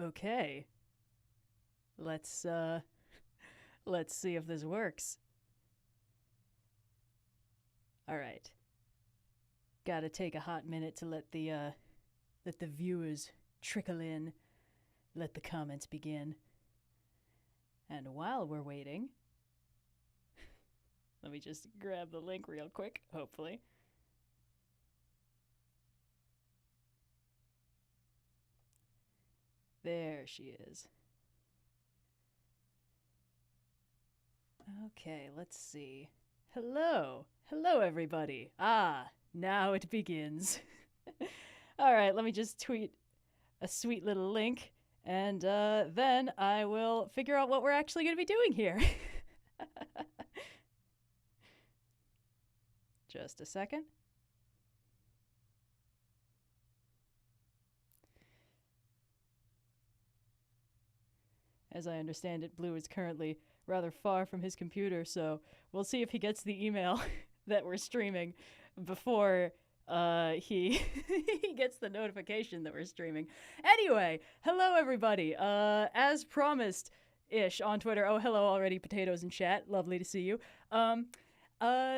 Okay. Let's see if this works. All right. Gotta take a hot minute to let the viewers trickle in. Let the comments begin. And while we're waiting, let me just grab the link real quick, hopefully. There she is. Okay, let's see. Hello. Hello, everybody. Now it begins. All right, let me just tweet a sweet little link, and then I will figure out what we're actually going to be doing here. Just a second. As I understand it, Blue is currently rather far from his computer, so we'll see if he gets the email that we're streaming before he he gets the notification that we're streaming. Anyway, hello everybody. As promised ish on Twitter. Oh, hello already, potatoes in chat. Lovely to see you.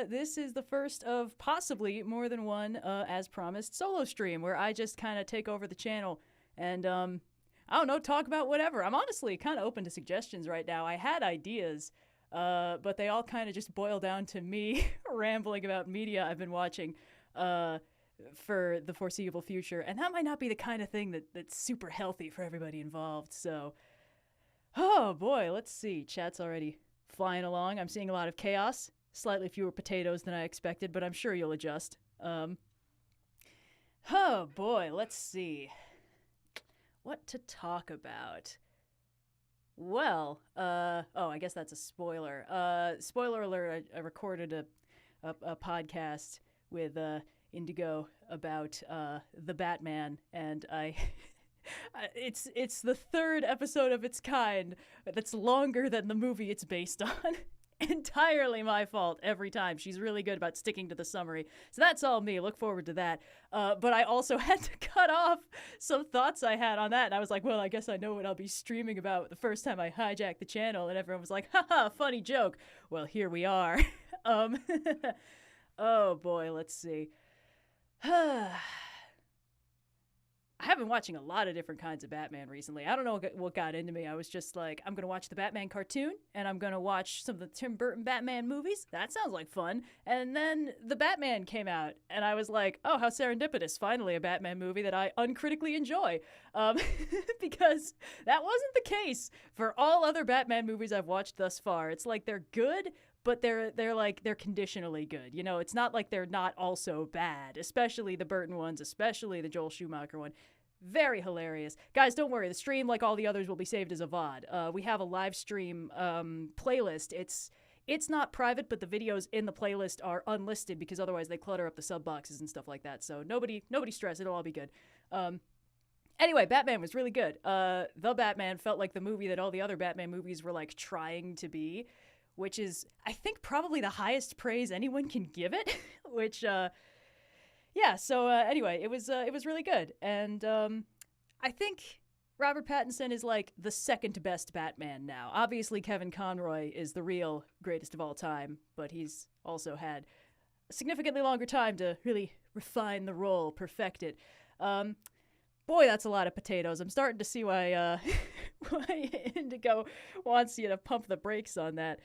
This is the first of possibly more than one, as promised, solo stream where I just kind of take over the channel and I don't know, talk about whatever. I'm honestly kind of open to suggestions right now. I had ideas, but they all kind of just boil down to me rambling about media I've been watching for the foreseeable future. And that might not be the kind of thing that's super healthy for everybody involved. So, oh boy, let's see. Chat's already flying along. I'm seeing a lot of chaos. Slightly fewer potatoes than I expected, but I'm sure you'll adjust. Oh boy, let's see. What to talk about? Well, I guess that's a spoiler. Spoiler alert, I recorded a podcast with Indigo about the Batman, and it's the third episode of its kind that's longer than the movie it's based on. Entirely my fault every time. She's really good about sticking to the summary. So that's all me. Look forward to that. But I also had to cut off some thoughts I had on that. And I was like, well, I guess I know what I'll be streaming about the first time I hijack the channel. And everyone was like, haha, funny joke. Well, here we are. Oh boy, let's see. I have been watching a lot of different kinds of Batman recently. I don't know what got into me. I was just like, I'm going to watch the Batman cartoon, and I'm going to watch some of the Tim Burton Batman movies. That sounds like fun. And then the Batman came out, and I was like, oh, how serendipitous. Finally, a Batman movie that I uncritically enjoy. Because that wasn't the case for all other Batman movies I've watched thus far. It's like they're good, but they're conditionally good. You know, it's not like they're not also bad, especially the Burton ones, especially the Joel Schumacher one. Very hilarious. Guys, don't worry. The stream, like all the others, will be saved as a VOD. We have a live stream playlist. It's not private, but the videos in the playlist are unlisted because otherwise they clutter up the sub boxes and stuff like that. So nobody stress. It'll all be good. Anyway, Batman was really good. The Batman felt like the movie that all the other Batman movies were like trying to be, which is, I think, probably the highest praise anyone can give it, which, anyway, it was really good. And I think Robert Pattinson is like the second best Batman now. Obviously, Kevin Conroy is the real greatest of all time, but he's also had a significantly longer time to really refine the role, perfect it. Boy, that's a lot of potatoes. I'm starting to see why Indigo wants you to pump the brakes on that.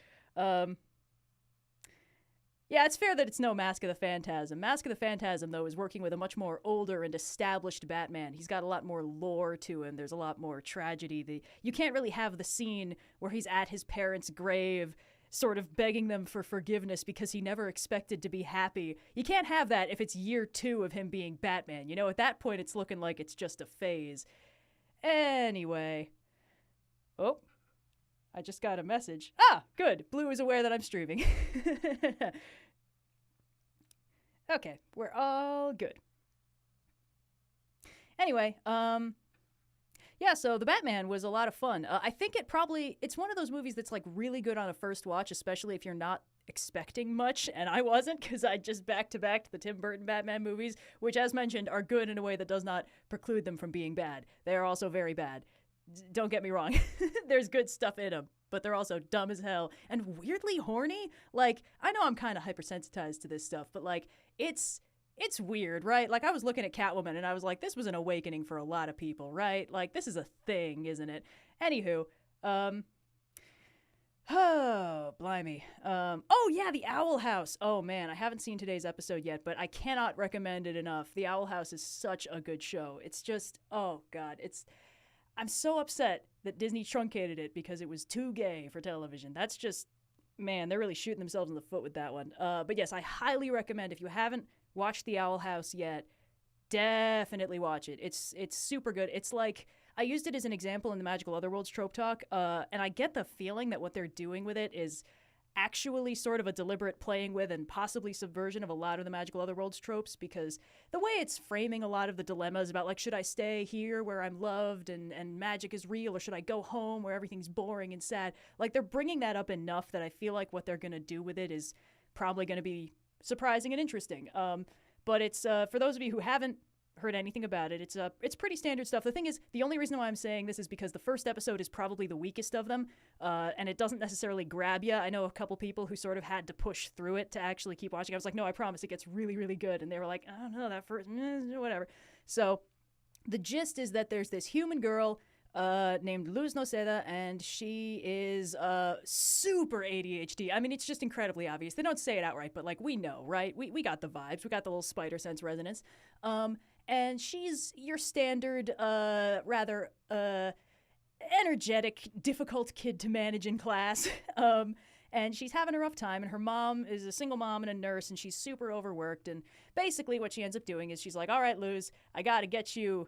Yeah, it's fair that it's no Mask of the Phantasm. Mask of the Phantasm, though, is working with a much more older and established Batman. He's got a lot more lore to him. There's a lot more tragedy. You can't really have the scene where he's at his parents' grave sort of begging them for forgiveness because he never expected to be happy. You can't have that if it's year 2 of him being Batman. You know, at that point, it's looking like it's just a phase. Anyway. Oh. I just got a message. Ah, good. Blue is aware that I'm streaming. Okay, we're all good. Anyway, yeah, so The Batman was a lot of fun. I think it's one of those movies that's like really good on a first watch, especially if you're not expecting much, and I wasn't, because I just back-to-back the Tim Burton Batman movies, which, as mentioned, are good in a way that does not preclude them from being bad. They are also very bad. Don't get me wrong. There's good stuff in them, but they're also dumb as hell and weirdly horny. Like, I know I'm kind of hypersensitized to this stuff, but like, it's weird, right? Like, I was looking at Catwoman and I was like, this was an awakening for a lot of people, right? Like, this is a thing, isn't it? Anywho, oh, blimey. Oh, yeah, The Owl House. Oh, man, I haven't seen today's episode yet, but I cannot recommend it enough. The Owl House is such a good show. It's just, oh, God, I'm so upset that Disney truncated it because it was too gay for television. That's just, man, they're really shooting themselves in the foot with that one. But yes, I highly recommend, if you haven't watched The Owl House yet, definitely watch it. It's super good. It's like, I used it as an example in the Magical Otherworlds trope talk, and I get the feeling that what they're doing with it is actually sort of a deliberate playing with and possibly subversion of a lot of the Magical Otherworlds tropes, because the way it's framing a lot of the dilemmas about, like, should I stay here where I'm loved and magic is real, or should I go home where everything's boring and sad? Like, they're bringing that up enough that I feel like what they're going to do with it is probably going to be surprising and interesting. But it's, for those of you who haven't heard anything about it, it's pretty standard stuff. The thing is, the only reason why I'm saying this is because the first episode is probably the weakest of them, and it doesn't necessarily grab you. I know a couple people who sort of had to push through it to actually keep watching. I was like, no, I promise, it gets really, really good. And they were like, I don't know, that first, whatever. So the gist is that there's this human girl named Luz Noceda, and she is super ADHD. I mean, it's just incredibly obvious. They don't say it outright, but like, we know, right? We got the vibes. We got the little spider sense resonance. And she's your standard, rather energetic, difficult kid to manage in class. And she's having a rough time, and her mom is a single mom and a nurse, and she's super overworked. And basically what she ends up doing is she's like, all right, Luz, I got to get you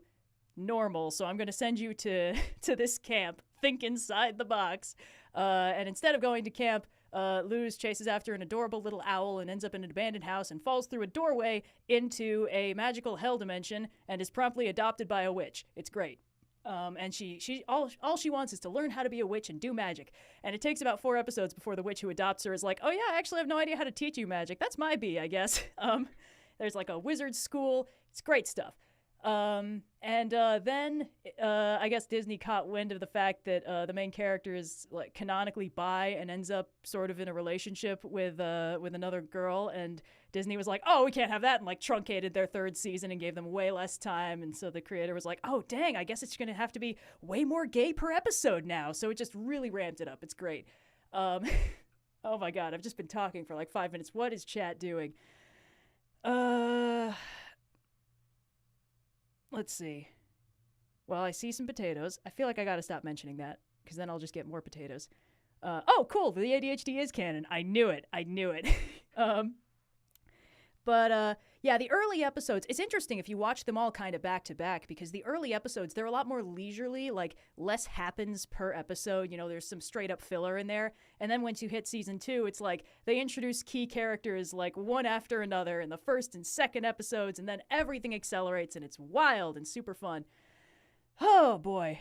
normal, so I'm going to send you to this camp. Think inside the box. And instead of going to camp, Luz chases after an adorable little owl and ends up in an abandoned house and falls through a doorway into a magical hell dimension and is promptly adopted by a witch. It's great. And she all she wants is to learn how to be a witch and do magic. And it takes about 4 episodes before the witch who adopts her is like, oh yeah, I actually have no idea how to teach you magic. That's my bee, I guess. There's like a wizard school. It's great stuff. Then I guess Disney caught wind of the fact that the main character is like canonically bi and ends up sort of in a relationship with another girl, and Disney was like, oh, we can't have that, and like truncated their 3rd season and gave them way less time. And so the creator was like, oh dang, I guess it's gonna have to be way more gay per episode now. So it just really ramped it up. It's great. Oh my god, I've just been talking for like 5 minutes. What is chat doing? Let's see. Well, I see some potatoes. I feel like I gotta stop mentioning that, because then I'll just get more potatoes. Oh, cool. The ADHD is canon. I knew it. Yeah, the early episodes, it's interesting if you watch them all kind of back to back, because the early episodes, they're a lot more leisurely, like less happens per episode. You know, there's some straight up filler in there. And then once you hit season 2, it's like they introduce key characters like one after another in the first and second episodes, and then everything accelerates and it's wild and super fun. Oh boy.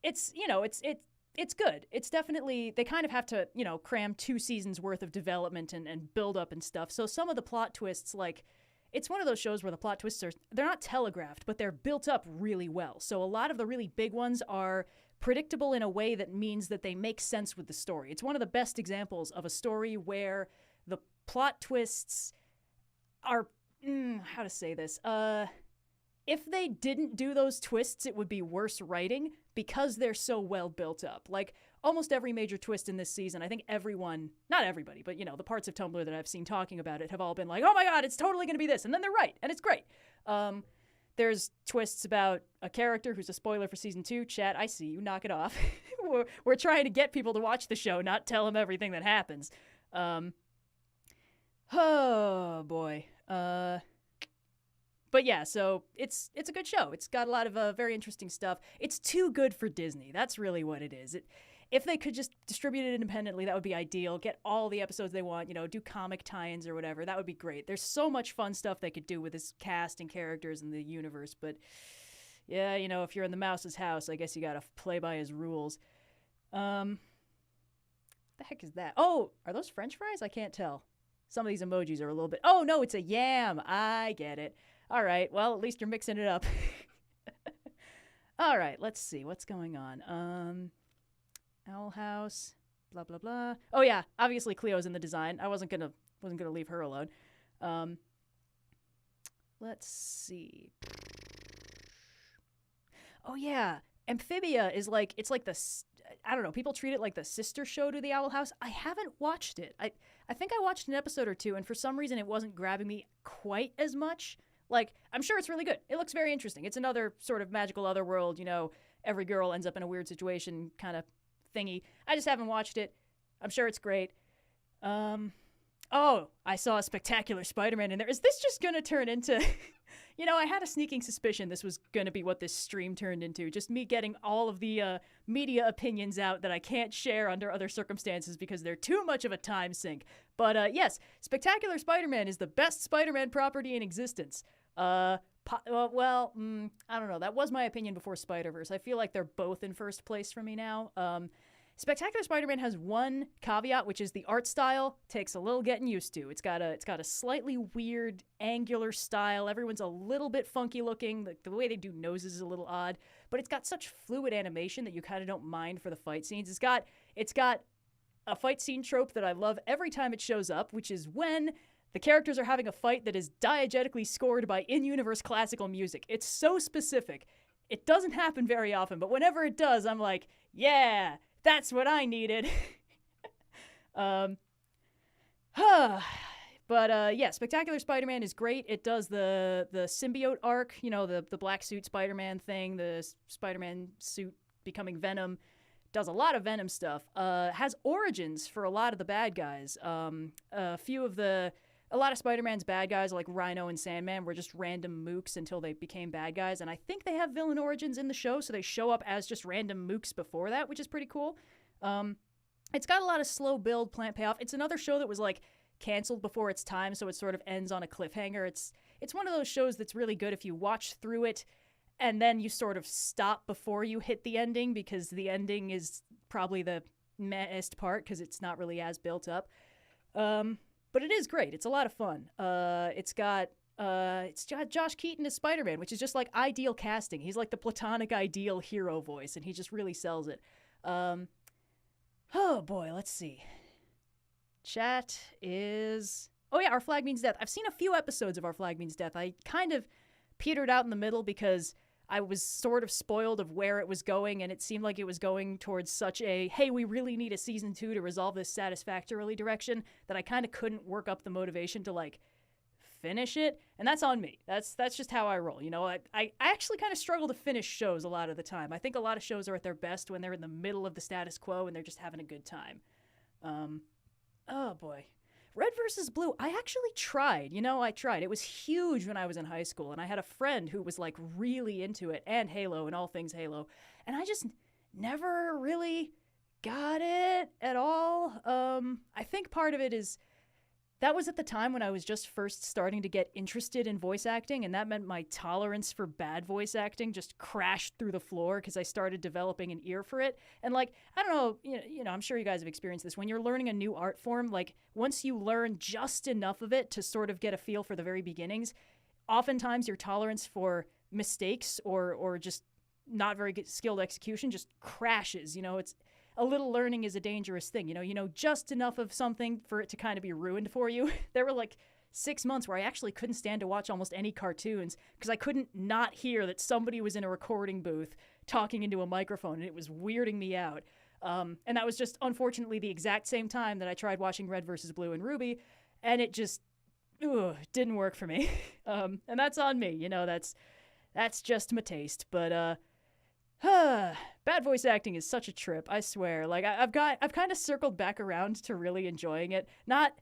It's good. It's definitely, they kind of have to, cram 2 seasons worth of development and build up and stuff. So some of the plot twists, like, it's one of those shows where the plot twists they're not telegraphed, but they're built up really well. So a lot of the really big ones are predictable in a way that means that they make sense with the story. It's one of the best examples of a story where the plot twists are, how to say this, if they didn't do those twists, it would be worse writing, because they're so well built up. Like, almost every major twist in this season, I think everyone, not everybody, but, the parts of Tumblr that I've seen talking about it have all been like, oh my god, it's totally going to be this, and then they're right, and it's great. There's twists about a character who's a spoiler for season 2. Chat, I see you, knock it off. We're trying to get people to watch the show, not tell them everything that happens. Oh, boy. But yeah, so it's a good show. It's got a lot of very interesting stuff. It's too good for Disney. That's really what it is. If they could just distribute it independently, that would be ideal. Get all the episodes they want, do comic tie-ins or whatever. That would be great. There's so much fun stuff they could do with this cast and characters and the universe. But yeah, if you're in the mouse's house, I guess you gotta play by his rules. The heck is that? Oh, are those French fries? I can't tell. Some of these emojis are a little bit... Oh, no, it's a yam. I get it. All right, well, at least you're mixing it up. All right, let's see what's going on. Owl House, blah blah blah. Oh yeah, obviously Cleo's in the design. I wasn't gonna leave her alone. Let's see. Oh yeah, Amphibia is like, it's like I don't know, people treat it like the sister show to the Owl House. I haven't watched it. I think I watched an episode or two, and for some reason it wasn't grabbing me quite as much. Like, I'm sure it's really good. It looks very interesting. It's another sort of magical otherworld, you know, every girl ends up in a weird situation kind of thingy. I just haven't watched it. I'm sure it's great. Oh, I saw a Spectacular Spider-Man in there. Is this just going to turn into... You know, I had a sneaking suspicion this was going to be what this stream turned into. Just me getting all of the media opinions out that I can't share under other circumstances because they're too much of a time sink. But yes, Spectacular Spider-Man is the best Spider-Man property in existence. I don't know. That was my opinion before Spider-Verse. I feel like they're both in first place for me now. Spectacular Spider-Man has one caveat, which is the art style takes a little getting used to. It's got a slightly weird angular style. Everyone's a little bit funky looking. The way they do noses is a little odd, but it's got such fluid animation that you kind of don't mind for the fight scenes. It's got a fight scene trope that I love every time it shows up, which is when the characters are having a fight that is diegetically scored by in-universe classical music. It's so specific. It doesn't happen very often, but whenever it does, I'm like, yeah, that's what I needed. Yeah, Spectacular Spider-Man is great. It does the symbiote arc, you know, the black suit Spider-Man thing, the Spider-Man suit becoming Venom. Does a lot of Venom stuff. Has origins for a lot of the bad guys. A lot of Spider-Man's bad guys, like Rhino and Sandman, were just random mooks until they became bad guys. And I think they have villain origins in the show, so they show up as just random mooks before that, which is pretty cool. It's got a lot of slow build, plant payoff. It's another show that was, like, canceled before its time, so it sort of ends on a cliffhanger. It's one of those shows that's really good if you watch through it and then you sort of stop before you hit the ending, because the ending is probably the mehest part, because it's not really as built up. But it is great. It's a lot of fun. It's got Josh Keaton as Spider-Man, which is just like ideal casting. He's like the platonic ideal hero voice, and he just really sells it. Oh boy, let's see. Chat is... Oh yeah, Our Flag Means Death. I've seen a few episodes of Our Flag Means Death. I kind of petered out in the middle because I was sort of spoiled of where it was going, and it seemed like it was going towards such a, hey, we really need a season 2 to resolve this satisfactorily direction, that I kind of couldn't work up the motivation to, like, finish it. And that's on me. That's just how I roll. You know, I actually kind of struggle to finish shows a lot of the time. I think a lot of shows are at their best when they're in the middle of the status quo and they're just having a good time. Oh boy. Red vs. Blue, I actually tried. You know, I tried. It was huge when I was in high school, and I had a friend who was, like, really into it, and Halo, and all things Halo, and I just never really got it at all. I think part of it is that was at the time when I was just first starting to get interested in voice acting, and that meant my tolerance for bad voice acting just crashed through the floor because I started developing an ear for it. And, like, I don't know, you know, I'm sure you guys have experienced this. When you're learning a new art form, like, once you learn just enough of it to sort of get a feel for the very beginnings, oftentimes your tolerance for mistakes or just not very good skilled execution just crashes. You know, it's... A little learning is a dangerous thing. You know just enough of something for it to kind of be ruined for you. There were like 6 months where I actually couldn't stand to watch almost any cartoons because I couldn't not hear that somebody was in a recording booth talking into a microphone, and it was weirding me out. And that was just, unfortunately, the exact same time that I tried watching Red vs. Blue and Ruby, and it just didn't work for me. And that's on me. You know, that's just my taste. But bad voice acting is such a trip, I swear. Like, I've kind of circled back around to really enjoying it. Not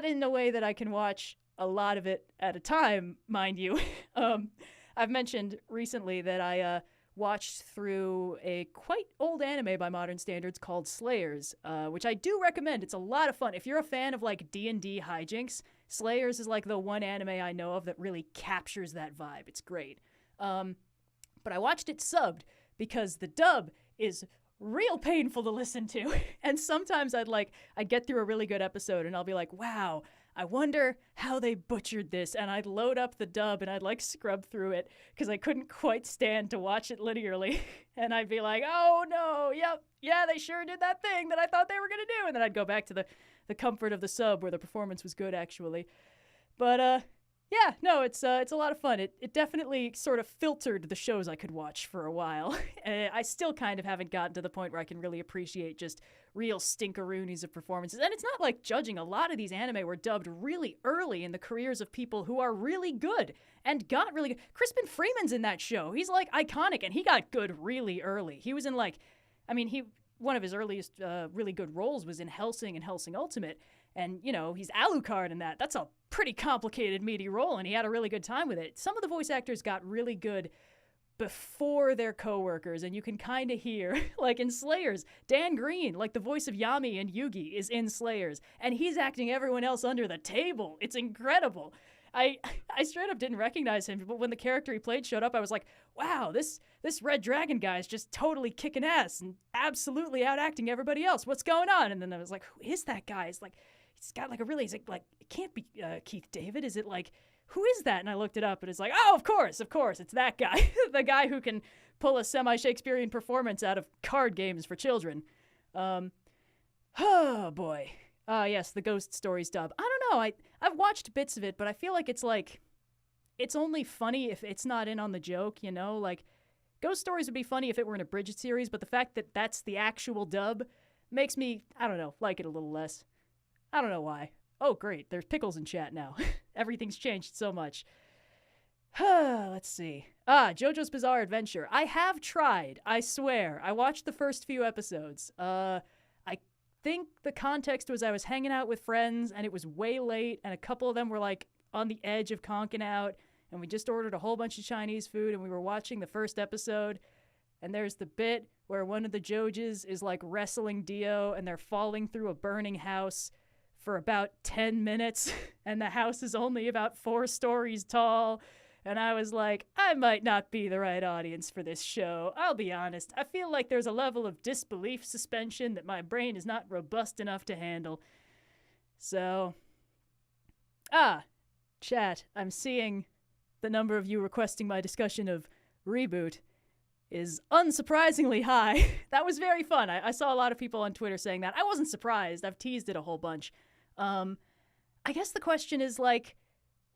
in a way that I can watch a lot of it at a time, mind you. I've mentioned recently that I watched through a quite old anime by modern standards called Slayers, which I do recommend. It's a lot of fun. If you're a fan of, like, D&D hijinks, Slayers is, like, the one anime I know of that really captures that vibe. It's great. But I watched it subbed because the dub is real painful to listen to. And sometimes I'd get through a really good episode and I'll be like, wow, I wonder how they butchered this. And I'd load up the dub and I'd like scrub through it because I couldn't quite stand to watch it linearly. And I'd be like, oh no, yep, yeah, they sure did that thing that I thought they were going to do. And then I'd go back to the comfort of the sub where the performance was good, actually. But, yeah, no, it's a lot of fun. It definitely sort of filtered the shows I could watch for a while. I still kind of haven't gotten to the point where I can really appreciate just real stinkeroonies of performances. And it's not like judging. A lot of these anime were dubbed really early in the careers of people who are really good and got really good. Crispin Freeman's in that show. He's like iconic, and he got good really early. He was in one of his earliest really good roles was in Hellsing and Hellsing Ultimate. And, he's Alucard in that. That's a pretty complicated, meaty role, and he had a really good time with it. Some of the voice actors got really good before their coworkers, and you can kind of hear, like in Slayers, Dan Green, like the voice of Yami and Yugi, is in Slayers, and he's acting everyone else under the table. It's incredible. I straight up didn't recognize him, but when the character he played showed up, I was like, wow, this Red Dragon guy is just totally kicking ass and absolutely outacting everybody else. What's going on? And then I was like, who is that guy? It's like, he's got like it can't be Keith David. Is it like, who is that? And I looked it up, and it's like, oh, of course, it's that guy. The guy who can pull a semi-Shakespearean performance out of card games for children. Oh, boy. Yes, the Ghost Stories dub. I don't know, I've watched bits of it, but I feel like it's only funny if it's not in on the joke, Like, Ghost Stories would be funny if it were an abridged series, but the fact that that's the actual dub makes me, I don't know, like it a little less. I don't know why. Oh, great. There's Pickles in chat now. Everything's changed so much. Let's see. JoJo's Bizarre Adventure. I have tried. I swear. I watched the first few episodes. I think the context was I was hanging out with friends, and it was way late, and a couple of them were, like, on the edge of conking out, and we just ordered a whole bunch of Chinese food, and we were watching the first episode, and there's the bit where one of the Jojos is, like, wrestling Dio, and they're falling through a burning house for about 10 minutes, and the house is only about 4 stories tall, and I was like, I might not be the right audience for this show. I'll be honest. I feel like there's a level of disbelief suspension that my brain is not robust enough to handle. So, chat, I'm seeing the number of you requesting my discussion of ReBoot is unsurprisingly high. That was very fun. I saw a lot of people on Twitter saying that. I wasn't surprised. I've teased it a whole bunch. I guess the question is, like,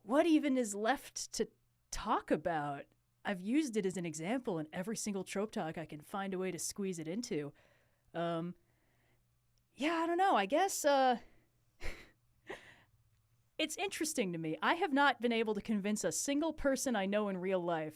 what even is left to talk about? I've used it as an example in every single trope talk I can find a way to squeeze it into. Yeah, I don't know. I guess, it's interesting to me. I have not been able to convince a single person I know in real life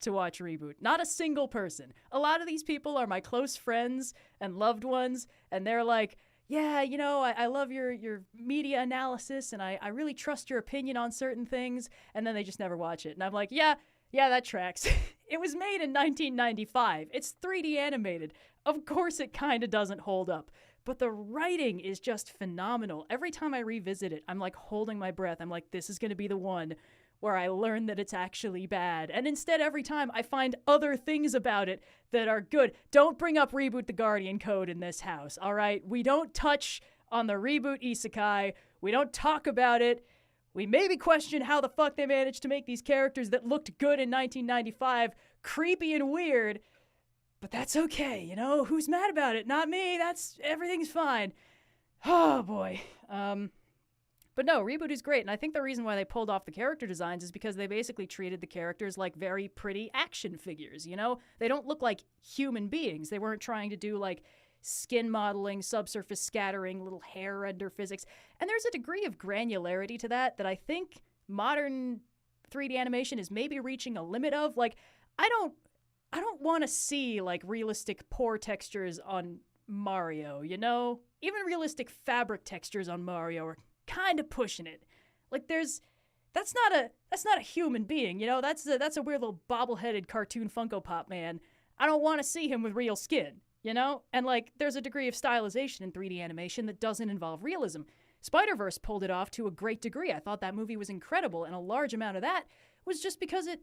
to watch ReBoot. Not a single person. A lot of these people are my close friends and loved ones, and they're like, yeah, I love your media analysis, and I really trust your opinion on certain things, and then they just never watch it. And I'm like, yeah, that tracks. It was made in 1995. It's 3D animated. Of course it kind of doesn't hold up. But the writing is just phenomenal. Every time I revisit it, I'm like holding my breath. I'm like, this is going to be the one where I learn that it's actually bad. And instead, every time I find other things about it that are good. Don't bring up Reboot the Guardian Code in this house, all right? We don't touch on the Reboot isekai. We don't talk about it. We maybe question how the fuck they managed to make these characters that looked good in 1995 creepy and weird. But that's okay, Who's mad about it? Not me. Everything's fine. Oh, boy. But no, ReBoot is great, and I think the reason why they pulled off the character designs is because they basically treated the characters like very pretty action figures, They don't look like human beings. They weren't trying to do, like, skin modeling, subsurface scattering, little hair render physics. And there's a degree of granularity to that I think modern 3D animation is maybe reaching a limit of. Like, I don't want to see, like, realistic pore textures on Mario, Even realistic fabric textures on Mario are kind of pushing it. Like, that's not a human being, That's a weird little bobble-headed cartoon Funko Pop man. I don't want to see him with real skin, And, like, there's a degree of stylization in 3D animation that doesn't involve realism. Spider-Verse pulled it off to a great degree. I thought that movie was incredible, and a large amount of that was just because it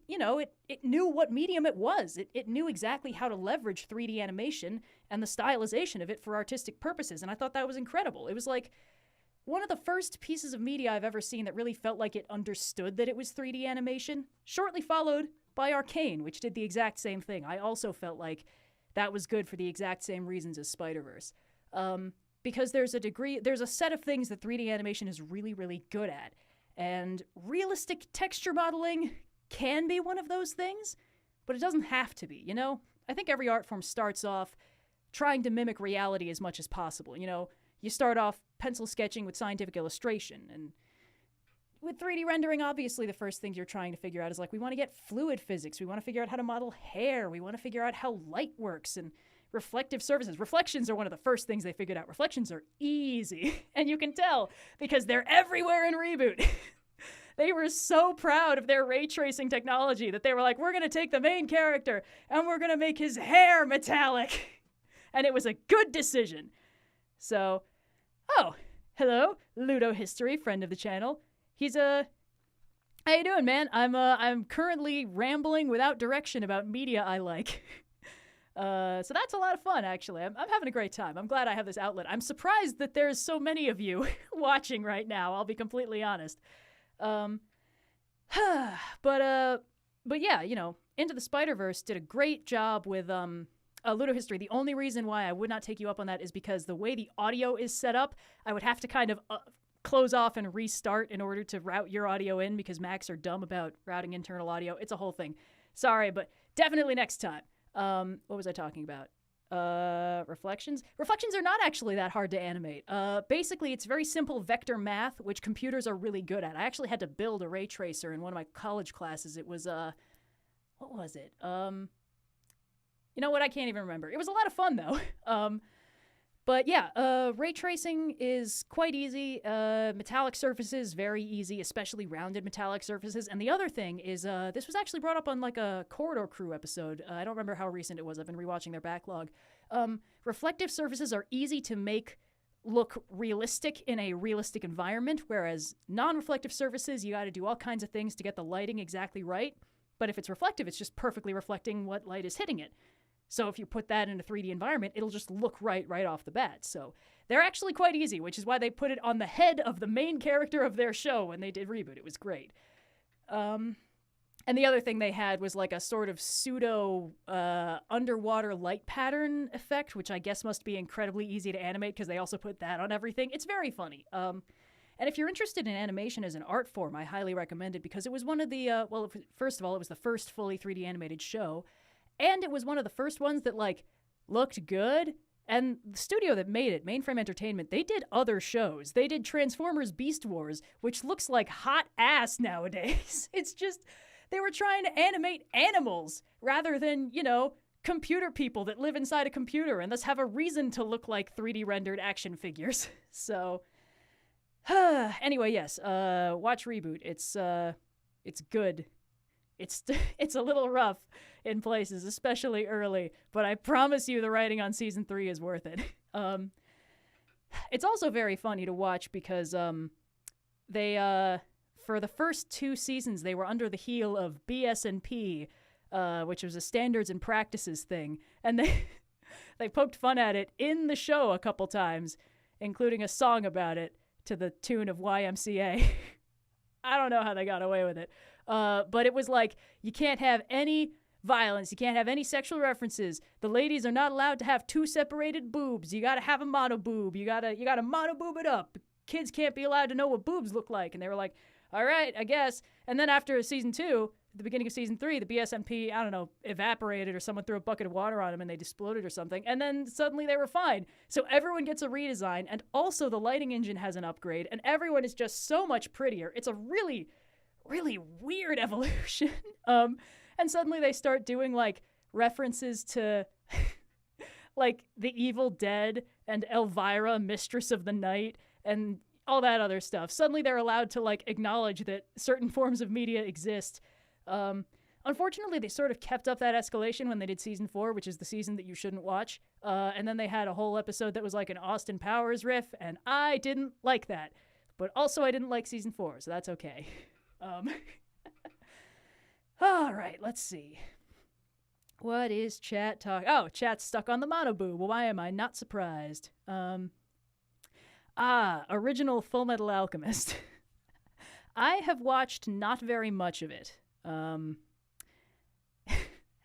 knew what medium it was. It knew exactly how to leverage 3D animation and the stylization of it for artistic purposes, and I thought that was incredible. It was like, one of the first pieces of media I've ever seen that really felt like it understood that it was 3D animation, shortly followed by Arcane, which did the exact same thing. I also felt like that was good for the exact same reasons as Spider-Verse. Because there's a set of things that 3D animation is really, really good at. And realistic texture modeling can be one of those things, but it doesn't have to be, you know? I think every art form starts off trying to mimic reality as much as possible. You know, you start off pencil sketching with scientific illustration, and with 3D rendering, obviously the first things you're trying to figure out is like, we want to get fluid physics, we want to figure out how to model hair, we want to figure out how light works, and reflective surfaces. Reflections are one of the first things they figured out. Reflections are easy, and you can tell because they're everywhere in ReBoot. They were so proud of their ray tracing technology that they were like, we're going to take the main character and we're going to make his hair metallic. And it was a good decision. So, oh, hello, Ludo History, friend of the channel. He's how you doing, man? I'm currently rambling without direction about media I like. So that's a lot of fun, actually. I'm having a great time. I'm glad I have this outlet. I'm surprised that there's so many of you watching right now, I'll be completely honest. But yeah, you know, Into the Spider-Verse did a great job with Ludo History. The only reason why I would not take you up on that is because the way the audio is set up, I would have to kind of close off and restart in order to route your audio in, because Macs are dumb about routing internal audio. It's a whole thing. Sorry, but definitely next time. What was I talking about? Reflections? Reflections are not actually that hard to animate. Basically, it's very simple vector math, which computers are really good at. I actually had to build a ray tracer in one of my college classes. It was, what was it? You know what? I can't even remember. It was a lot of fun, though. But yeah, ray tracing is quite easy. Metallic surfaces, very easy, especially rounded metallic surfaces. And the other thing is, this was actually brought up on like a Corridor Crew episode. I don't remember how recent it was. I've been rewatching their backlog. Reflective surfaces are easy to make look realistic in a realistic environment, whereas non-reflective surfaces, you got to do all kinds of things to get the lighting exactly right. But if it's reflective, it's just perfectly reflecting what light is hitting it. So if you put that in a 3D environment, it'll just look right off the bat. So they're actually quite easy, which is why they put it on the head of the main character of their show when they did ReBoot. It was great. And the other thing they had was like a sort of pseudo underwater light pattern effect, which I guess must be incredibly easy to animate because they also put that on everything. It's very funny. And if you're interested in animation as an art form, I highly recommend it because it was one of the, first of all, it was the first fully 3D animated show. And it was one of the first ones that, like, looked good. And the studio that made it, Mainframe Entertainment, they did other shows. They did Transformers Beast Wars, which looks like hot ass nowadays. It's just, they were trying to animate animals rather than, you know, computer people that live inside a computer and thus have a reason to look like 3D rendered action figures. So, anyway, yes, watch ReBoot. It's good. It's a little rough in places, especially early, but I promise you the writing on season 3 is worth it. It's also very funny to watch because they for the first 2 seasons they were under the heel of BS&P, which was a standards and practices thing, and they poked fun at it in the show a couple times, including a song about it to the tune of YMCA. I don't know how they got away with it. But it was like, you can't have any violence. You can't have any sexual references. The ladies are not allowed to have 2 separated boobs. You gotta have a mono boob. You gotta mono boob it up. Kids can't be allowed to know what boobs look like. And they were like, all right, I guess. And then after season 2, at the beginning of season 3, the BSMP, I don't know, evaporated or someone threw a bucket of water on them and they exploded or something. And then suddenly they were fine. So everyone gets a redesign. And also the lighting engine has an upgrade. And everyone is just so much prettier. It's a really weird evolution. And suddenly they start doing like references to like The Evil Dead and Elvira, Mistress of the Night, and all that other stuff. Suddenly they're allowed to like acknowledge that certain forms of media exist. Unfortunately, they sort of kept up that escalation when they did season 4, which is the season that you shouldn't watch. And then they had a whole episode that was like an Austin Powers riff, and I didn't like that. But also I didn't like season 4, so that's okay. All right, let's see. What is chat talk? Oh, chat's stuck on the monoboo. Well, why am I not surprised? Original Fullmetal Alchemist. I have watched not very much of it.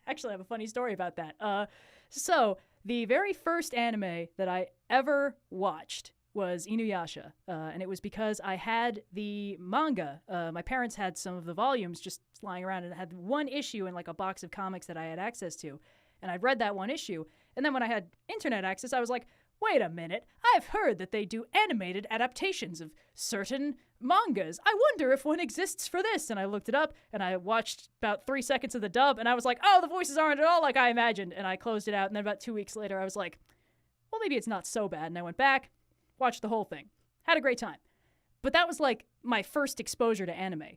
Actually, I have a funny story about that. So, the very first anime that I ever watched was Inuyasha, and it was because I had the manga. My parents had some of the volumes just lying around, and it had one issue in like a box of comics that I had access to, and I'd read that one issue. And then when I had internet access, I was like, wait a minute, I've heard that they do animated adaptations of certain mangas. I wonder if one exists for this. And I looked it up, and I watched about 3 seconds of the dub, and I was like, oh, the voices aren't at all like I imagined. And I closed it out, and then about 2 weeks later, I was like, well, maybe it's not so bad. And I went back, watched the whole thing. Had a great time. But that was like my first exposure to anime.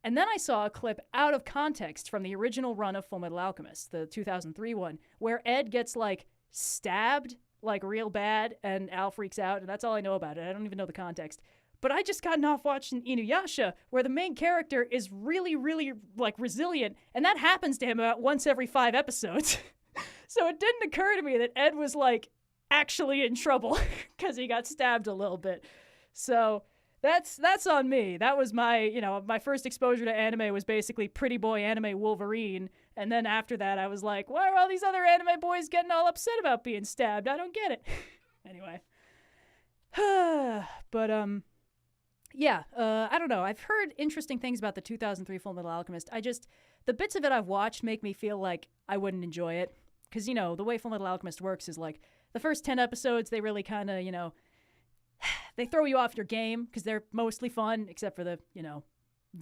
And then I saw a clip out of context from the original run of Fullmetal Alchemist, the 2003 one, where Ed gets like stabbed like real bad, and Al freaks out, and that's all I know about it. I don't even know the context. But I just gotten off watching Inuyasha, where the main character is really, really like resilient, and that happens to him about once every 5 episodes. So it didn't occur to me that Ed was like actually in trouble because he got stabbed a little bit. So that's on me. That was my first exposure to anime was basically Pretty Boy Anime Wolverine. And then after that, I was like, why are all these other anime boys getting all upset about being stabbed? I don't get it. Anyway. But, I don't know. I've heard interesting things about the 2003 Fullmetal Alchemist. The bits of it I've watched make me feel like I wouldn't enjoy it. Because, the way Fullmetal Alchemist works is like, the first 10 episodes, they really kind of, they throw you off your game because they're mostly fun, except for the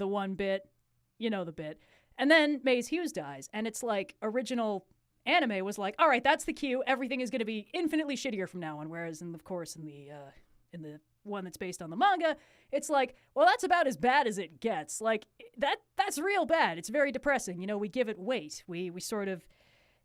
one bit, the bit. And then Maze Hughes dies, and it's like original anime was like, all right, that's the cue. Everything is going to be infinitely shittier from now on. Whereas, in the one that's based on the manga, it's like, well, that's about as bad as it gets. Like that's real bad. It's very depressing. We give it weight. We sort of,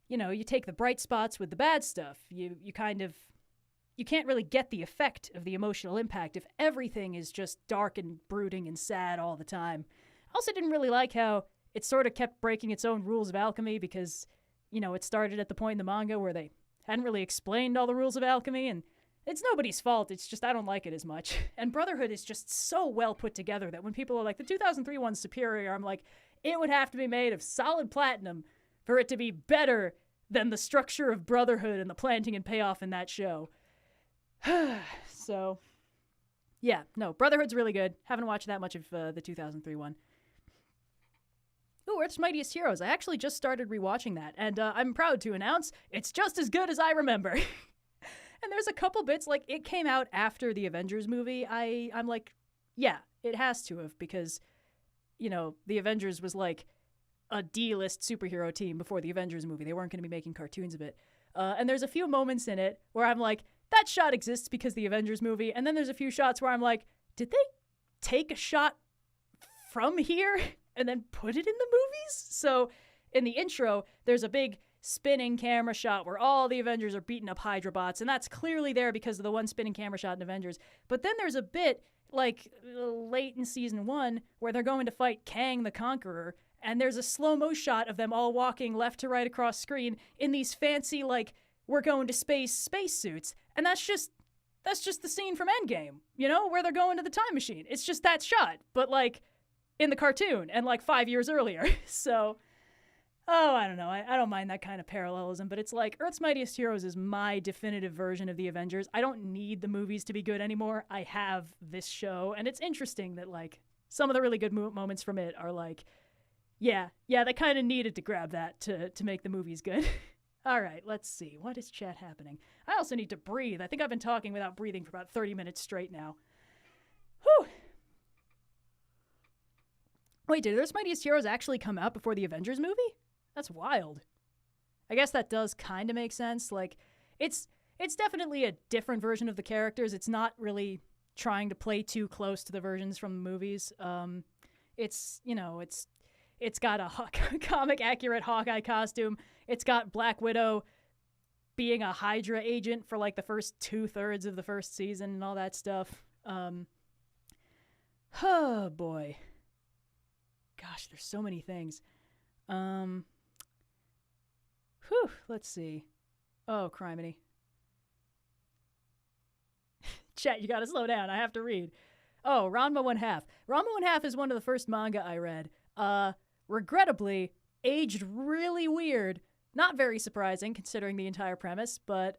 you take the bright spots with the bad stuff. You can't really get the effect of the emotional impact if everything is just dark and brooding and sad all the time. I also didn't really like how it sort of kept breaking its own rules of alchemy because, it started at the point in the manga where they hadn't really explained all the rules of alchemy, and it's nobody's fault. It's just I don't like it as much. And Brotherhood is just so well put together that when people are like, the 2003 one's superior, I'm like, it would have to be made of solid platinum for it to be better than the structure of Brotherhood and the planting and payoff in that show. So, yeah, no, Brotherhood's really good. Haven't watched that much of the 2003 one. Ooh, Earth's Mightiest Heroes. I actually just started rewatching that, and I'm proud to announce it's just as good as I remember. And there's a couple bits, like, it came out after the Avengers movie. I'm like, yeah, it has to have, because, the Avengers was like a D-list superhero team before the Avengers movie. They weren't going to be making cartoons of it. And there's a few moments in it where I'm like, that shot exists because the Avengers movie. And then there's a few shots where I'm like, did they take a shot from here and then put it in the movies? So in the intro, there's a big spinning camera shot where all the Avengers are beating up Hydra bots, and that's clearly there because of the one spinning camera shot in Avengers. But then there's a bit, like, late in season 1 where they're going to fight Kang the Conqueror, and there's a slow-mo shot of them all walking left to right across screen in these fancy, like, we're going to space suits. And that's just the scene from Endgame, where they're going to the time machine. It's just that shot, but, like, in the cartoon and, like, 5 years earlier. So, I don't know. I don't mind that kind of parallelism, but it's like Earth's Mightiest Heroes is my definitive version of the Avengers. I don't need the movies to be good anymore. I have this show, and it's interesting that, like, some of the really good moments from it are like, yeah, they kind of needed to grab that to make the movies good. All right, let's see. What is chat happening? I also need to breathe. I think I've been talking without breathing for about 30 minutes straight now. Whew. Wait, did Earth's Mightiest Heroes actually come out before the Avengers movie? That's wild. I guess that does kind of make sense. Like, it's definitely a different version of the characters. It's not really trying to play too close to the versions from the movies. It's got a comic accurate Hawkeye costume. It's got Black Widow being a Hydra agent for like the first 2/3 of the first season and all that stuff. Oh boy. Gosh, there's so many things. Let's see. Oh, criminy. Chat, you gotta slow down. I have to read. Oh, Ranma 1/2. Ranma 1/2 is one of the first manga I read. Regrettably, aged really weird. Not very surprising considering the entire premise, but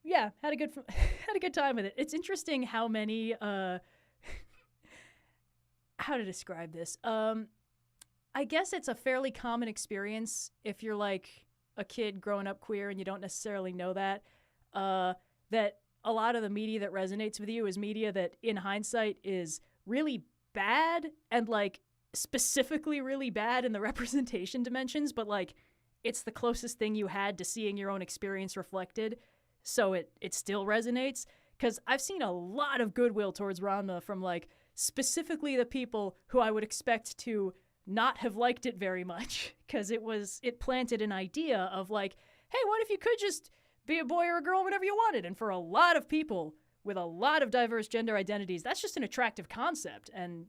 yeah, had a good time with it. It's interesting how many how to describe this. I guess it's a fairly common experience if you're like a kid growing up queer and you don't necessarily know that that a lot of the media that resonates with you is media that in hindsight is really bad and like specifically really bad in the representation dimensions, but like it's the closest thing you had to seeing your own experience reflected, so it still resonates. Because I've seen a lot of goodwill towards Ranma from like specifically the people who I would expect to not have liked it very much, because it planted an idea of like, hey, what if you could just be a boy or a girl whenever you wanted? And for a lot of people with a lot of diverse gender identities, that's just an attractive concept. And,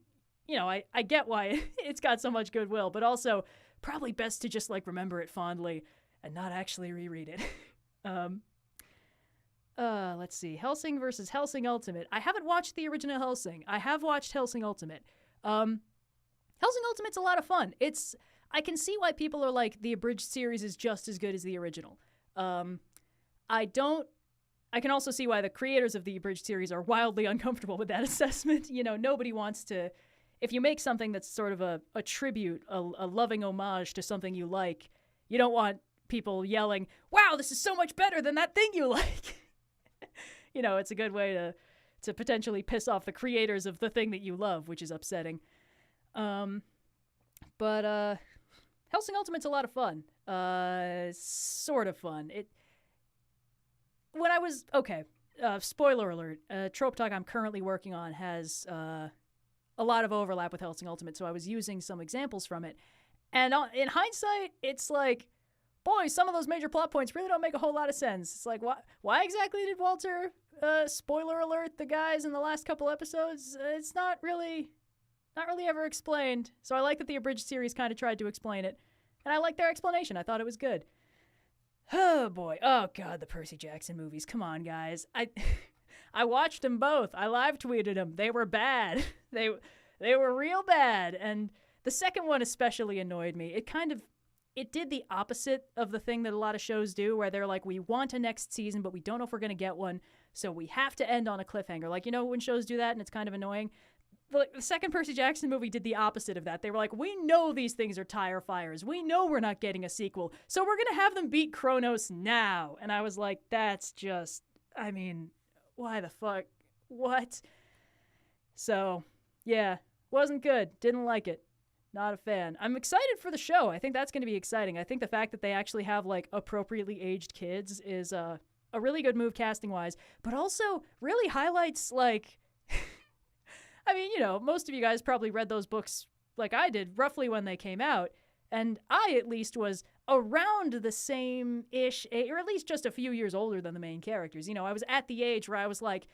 you know, I get why it's got so much goodwill, but also probably best to just like remember it fondly and not actually reread it. Let's see. Hellsing versus Hellsing Ultimate. I haven't watched the original Hellsing. I have watched Hellsing Ultimate. Hellsing Ultimate's a lot of fun. I can see why people are like, the abridged series is just as good as the original. I can also see why the creators of the abridged series are wildly uncomfortable with that assessment. You know, nobody wants to, if you make something that's sort of a tribute, a loving homage to something you like, you don't want people yelling, wow, this is so much better than that thing you like. You know, it's a good way to potentially piss off the creators of the thing that you love, which is upsetting. But Hellsing Ultimate's a lot of fun. Sort of fun. Spoiler alert, Trope Talk I'm currently working on has a lot of overlap with Hellsing Ultimate, so I was using some examples from it. And in hindsight, it's like, boy, some of those major plot points really don't make a whole lot of sense. It's like, why exactly did Walter, spoiler alert, the guys in the last couple episodes? It's not really ever explained. So I like that the abridged series kind of tried to explain it. And I like their explanation. I thought it was good. Oh, boy. Oh, God, the Percy Jackson movies. Come on, guys. I watched them both. I live tweeted them. They were bad. They were real bad. And the second one especially annoyed me. It did the opposite of the thing that a lot of shows do, where they're like, we want a next season, but we don't know if we're going to get one, so we have to end on a cliffhanger. Like, you know when shows do that and it's kind of annoying? The second Percy Jackson movie did the opposite of that. They were like, we know these things are tire fires. We know we're not getting a sequel, so we're going to have them beat Kronos now. And I was like, that's just, I mean, why the fuck? What? So, yeah, wasn't good. Didn't like it. Not a fan. I'm excited for the show. I think that's going to be exciting. I think the fact that they actually have, like, appropriately aged kids is a really good move casting-wise, but also really highlights, like... I mean, you know, most of you guys probably read those books like I did, roughly when they came out, and I, at least, was around the same-ish, or at least just a few years older than the main characters. You know, I was at the age where I was like,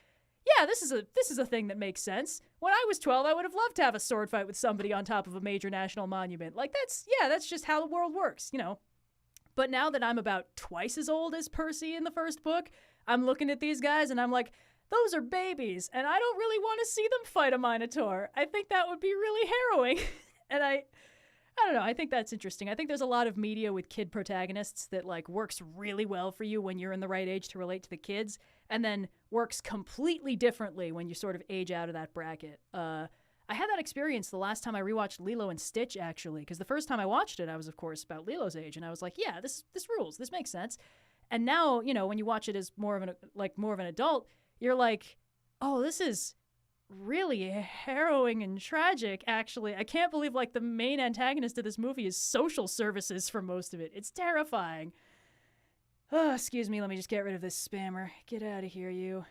yeah, this is a thing that makes sense. When I was 12, I would have loved to have a sword fight with somebody on top of a major national monument. Like, that's just how the world works, you know. But now that I'm about twice as old as Percy in the first book, I'm looking at these guys and I'm like, those are babies, and I don't really want to see them fight a Minotaur. I think that would be really harrowing. And I don't know, I think that's interesting. I think there's a lot of media with kid protagonists that, like, works really well for you when you're in the right age to relate to the kids, and then works completely differently when you sort of age out of that bracket. I had that experience the last time I rewatched Lilo and Stitch, actually, because the first time I watched it, I was, of course, about Lilo's age, and I was like, yeah, this rules. This makes sense. And now, you know, when you watch it as more of an adult, you're like, oh, this is really harrowing and tragic, actually. I can't believe, like, the main antagonist of this movie is social services for most of it. It's terrifying. Oh, excuse me, let me just get rid of this spammer. Get out of here, you.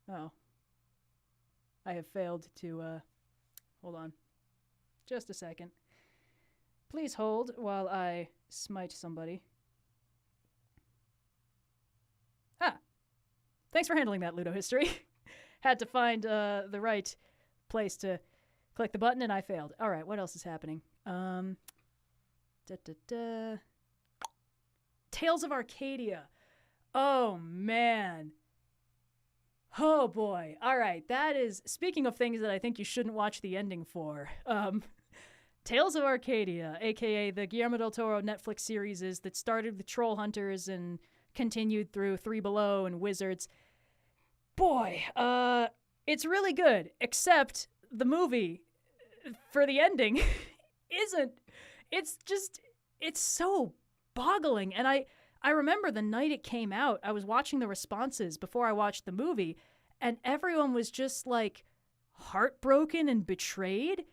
Oh. I have failed to, hold on. Just a second. Please hold while I smite somebody. Thanks for handling that, Ludo History. Had to find the right place to click the button, and I failed. All right, what else is happening? Tales of Arcadia. Oh, man. Oh boy. All right. That is, speaking of things that I think you shouldn't watch the ending for. Tales of Arcadia, aka the Guillermo del Toro Netflix series that started with Troll Hunters and continued through Three Below and Wizards. Boy, it's really good, except the movie for the ending isn't. It's so boggling. And I remember the night it came out, I was watching the responses before I watched the movie, and everyone was just like heartbroken and betrayed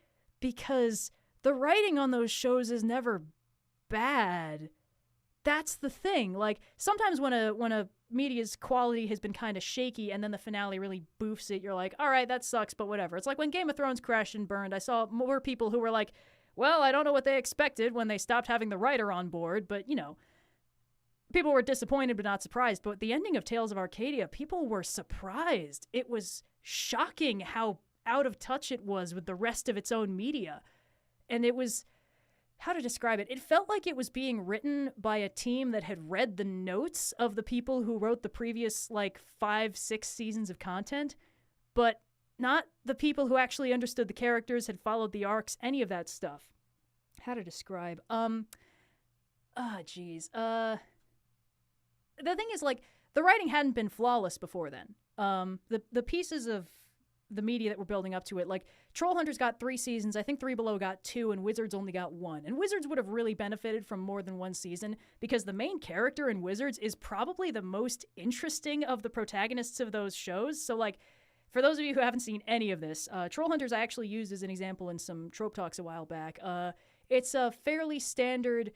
because the writing on those shows is never bad. That's the thing. Like, sometimes when a media's quality has been kind of shaky and then the finale really boofs it, you're like, all right, that sucks, but whatever. It's like when Game of Thrones crashed and burned, I saw more people who were like, well, I don't know what they expected when they stopped having the writer on board, but, you know, people were disappointed but not surprised. But the ending of Tales of Arcadia, people were surprised. It was shocking how out of touch it was with the rest of its own media. And it was, how to describe it? It felt like it was being written by a team that had read the notes of the people who wrote the previous, 5-6 seasons of content, but not the people who actually understood the characters, had followed the arcs, any of that stuff. How to describe? The thing is, the writing hadn't been flawless before then. The pieces of the media that were building up to it, Troll Hunters got 3 seasons, I think Three Below got 2, and Wizards only got 1. And Wizards would have really benefited from more than 1 season because the main character in Wizards is probably the most interesting of the protagonists of those shows. So, for those of you who haven't seen any of this, Troll Hunters I actually used as an example in some Trope Talks a while back. It's a fairly standard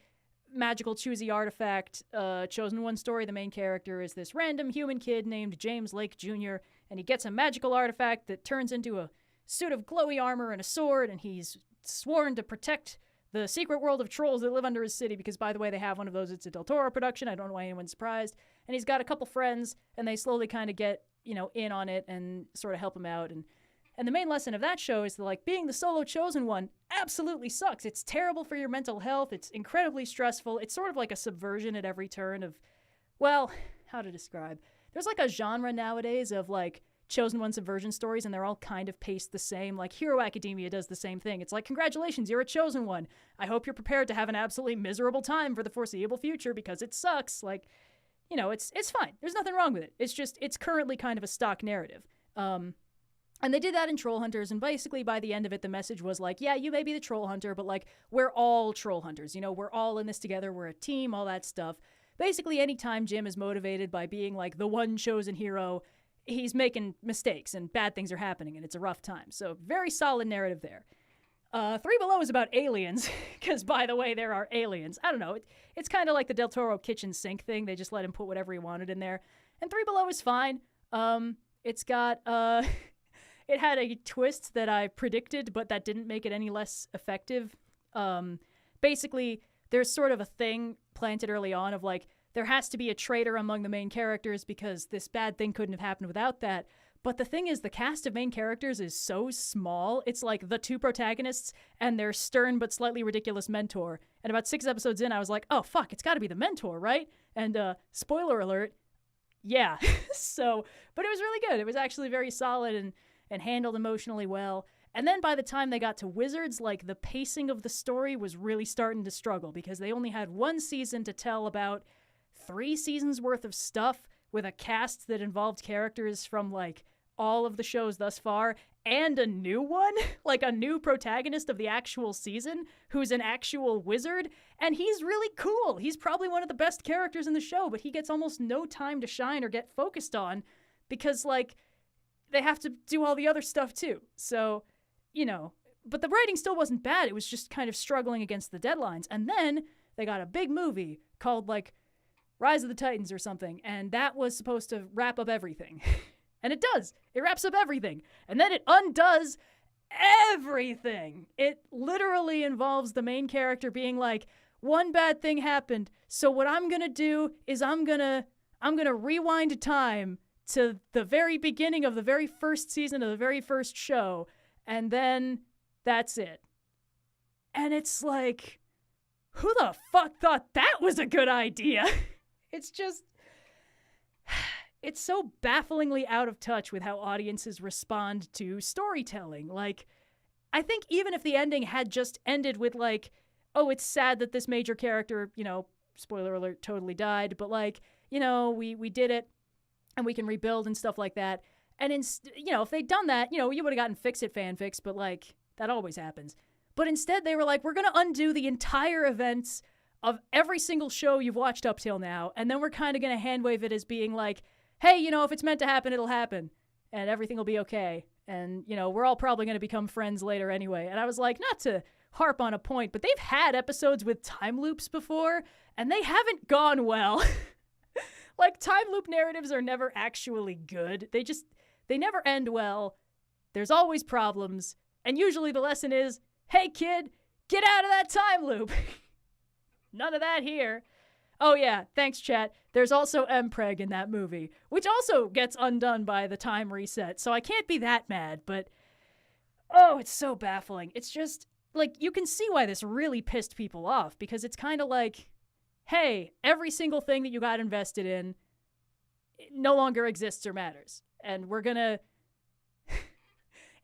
magical choosy artifact, Chosen One story. The main character is this random human kid named James Lake Jr., and he gets a magical artifact that turns into a suit of glowy armor and a sword, and he's sworn to protect the secret world of trolls that live under his city because, by the way, they have one of those. It's a Del Toro production. I don't know why anyone's surprised. And he's got a couple friends, and they slowly kind of get, in on it and sort of help him out. And the main lesson of that show is that, being the solo chosen one absolutely sucks. It's terrible for your mental health. It's incredibly stressful. It's sort of like a subversion at every turn of, well, how to describe? There's a genre nowadays of chosen one subversion stories, and they're all kind of paced the same. Hero Academia does the same thing. It's congratulations, you're a chosen one. I hope you're prepared to have an absolutely miserable time for the foreseeable future because it sucks. It's fine. There's nothing wrong with it. It's just, it's currently kind of a stock narrative. And they did that in Troll Hunters, and basically by the end of it, the message was yeah, you may be the troll hunter, but we're all troll hunters. We're all in this together. We're a team, all that stuff. Basically, anytime Jim is motivated by being the one chosen hero, he's making mistakes and bad things are happening and it's a rough time. So very solid narrative there. Three Below is about aliens, because, by the way, there are aliens. I don't know. It's kind of like the Del Toro kitchen sink thing. They just let him put whatever he wanted in there. And Three Below is fine. It's got... It had a twist that I predicted, but that didn't make it any less effective. Basically, there's sort of a thing planted early on of there has to be a traitor among the main characters because this bad thing couldn't have happened without that. But the thing is, the cast of main characters is so small. It's the 2 protagonists and their stern but slightly ridiculous mentor. And about 6 episodes in, I was like, oh, fuck, it's got to be the mentor, right? And spoiler alert, yeah. But it was really good. It was actually very solid and handled emotionally well. And then by the time they got to Wizards, the pacing of the story was really starting to struggle because they only had 1 season to tell about 3 seasons worth of stuff with a cast that involved characters from all of the shows thus far and a new one, a new protagonist of the actual season who's an actual wizard. And he's really cool. He's probably one of the best characters in the show, but he gets almost no time to shine or get focused on because they have to do all the other stuff too. So, but the writing still wasn't bad. It was just kind of struggling against the deadlines. And then they got a big movie called Rise of the Titans or something. And that was supposed to wrap up everything. And it does. It wraps up everything. And then it undoes everything. It literally involves the main character being one bad thing happened. So what I'm going to do is I'm going to rewind time to the very beginning of the very first season of the very first show, and then that's it. And it's who the fuck thought that was a good idea? It's just, it's so bafflingly out of touch with how audiences respond to storytelling. Like, I think even if the ending had just ended with, like, oh, it's sad that this major character, spoiler alert, totally died, but, like, we did it and we can rebuild and stuff like that. And, if they'd done that, you would have gotten Fix-It fanfics, but, like, that always happens. But instead, they were like, we're going to undo the entire events of every single show you've watched up till now, and then we're kind of going to handwave it as being like, hey, if it's meant to happen, it'll happen, and everything will be okay. And, we're all probably going to become friends later anyway. And I was like, not to harp on a point, but they've had episodes with time loops before, and they haven't gone well. Like, time loop narratives are never actually good. They never end well. There's always problems. And usually the lesson is, hey, kid, get out of that time loop. None of that here. Oh, yeah, thanks, chat. There's also Mpreg in that movie, which also gets undone by the time reset, so I can't be that mad, but oh, it's so baffling. It's just, like, you can see why this really pissed people off, because it's kind of like, hey, every single thing that you got invested in no longer exists or matters, and we're gonna...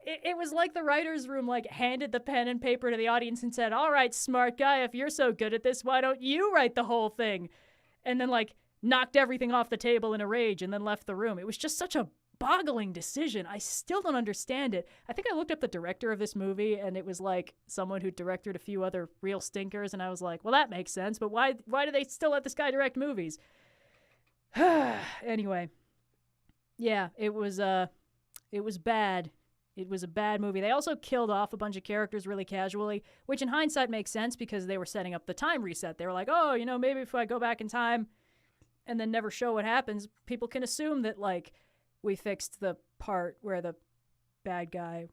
It was like the writer's room, like, handed the pen and paper to the audience and said, all right, smart guy, if you're so good at this, why don't you write the whole thing? And then, like, knocked everything off the table in a rage and then left the room. It was just such a boggling decision. I still don't understand it. I think I looked up the director of this movie, and it was, like, someone who directed a few other real stinkers, and I was like, well, that makes sense, but why do they still let this guy direct movies? Anyway. Yeah, it was bad. It was a bad movie. They also killed off a bunch of characters really casually, which in hindsight makes sense because they were setting up the time reset. They were like, oh, maybe if I go back in time and then never show what happens, people can assume that, like, we fixed the part where the bad guy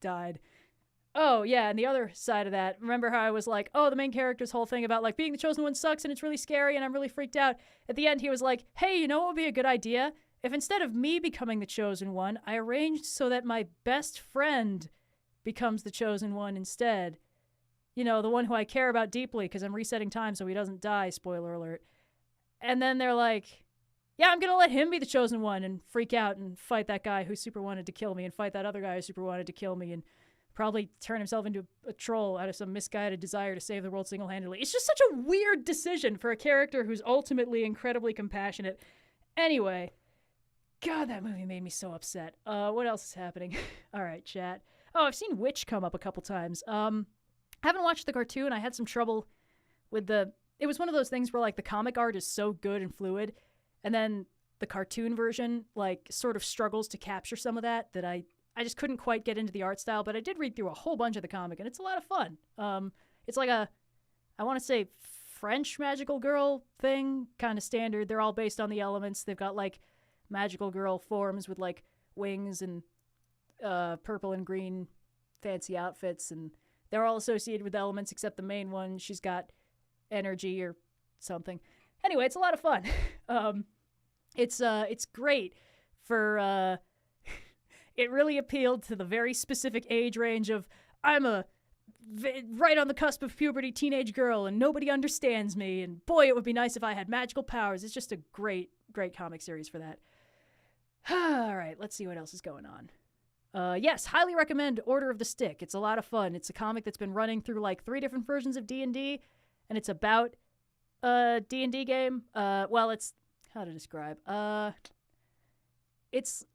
died. Oh, yeah, and the other side of that, remember how I was like, oh, the main character's whole thing about, like, being the chosen one sucks and it's really scary and I'm really freaked out. At the end, he was like, hey, you know what would be a good idea? If instead of me becoming the chosen one, I arranged so that my best friend becomes the chosen one instead. The one who I care about deeply because I'm resetting time so he doesn't die, spoiler alert. And then they're like, yeah, I'm going to let him be the chosen one and freak out and fight that guy who super wanted to kill me and fight that other guy who super wanted to kill me and probably turn himself into a troll out of some misguided desire to save the world single-handedly. It's just such a weird decision for a character who's ultimately incredibly compassionate. Anyway... God, that movie made me so upset. What else is happening? All right, chat. Oh, I've seen Witch come up a couple times. Haven't watched the cartoon. I had some trouble with it was one of those things where, like, the comic art is so good and fluid, and then the cartoon version, like, sort of struggles to capture some of that I just couldn't quite get into the art style, but I did read through a whole bunch of the comic, and it's a lot of fun. It's like I want to say French magical girl thing, kind of standard. They're all based on the elements. They've got, like, magical girl forms with, like, wings and purple and green fancy outfits, and they're all associated with elements except the main one. She's got energy or something. Anyway, it's a lot of fun. It's great for it really appealed to the very specific age range of I'm a right on the cusp of puberty teenage girl and nobody understands me, and boy, it would be nice if I had magical powers. It's just a great comic series for that. All right, let's see what else is going on. Yes, highly recommend Order of the Stick. It's a lot of fun. It's a comic that's been running through, like, 3 different versions of D&D, and it's about a D&D game. Well, it's... How to describe? It's...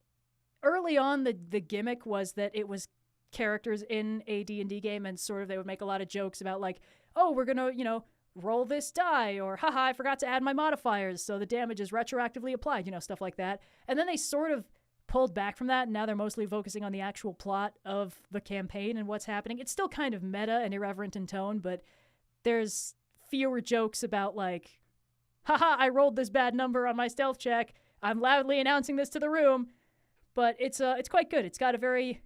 Early on, the gimmick was that it was characters in a D&D game, and sort of they would make a lot of jokes about, like, oh, we're gonna, roll this die, or haha, I forgot to add my modifiers, so the damage is retroactively applied, stuff like that. And then they sort of pulled back from that, and now they're mostly focusing on the actual plot of the campaign and what's happening. It's still kind of meta and irreverent in tone, but there's fewer jokes about, like, haha, I rolled this bad number on my stealth check, I'm loudly announcing this to the room. But it's quite good. It's got a very,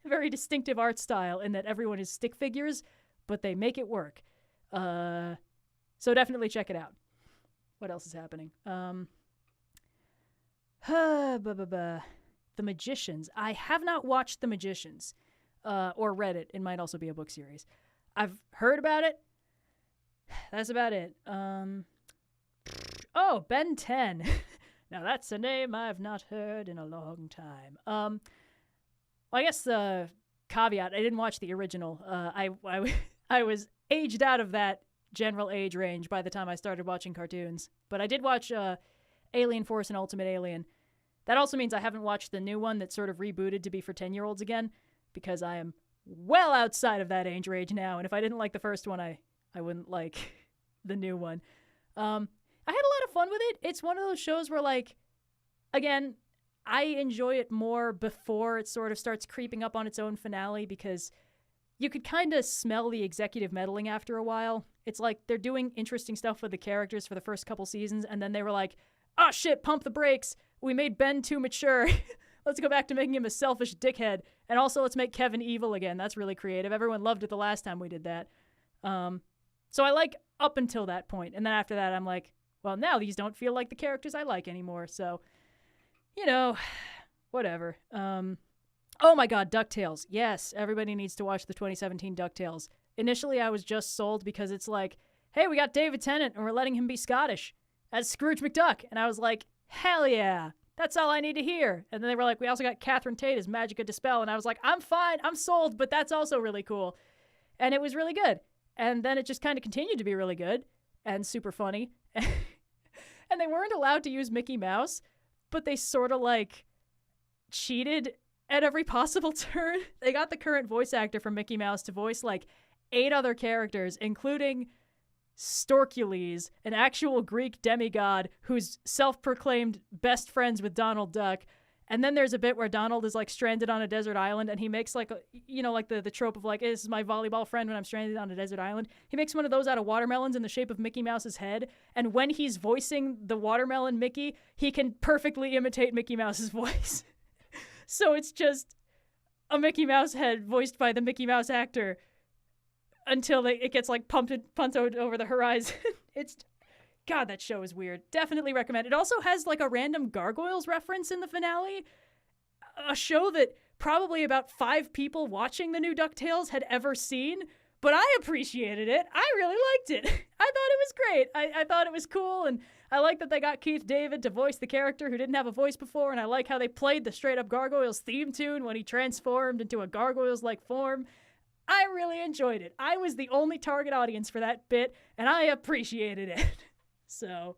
very distinctive art style in that everyone is stick figures, but they make it work. So definitely check it out. What else is happening? The Magicians. I have not watched The Magicians, or read it. It might also be a book series. I've heard about it. That's about it. Oh, Ben 10. Now that's a name I've not heard in a long time. Well, I guess the caveat, I didn't watch the original. I was aged out of that general age range by the time I started watching cartoons. But I did watch Alien Force and Ultimate Alien. That also means I haven't watched the new one that sort of rebooted to be for 10-year-olds again, because I am well outside of that age range now. And if I didn't like the first one, I wouldn't like the new one. I had a lot of fun with it. It's one of those shows where, like, again, I enjoy it more before it sort of starts creeping up on its own finale, because you could kind of smell the executive meddling after a while. It's like they're doing interesting stuff with the characters for the first couple seasons, and then they were like, oh shit, pump the brakes. We made Ben too mature. Let's go back to making him a selfish dickhead. And also let's make Kevin evil again. That's really creative. Everyone loved it the last time we did that. So I like up until that point. And then after that, I'm like, well, now these don't feel like the characters I like anymore. So, you know, whatever. Oh my God, DuckTales. Yes, everybody needs to watch the 2017 DuckTales. Initially, I was just sold because it's like, hey, we got David Tennant and we're letting him be Scottish as Scrooge McDuck. And I was like, hell yeah, that's all I need to hear. And then they were like, we also got Catherine Tate as Magica De Spell. And I was like, I'm fine, I'm sold, but that's also really cool. And it was really good. And then it just kind of continued to be really good and super funny. And they weren't allowed to use Mickey Mouse, but they sort of like cheated at every possible turn. They got the current voice actor from Mickey Mouse to voice like 8 other characters, including Storkules, an actual Greek demigod who's self-proclaimed best friends with Donald Duck. And then there's a bit where Donald is like stranded on a desert island, and he makes like, like the trope of like, hey, this is my volleyball friend when I'm stranded on a desert island. He makes one of those out of watermelons in the shape of Mickey Mouse's head. And when he's voicing the watermelon Mickey, he can perfectly imitate Mickey Mouse's voice. So it's just a Mickey Mouse head voiced by the Mickey Mouse actor until it gets like punted over the horizon. God, that show is weird. Definitely recommend. It also has like a random Gargoyles reference in the finale. A show that probably about 5 people watching the new DuckTales had ever seen, but I appreciated it. I really liked it. I thought it was great. I thought it was cool, and I like that they got Keith David to voice the character who didn't have a voice before, and I like how they played the straight-up Gargoyles theme tune when he transformed into a Gargoyles-like form. I really enjoyed it. I was the only target audience for that bit, and I appreciated it. So,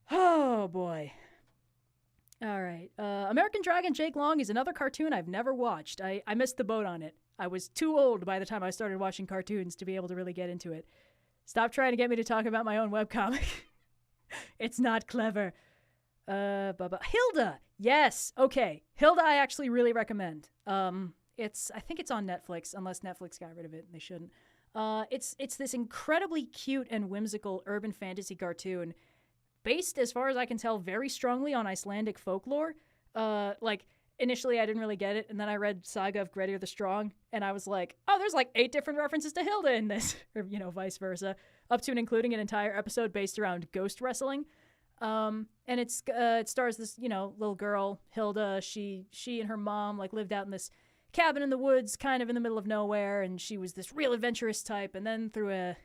oh boy. All right. American Dragon Jake Long is another cartoon I've never watched. I missed the boat on it. I was too old by the time I started watching cartoons to be able to really get into it. Stop trying to get me to talk about my own webcomic. It's not clever. Hilda. Yes. Okay. Hilda I actually really recommend. I think it's on Netflix, unless Netflix got rid of it, and they shouldn't. It's this incredibly cute and whimsical urban fantasy cartoon based, as far as I can tell, very strongly on Icelandic folklore. Like, initially I didn't really get it, and then I read Saga of Grettir the Strong, and I was like, oh, there's like 8 different references to Hilda in this, or, vice versa, up to and including an entire episode based around ghost wrestling. And it stars this, little girl, Hilda. She and her mom, like, lived out in this cabin in the woods, kind of in the middle of nowhere, and she was this real adventurous type, and then through a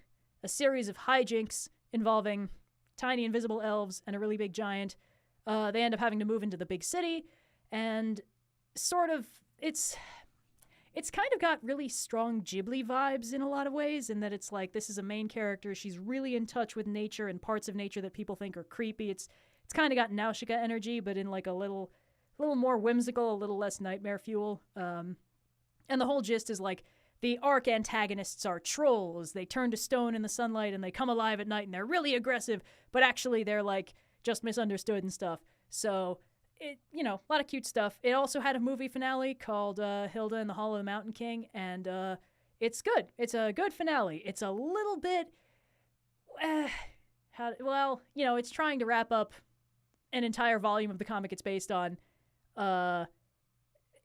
series of hijinks involving tiny invisible elves and a really big giant, they end up having to move into the big city, and sort of, it's kind of got really strong Ghibli vibes in a lot of ways, in that it's like, this is a main character, she's really in touch with nature and parts of nature that people think are creepy. It's kind of got Nausicaa energy, but in like a little more whimsical, a little less nightmare fuel. And the whole gist is like, the arc antagonists are trolls. They turn to stone in the sunlight and they come alive at night and they're really aggressive, but actually they're like just misunderstood and stuff. So it, a lot of cute stuff. It also had a movie finale called Hilda and the Hall of the Mountain King, and it's good. It's a good finale. It's a little bit, it's trying to wrap up an entire volume of the comic it's based on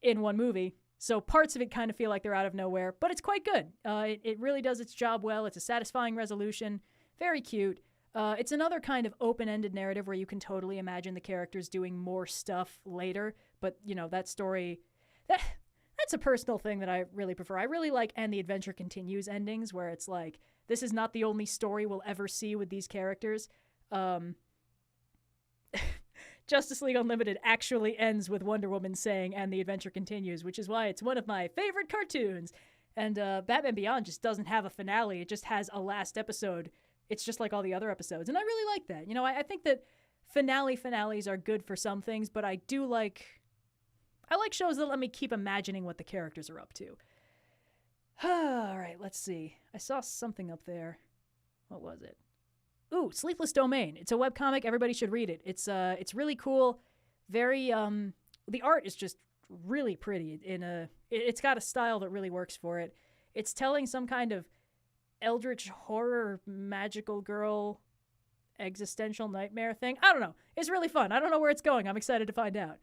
in one movie. So parts of it kind of feel like they're out of nowhere, but it's quite good. It really does its job well. It's a satisfying resolution. Very cute. It's another kind of open-ended narrative where you can totally imagine the characters doing more stuff later. But, that story, that's a personal thing that I really prefer. I really like And the Adventure Continues endings, where it's like, this is not the only story we'll ever see with these characters. Justice League Unlimited actually ends with Wonder Woman saying, "and the adventure continues," which is why it's one of my favorite cartoons. And Batman Beyond just doesn't have a finale. It just has a last episode. It's just like all the other episodes. And I really like that. You know, I think that finales are good for some things, but I like shows that let me keep imagining what the characters are up to. All right, let's see. I saw something up there. What was it? Ooh, Sleepless Domain. It's a webcomic. Everybody should read it. It's really cool. Very the art is just really pretty. It's got a style that really works for it. It's telling some kind of eldritch horror magical girl existential nightmare thing. I don't know. It's really fun. I don't know where it's going. I'm excited to find out.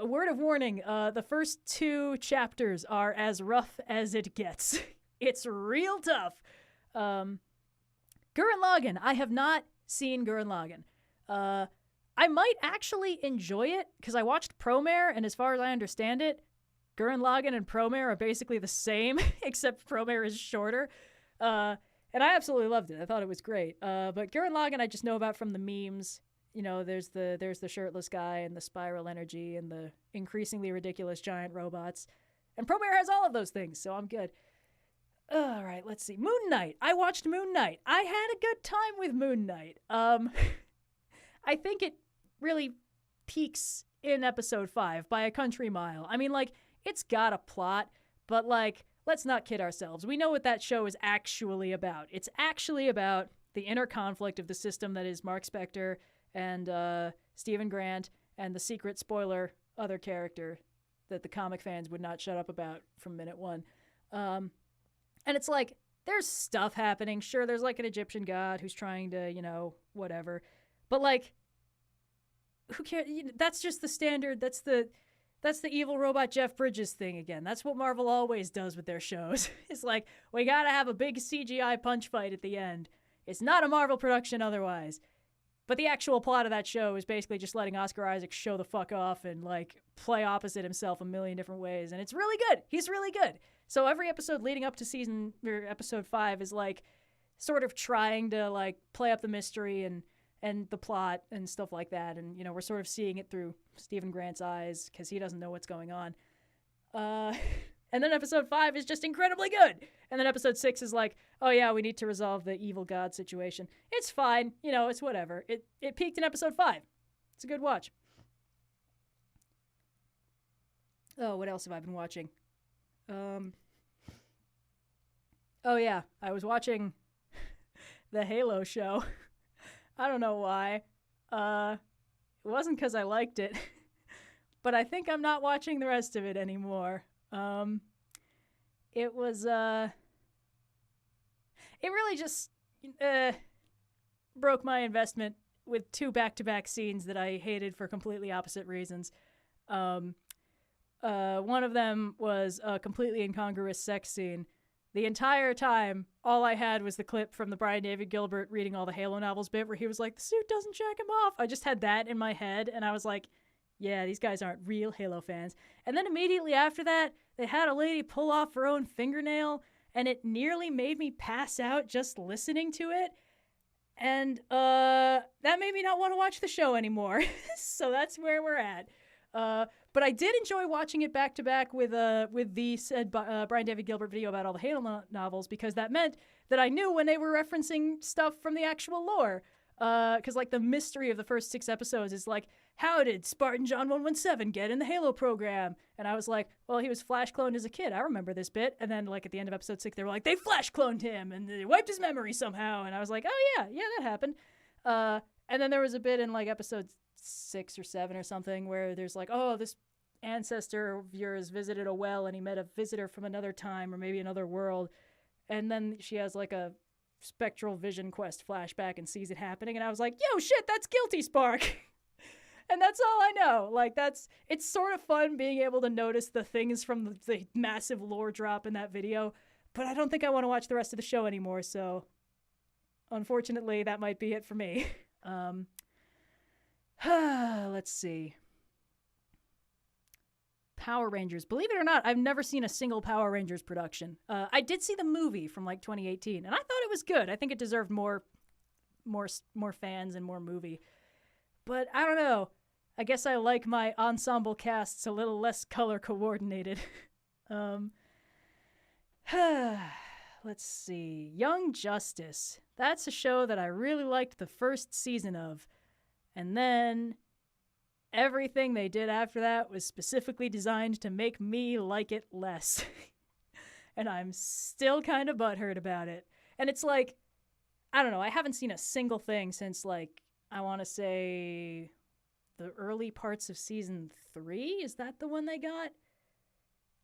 Word of warning, the first 2 chapters are as rough as it gets. It's real tough. Gurren Lagann. I have not seen Gurren Lagann. I might actually enjoy it because I watched Promare, and as far as I understand it, Gurren Lagann and Promare are basically the same, except Promare is shorter. And I absolutely loved it. I thought it was great. But Gurren Lagann I just know about from the memes. You know, there's the shirtless guy and the spiral energy and the increasingly ridiculous giant robots. And Promare has all of those things, so I'm good. All right, let's see. Moon Knight. I watched Moon Knight. I had a good time with Moon Knight. I think it really peaks in episode 5 by a country mile. I mean, like, it's got a plot, but, like, let's not kid ourselves. We know what that show is actually about. It's actually about the inner conflict of the system that is Mark Spector and Stephen Grant and the secret spoiler other character that the comic fans would not shut up about from minute 1. And it's like, there's stuff happening. Sure, there's like an Egyptian god who's trying to, you know, whatever. But like, who cares? That's just the standard. That's the evil robot Jeff Bridges thing again. That's what Marvel always does with their shows. It's like, we gotta have a big CGI punch fight at the end. It's not a Marvel production otherwise. But the actual plot of that show is basically just letting Oscar Isaac show the fuck off and, like, play opposite himself a million different ways. And it's really good. He's really good. So every episode leading up to episode 5 is, like, sort of trying to, like, play up the mystery and the plot and stuff like that. And, you know, we're sort of seeing it through Stephen Grant's eyes because he doesn't know what's going on. And then episode 5 is just incredibly good. And then episode 6 is like, oh yeah, we need to resolve the evil god situation. It's fine. You know, it's whatever. It peaked in episode 5. It's a good watch. Oh, what else have I been watching? Oh yeah, I was watching the Halo show. I don't know why. It wasn't because I liked it. But I think I'm not watching the rest of it anymore. It was, it really just, broke my investment with 2 back-to-back scenes that I hated for completely opposite reasons. One of them was a completely incongruous sex scene. The entire time, all I had was the clip from the Brian David Gilbert reading all the Halo novels bit where he was like, the suit doesn't check him off. I just had that in my head, and I was like, yeah, these guys aren't real Halo fans. And then immediately after that, they had a lady pull off her own fingernail, and it nearly made me pass out just listening to it. And that made me not want to watch the show anymore. So that's where we're at. But I did enjoy watching it back to back with the said Brian David Gilbert video about all the Halo novels, because that meant that I knew when they were referencing stuff from the actual lore. Because like the mystery of the first 6 episodes is like, how did Spartan John 117 get in the Halo program? And I was like, well, he was flash cloned as a kid. I remember this bit. And then like at the end of episode 6, they were like, they flash cloned him and they wiped his memory somehow. And I was like, oh yeah, that happened. And then there was a bit in like episode 6 or 7 or something where there's like, oh, this ancestor of yours visited a well and he met a visitor from another time or maybe another world. And then she has like a spectral vision quest flashback and sees it happening. And I was like, yo, shit, that's Guilty Spark. And that's all I know. Like, it's sort of fun being able to notice the things from the massive lore drop in that video, but I don't think I want to watch the rest of the show anymore, so unfortunately, that might be it for me. Let's see. Power Rangers. Believe it or not, I've never seen a single Power Rangers production. I did see the movie from like 2018, and I thought it was good. I think it deserved more fans and more movie. But I don't know. I guess I like my ensemble casts a little less color coordinated. Let's see. Young Justice. That's a show that I really liked the first season of. And then everything they did after that was specifically designed to make me like it less. And I'm still kind of butthurt about it. And it's like, I don't know, I haven't seen a single thing since, like, I want to say the early parts of season 3. Is that the one they got?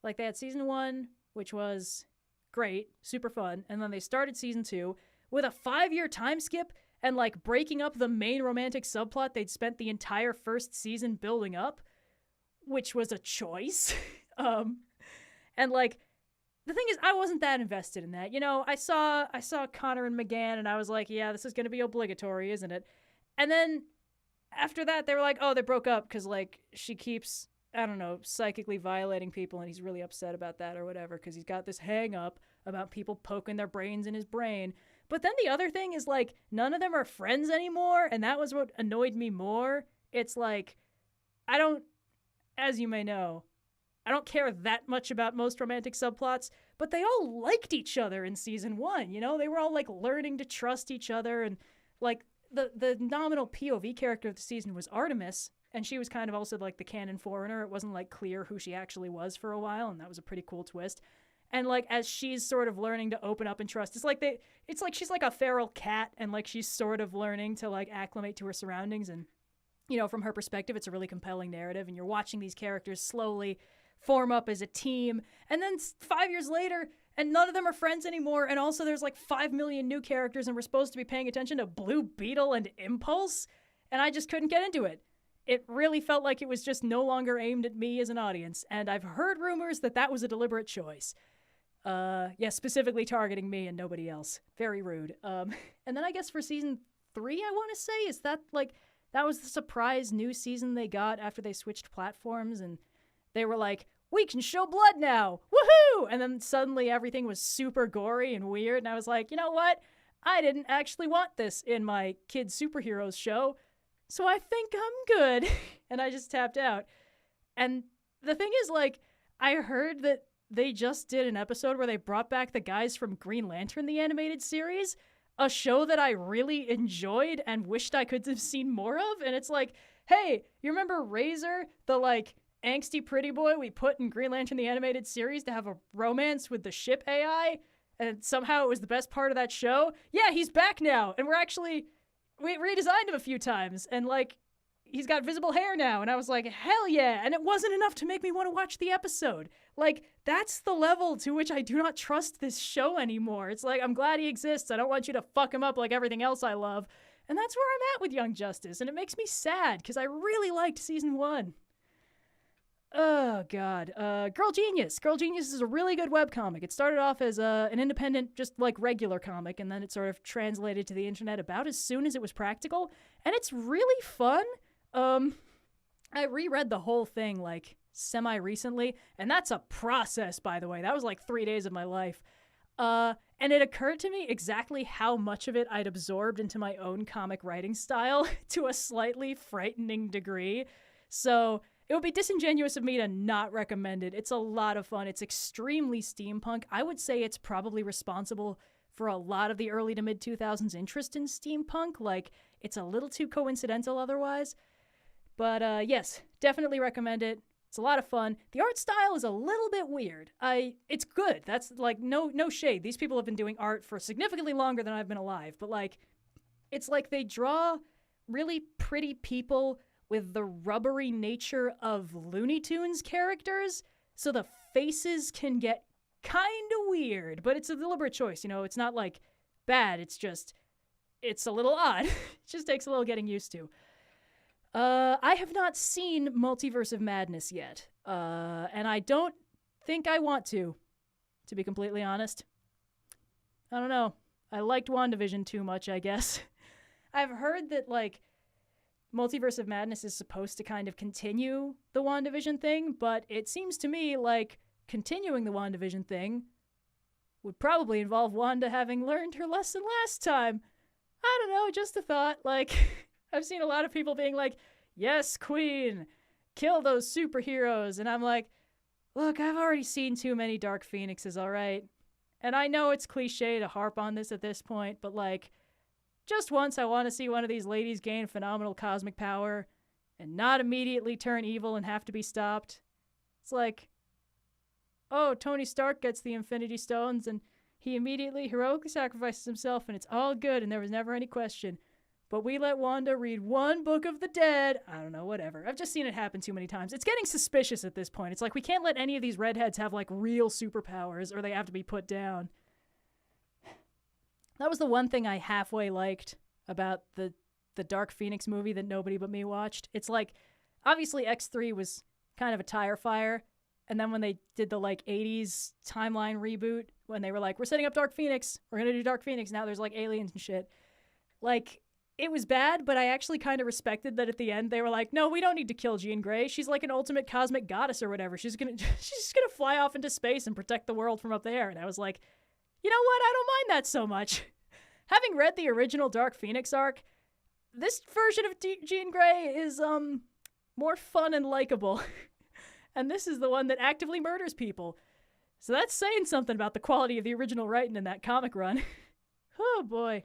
Like, they had season 1, which was great, super fun, and then they started season 2 with a 5-year time skip and, like, breaking up the main romantic subplot they'd spent the entire first season building up, which was a choice. And, like, the thing is, I wasn't that invested in that. You know, I saw Connor and McGann, and I was like, yeah, this is going to be obligatory, isn't it? And then after that, they were like, oh, they broke up because, like, she keeps, I don't know, psychically violating people, and he's really upset about that or whatever because he's got this hang-up about people poking their brains in his brain. But then the other thing is, like, none of them are friends anymore, and that was what annoyed me more. It's like, I don't, as you may know, I don't care that much about most romantic subplots, but they all liked each other in season 1, you know? They were all, like, learning to trust each other, and, like, the nominal POV character of the season was Artemis, and she was kind of also, like, the canon foreigner. It wasn't, like, clear who she actually was for a while, and that was a pretty cool twist. And, like, as she's sort of learning to open up and trust, it's like she's like a feral cat, and, like, she's sort of learning to, like, acclimate to her surroundings, and, you know, from her perspective, it's a really compelling narrative, and you're watching these characters slowly form up as a team, and then 5 years later, and none of them are friends anymore, and also there's, like, 5 million new characters, and we're supposed to be paying attention to Blue Beetle and Impulse, and I just couldn't get into it. It really felt like it was just no longer aimed at me as an audience, and I've heard rumors that that was a deliberate choice. Yeah, specifically targeting me and nobody else. Very rude. And then I guess for season 3, I want to say, is that, like, that was the surprise new season they got after they switched platforms, and they were like, we can show blood now! Woohoo! And then suddenly everything was super gory and weird, and I was like, you know what? I didn't actually want this in my kid superheroes show, so I think I'm good. And I just tapped out. And the thing is, like, I heard that they just did an episode where they brought back the guys from Green Lantern, the animated series, a show that I really enjoyed and wished I could have seen more of. And it's like, hey, you remember Razor, the, like, angsty pretty boy we put in Green Lantern, the animated series to have a romance with the ship AI? And somehow it was the best part of that show? Yeah, he's back now. And we redesigned him a few times. And, like, he's got visible hair now. And I was like, hell yeah. And it wasn't enough to make me want to watch the episode. Like, that's the level to which I do not trust this show anymore. It's like, I'm glad he exists. I don't want you to fuck him up like everything else I love. And that's where I'm at with Young Justice. And it makes me sad because I really liked season 1. Oh, God. Girl Genius. Girl Genius is a really good webcomic. It started off as an independent, just like regular comic, and then it sort of translated to the internet about as soon as it was practical. And it's really fun. I reread the whole thing, like, semi-recently, and that's a process, by the way. That was like 3 days of my life. And it occurred to me exactly how much of it I'd absorbed into my own comic writing style to a slightly frightening degree. So it would be disingenuous of me to not recommend it. It's a lot of fun. It's extremely steampunk. I would say it's probably responsible for a lot of the early to mid-2000s interest in steampunk. Like, it's a little too coincidental otherwise. But yes, definitely recommend it. It's a lot of fun. The art style is a little bit weird. It's good. That's, like, no shade. These people have been doing art for significantly longer than I've been alive. But, like, it's like they draw really pretty people with the rubbery nature of Looney Tunes characters, so the faces can get kind of weird, but it's a deliberate choice, you know? It's not, like, bad, it's a little odd. It just takes a little getting used to. I have not seen Multiverse of Madness yet, and I don't think I want to be completely honest. I don't know. I liked WandaVision too much, I guess. I've heard that, like, Multiverse of Madness is supposed to kind of continue the WandaVision thing, but it seems to me like continuing the WandaVision thing would probably involve Wanda having learned her lesson last time. I don't know, just a thought. Like, I've seen a lot of people being like, yes, queen, kill those superheroes. And I'm like, look, I've already seen too many Dark Phoenixes, all right? And I know it's cliche to harp on this at this point, but like, just once I want to see one of these ladies gain phenomenal cosmic power and not immediately turn evil and have to be stopped. It's like, oh, Tony Stark gets the Infinity Stones and he immediately heroically sacrifices himself and it's all good and there was never any question. But we let Wanda read one book of the dead. I don't know, whatever. I've just seen it happen too many times. It's getting suspicious at this point. It's like we can't let any of these redheads have like real superpowers or they have to be put down. That was the one thing I halfway liked about the Dark Phoenix movie that nobody but me watched. It's like, obviously X3 was kind of a tire fire. And then when they did the like 80s timeline reboot, when they were like, we're setting up Dark Phoenix, we're going to do Dark Phoenix, now there's like aliens and shit. Like, it was bad, but I actually kind of respected that at the end they were like, no, we don't need to kill Jean Grey. She's like an ultimate cosmic goddess or whatever. She's just gonna fly off into space and protect the world from up there. And I was like, you know what? I don't mind that so much. Having read the original Dark Phoenix arc, this version of Jean Grey is more fun and likable. And this is the one that actively murders people. So that's saying something about the quality of the original writing in that comic run. Oh boy.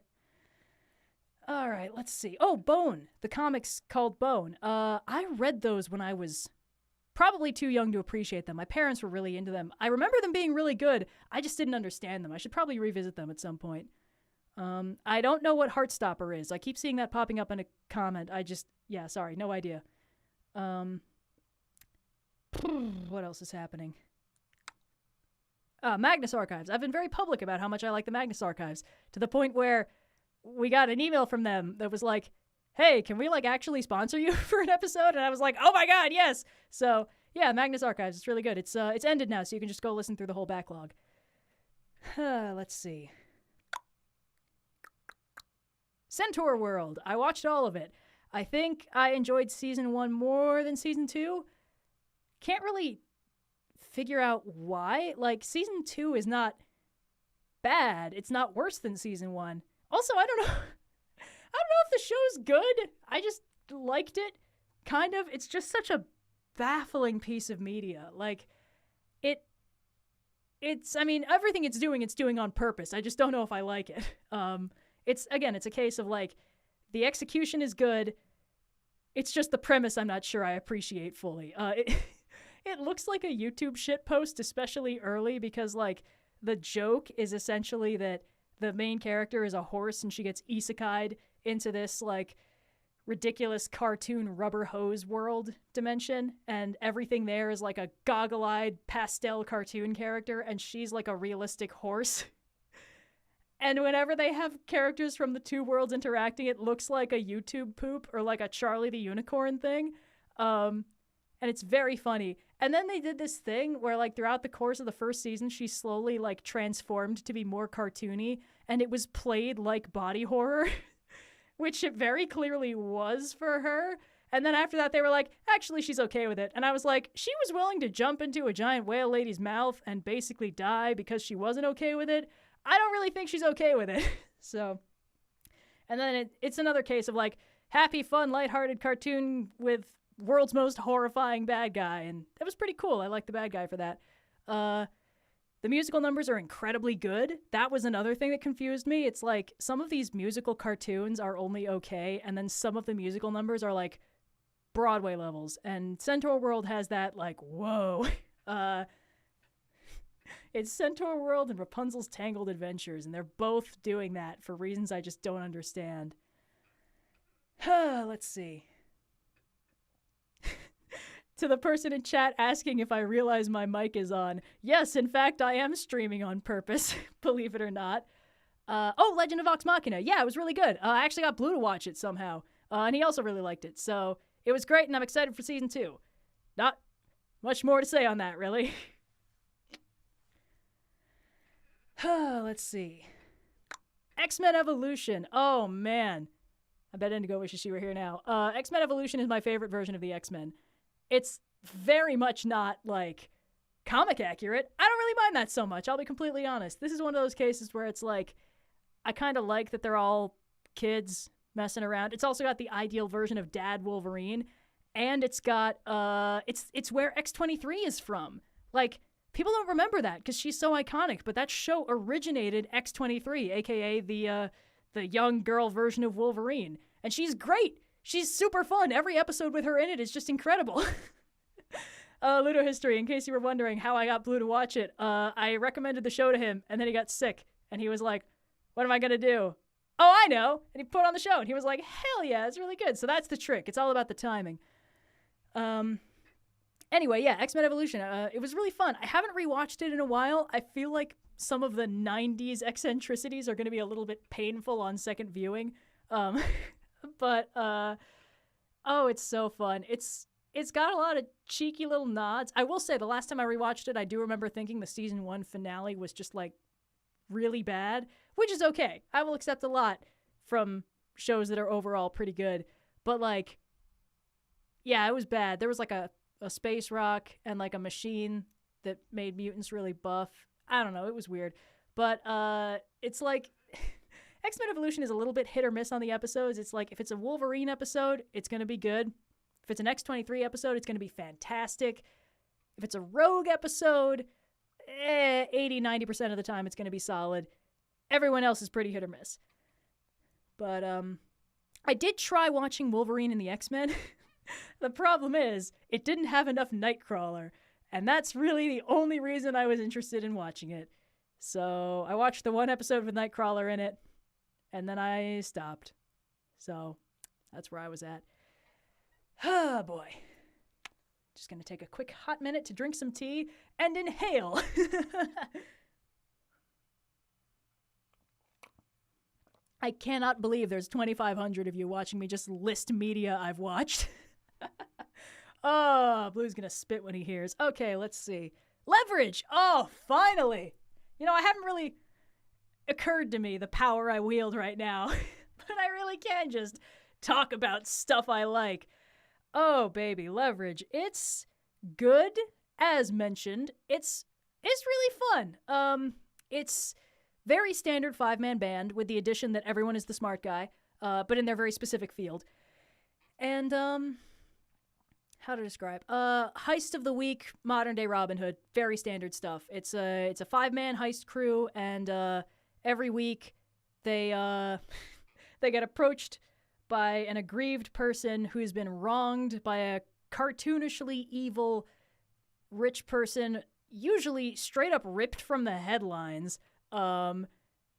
All right, let's see. Oh, Bone. The comics called Bone. I read those when I was probably too young to appreciate them. My parents were really into them. I remember them being really good. I just didn't understand them. I should probably revisit them at some point. I don't know what Heartstopper is. I keep seeing that popping up in a comment. Yeah, sorry, no idea. What else is happening? Magnus Archives. I've been very public about how much I like the Magnus Archives, to the point where we got an email from them that was like, hey, can we like actually sponsor you for an episode? And I was like, oh my God, yes. So yeah, Magnus Archives. It's really good. It's ended now, so you can just go listen through the whole backlog. Let's see. Centaur World. I watched all of it. I think I enjoyed season 1 more than season 2. Can't really figure out why. Like, season 2 is not bad. It's not worse than season 1. Also, I don't know if the show's good. I just liked it, kind of. It's just such a baffling piece of media. Like, I mean, everything it's doing on purpose. I just don't know if I like it. It's a case of, like, the execution is good. It's just the premise I'm not sure I appreciate fully. It looks like a YouTube shitpost, especially early, because, like, the joke is essentially that the main character is a horse and she gets isekai'd into this, like, ridiculous cartoon rubber hose world dimension, and everything there is, like, a goggle-eyed pastel cartoon character, and she's, like, a realistic horse. And whenever they have characters from the two worlds interacting, it looks like a YouTube poop or, like, a Charlie the Unicorn thing. And it's very funny. And then they did this thing where, like, throughout the course of the first season, she slowly, like, transformed to be more cartoony, and it was played like body horror, which it very clearly was for her. And then after that, they were like, actually, she's okay with it. And I was like, she was willing to jump into a giant whale lady's mouth and basically die because she wasn't okay with it. I don't really think she's okay with it. So, and then it's another case of, like, happy, fun, lighthearted cartoon with world's most horrifying bad guy, and it was pretty cool. I like the bad guy for that. The musical numbers are incredibly good. That was another thing that confused me. It's like some of these musical cartoons are only okay, and then some of the musical numbers are like Broadway levels, and Centaur World has that, like, whoa. It's Centaur World and Rapunzel's Tangled Adventures, and they're both doing that for reasons I just don't understand. Let's see. To the person in chat asking if I realize my mic is on. Yes, in fact, I am streaming on purpose, believe it or not. Legend of Vox Machina. Yeah, it was really good. I actually got Blue to watch it somehow, and he also really liked it. So it was great, and I'm excited for season 2. Not much more to say on that, really. Let's see. X-Men Evolution. Oh, man. I bet Indigo wishes she were here now. X-Men Evolution is my favorite version of the X-Men. It's very much not, like, comic accurate. I don't really mind that so much, I'll be completely honest. This is one of those cases where it's like, I kind of like that they're all kids messing around. It's also got the ideal version of Dad Wolverine, and it's got it's where X-23 is from. Like, people don't remember that because she's so iconic, but that show originated X-23, aka the young girl version of Wolverine, and she's great. She's super fun. Every episode with her in it is just incredible. Ludo History, in case you were wondering how I got Blue to watch it, I recommended the show to him, and then he got sick, and he was like, what am I going to do? Oh, I know. And he put on the show, and he was like, hell yeah, it's really good. So that's the trick. It's all about the timing. Anyway, yeah, X-Men Evolution. It was really fun. I haven't rewatched it in a while. I feel like some of the 90s eccentricities are going to be a little bit painful on second viewing. But oh, it's so fun. It's got a lot of cheeky little nods. I will say, the last time I rewatched it, I do remember thinking the season 1 finale was just like really bad, which is okay. I will accept a lot from shows that are overall pretty good. But like, yeah, it was bad. There was like a space rock and like a machine that made mutants really buff. I don't know. It was weird. But it's like X-Men Evolution is a little bit hit or miss on the episodes. It's like, if it's a Wolverine episode, it's going to be good. If it's an X-23 episode, it's going to be fantastic. If it's a Rogue episode, 80-90% of the time it's going to be solid. Everyone else is pretty hit or miss. But I did try watching Wolverine and the X-Men. The problem is, it didn't have enough Nightcrawler, and that's really the only reason I was interested in watching it. So I watched the one episode with Nightcrawler in it, and then I stopped. So that's where I was at. Oh boy. Just gonna take a quick hot minute to drink some tea and inhale. I cannot believe there's 2,500 of you watching me just list media I've watched. Oh, Blue's gonna spit when he hears. Okay, let's see. Leverage! Oh, finally! You know, I haven't really occurred to me the power I wield right now. But I really can just talk about stuff I like. Oh, baby, Leverage. It's good, as mentioned. It's really fun. It's very standard 5-man band with the addition that everyone is the smart guy, but in their very specific field. And, how to describe? Heist of the week, modern day Robin Hood, very standard stuff. It's a 5-man heist crew, and every week they get approached by an aggrieved person who's been wronged by a cartoonishly evil rich person, usually straight up ripped from the headlines,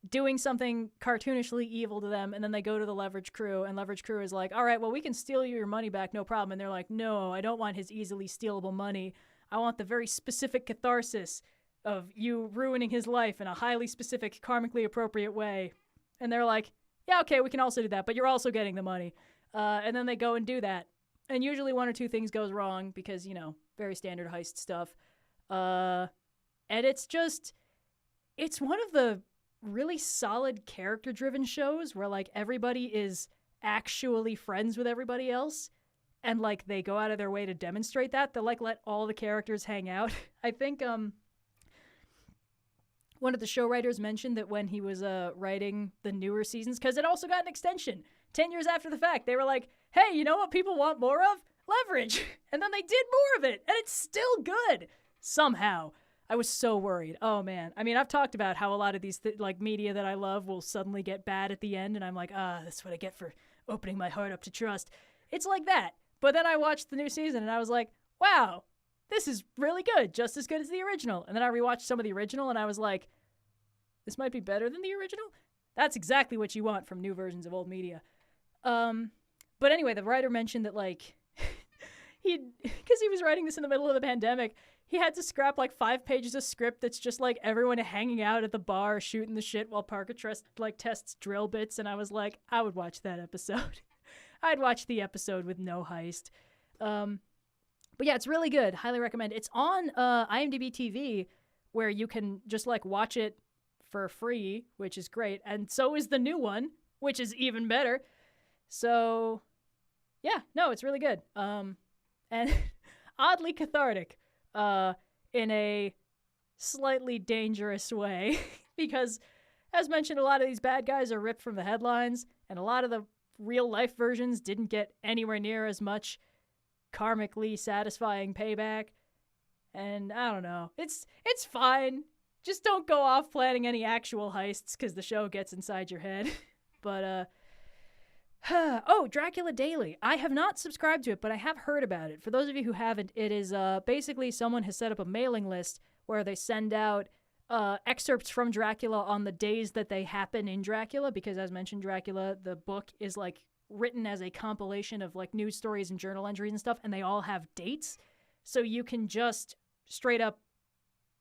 doing something cartoonishly evil to them, and then they go to the Leverage crew, and Leverage crew is like, all right, well, we can steal you your money back, no problem. And they're like, no, I don't want his easily stealable money. I want the very specific catharsis of you ruining his life in a highly specific, karmically appropriate way. And they're like, yeah, okay, we can also do that, but you're also getting the money. And then they go and do that. And usually one or two things goes wrong because, you know, very standard heist stuff. And it's one of the really solid character-driven shows where, like, everybody is actually friends with everybody else. And, like, they go out of their way to demonstrate that. They'll, like, let all the characters hang out. I think, one of the show writers mentioned that when he was writing the newer seasons, because it also got an extension 10 years after the fact, they were like, hey, you know what people want more of? Leverage. And then they did more of it, and it's still good. Somehow. I was so worried. Oh, man. I mean, I've talked about how a lot of these media that I love will suddenly get bad at the end, and I'm like, that's what I get for opening my heart up to trust. It's like that. But then I watched the new season, and I was like, wow, this is really good, just as good as the original. And then I rewatched some of the original, and I was like, this might be better than the original? That's exactly what you want from new versions of old media. But anyway, the writer mentioned that, like, because he was writing this in the middle of the pandemic, he had to scrap, like, 5 pages of script that's just, like, everyone hanging out at the bar, shooting the shit while Parker tests drill bits, and I was like, I would watch that episode. I'd watch the episode with no heist. But yeah, it's really good. Highly recommend. It's on IMDb TV, where you can just, like, watch it for free, which is great. And so is the new one, which is even better. So, yeah, no, it's really good. And oddly cathartic, in a slightly dangerous way, because, as mentioned, a lot of these bad guys are ripped from the headlines, and a lot of the real-life versions didn't get anywhere near as much karmically satisfying payback. And I don't know. It's fine. Just don't go off planning any actual heists because the show gets inside your head. But, oh, Dracula Daily. I have not subscribed to it, but I have heard about it. For those of you who haven't, it is basically someone has set up a mailing list where they send out excerpts from Dracula on the days that they happen in Dracula, because as mentioned, Dracula, the book is like written as a compilation of like news stories and journal entries and stuff, and they all have dates. So you can just straight up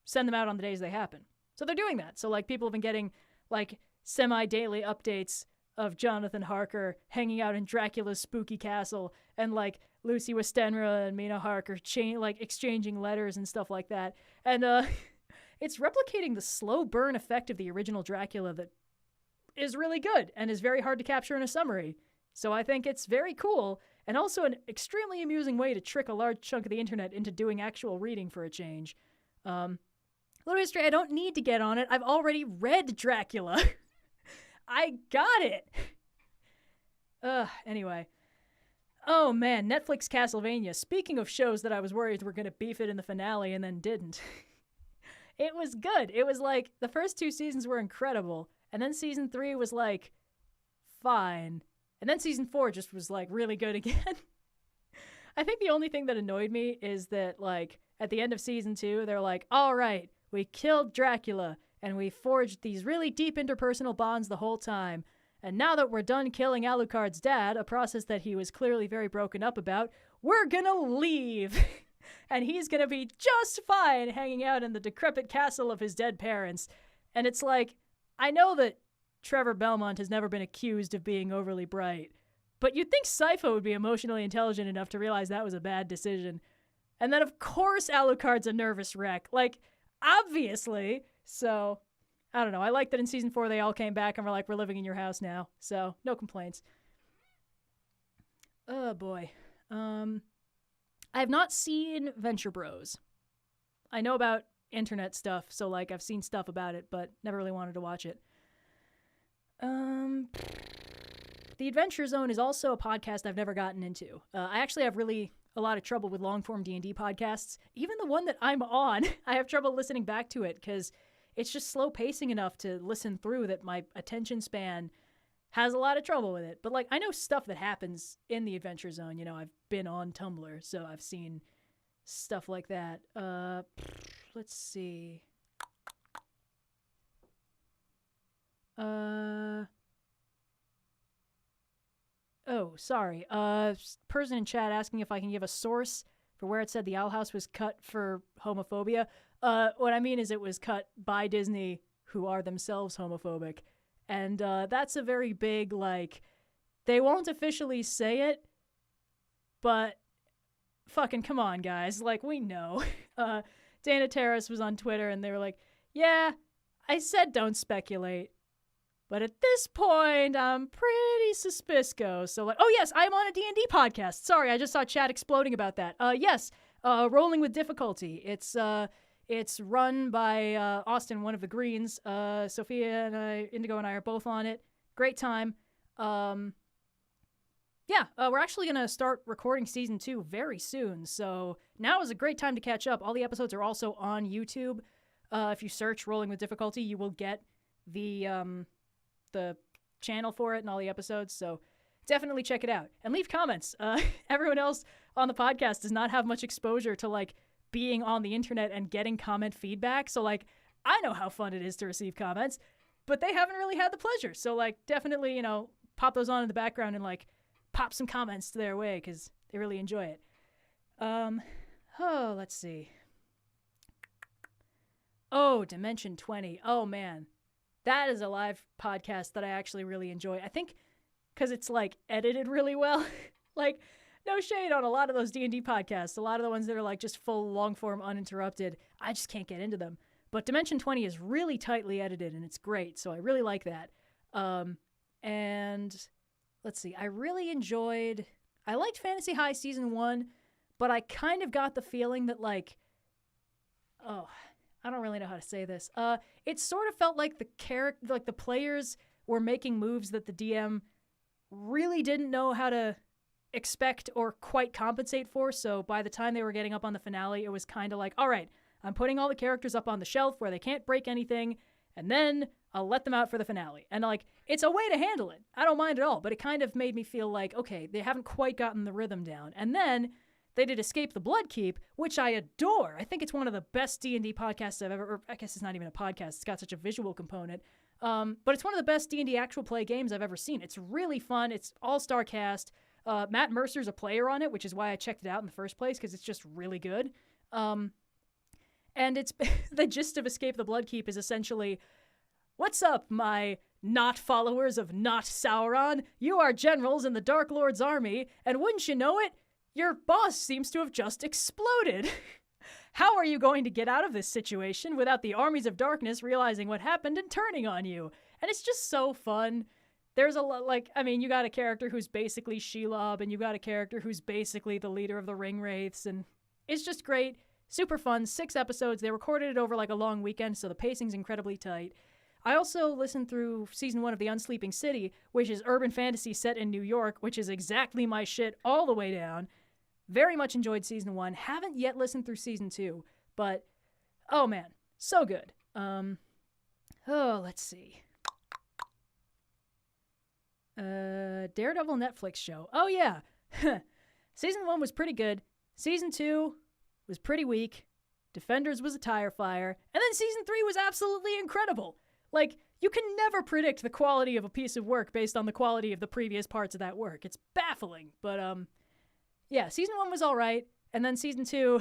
send them out on the days they happen. So they're doing that. So like people have been getting like semi-daily updates of Jonathan Harker hanging out in Dracula's spooky castle, and like Lucy Westenra and Mina Harker exchanging letters and stuff like that. And it's replicating the slow burn effect of the original Dracula that is really good and is very hard to capture in a summary. So I think it's very cool, and also an extremely amusing way to trick a large chunk of the internet into doing actual reading for a change. Little history, I don't need to get on it. I've already read Dracula. I got it. Anyway. Oh man, Netflix Castlevania. Speaking of shows that I was worried were going to beef it in the finale and then didn't. It was good. It was like, the first 2 seasons were incredible, and then season 3 was like, fine. And then season 4 just was like really good again. I think the only thing that annoyed me is that like at the end of season 2, they're like, all right, we killed Dracula and we forged these really deep interpersonal bonds the whole time. And now that we're done killing Alucard's dad, a process that he was clearly very broken up about, we're gonna leave. And he's gonna be just fine hanging out in the decrepit castle of his dead parents. And it's like, I know that Trevor Belmont has never been accused of being overly bright, but you'd think Sypha would be emotionally intelligent enough to realize that was a bad decision. And then, of course, Alucard's a nervous wreck. Like, obviously. So, I don't know. I like that in season 4 they all came back and were like, we're living in your house now. So, no complaints. Oh, boy. I have not seen Venture Bros. I know about internet stuff, so, like, I've seen stuff about it, but never really wanted to watch it. The Adventure Zone is also a podcast I've never gotten into. I actually have a lot of trouble with long-form D&D podcasts. Even the one that I'm on, I have trouble listening back to it because it's just slow pacing enough to listen through that my attention span has a lot of trouble with it. But like, I know stuff that happens in the Adventure Zone. You know, I've been on Tumblr, so I've seen stuff like that. Let's see. Oh, sorry. Person in chat asking if I can give a source for where it said the Owl House was cut for homophobia. What I mean is it was cut by Disney, who are themselves homophobic. And that's a very big, like, they won't officially say it, but fucking come on, guys. Like, we know. Dana Terrace was on Twitter, and they were like, yeah, I said don't speculate. But at this point, I'm pretty suspicious. So like, oh yes, I'm on a D&D podcast. Sorry, I just saw chat exploding about that. Yes, Rolling with Difficulty. It's run by Austin, one of the Greens. Sophia and Indigo and I are both on it. Great time. We're actually going to start recording season 2 very soon. So now is a great time to catch up. All the episodes are also on YouTube. If you search Rolling with Difficulty, you will get the channel for it and all the episodes, so definitely check it out and leave comments. Everyone else on the podcast does not have much exposure to like being on the internet and getting comment feedback, so like I know how fun it is to receive comments, but they haven't really had the pleasure. So like definitely, you know, pop those on in the background and like pop some comments their way because they really enjoy it. Let's see. Oh, Dimension 20. Oh man. That is a live podcast that I actually really enjoy. I think because it's, like, edited really well. Like, no shade on a lot of those D&D podcasts. A lot of the ones that are, like, just full, long-form, uninterrupted. I just can't get into them. But Dimension 20 is really tightly edited, and it's great. So I really like that. And let's see. I liked Fantasy High Season 1, but I kind of got the feeling that, like, I don't really know how to say this. It sort of felt like the players were making moves that the DM really didn't know how to expect or quite compensate for. So by the time they were getting up on the finale, it was kind of like, all right, I'm putting all the characters up on the shelf where they can't break anything, and then I'll let them out for the finale. And like, it's a way to handle it. I don't mind at all, but it kind of made me feel like, okay, they haven't quite gotten the rhythm down. And then they did Escape the Bloodkeep, which I adore. I think it's one of the best D&D podcasts I've ever, or I guess it's not even a podcast, it's got such a visual component. But it's one of the best D&D actual play games I've ever seen. It's really fun. It's all-star cast. Matt Mercer's a player on it, which is why I checked it out in the first place, because it's just really good. And it's the gist of Escape the Bloodkeep is essentially, what's up, my not followers of not Sauron? You are generals in the Dark Lord's army, and wouldn't you know it, your boss seems to have just exploded. How are you going to get out of this situation without the armies of darkness realizing what happened and turning on you? And it's just so fun. There's a lot, like, I mean, you got a character who's basically Shelob, and you got a character who's basically the leader of the Ring Wraiths, and it's just great. Super fun. 6 episodes. They recorded it over like a long weekend, so the pacing's incredibly tight. I also listened through season 1 of The Unsleeping City, which is urban fantasy set in New York, which is exactly my shit all the way down. Very much enjoyed season 1. Haven't yet listened through season 2, but oh man, so good. Let's see. Daredevil Netflix show. Oh yeah. Season 1 was pretty good. Season 2 was pretty weak. Defenders was a tire fire. And then season 3 was absolutely incredible. Like, you can never predict the quality of a piece of work based on the quality of the previous parts of that work. It's baffling. But yeah, season 1 was all right, and then season 2,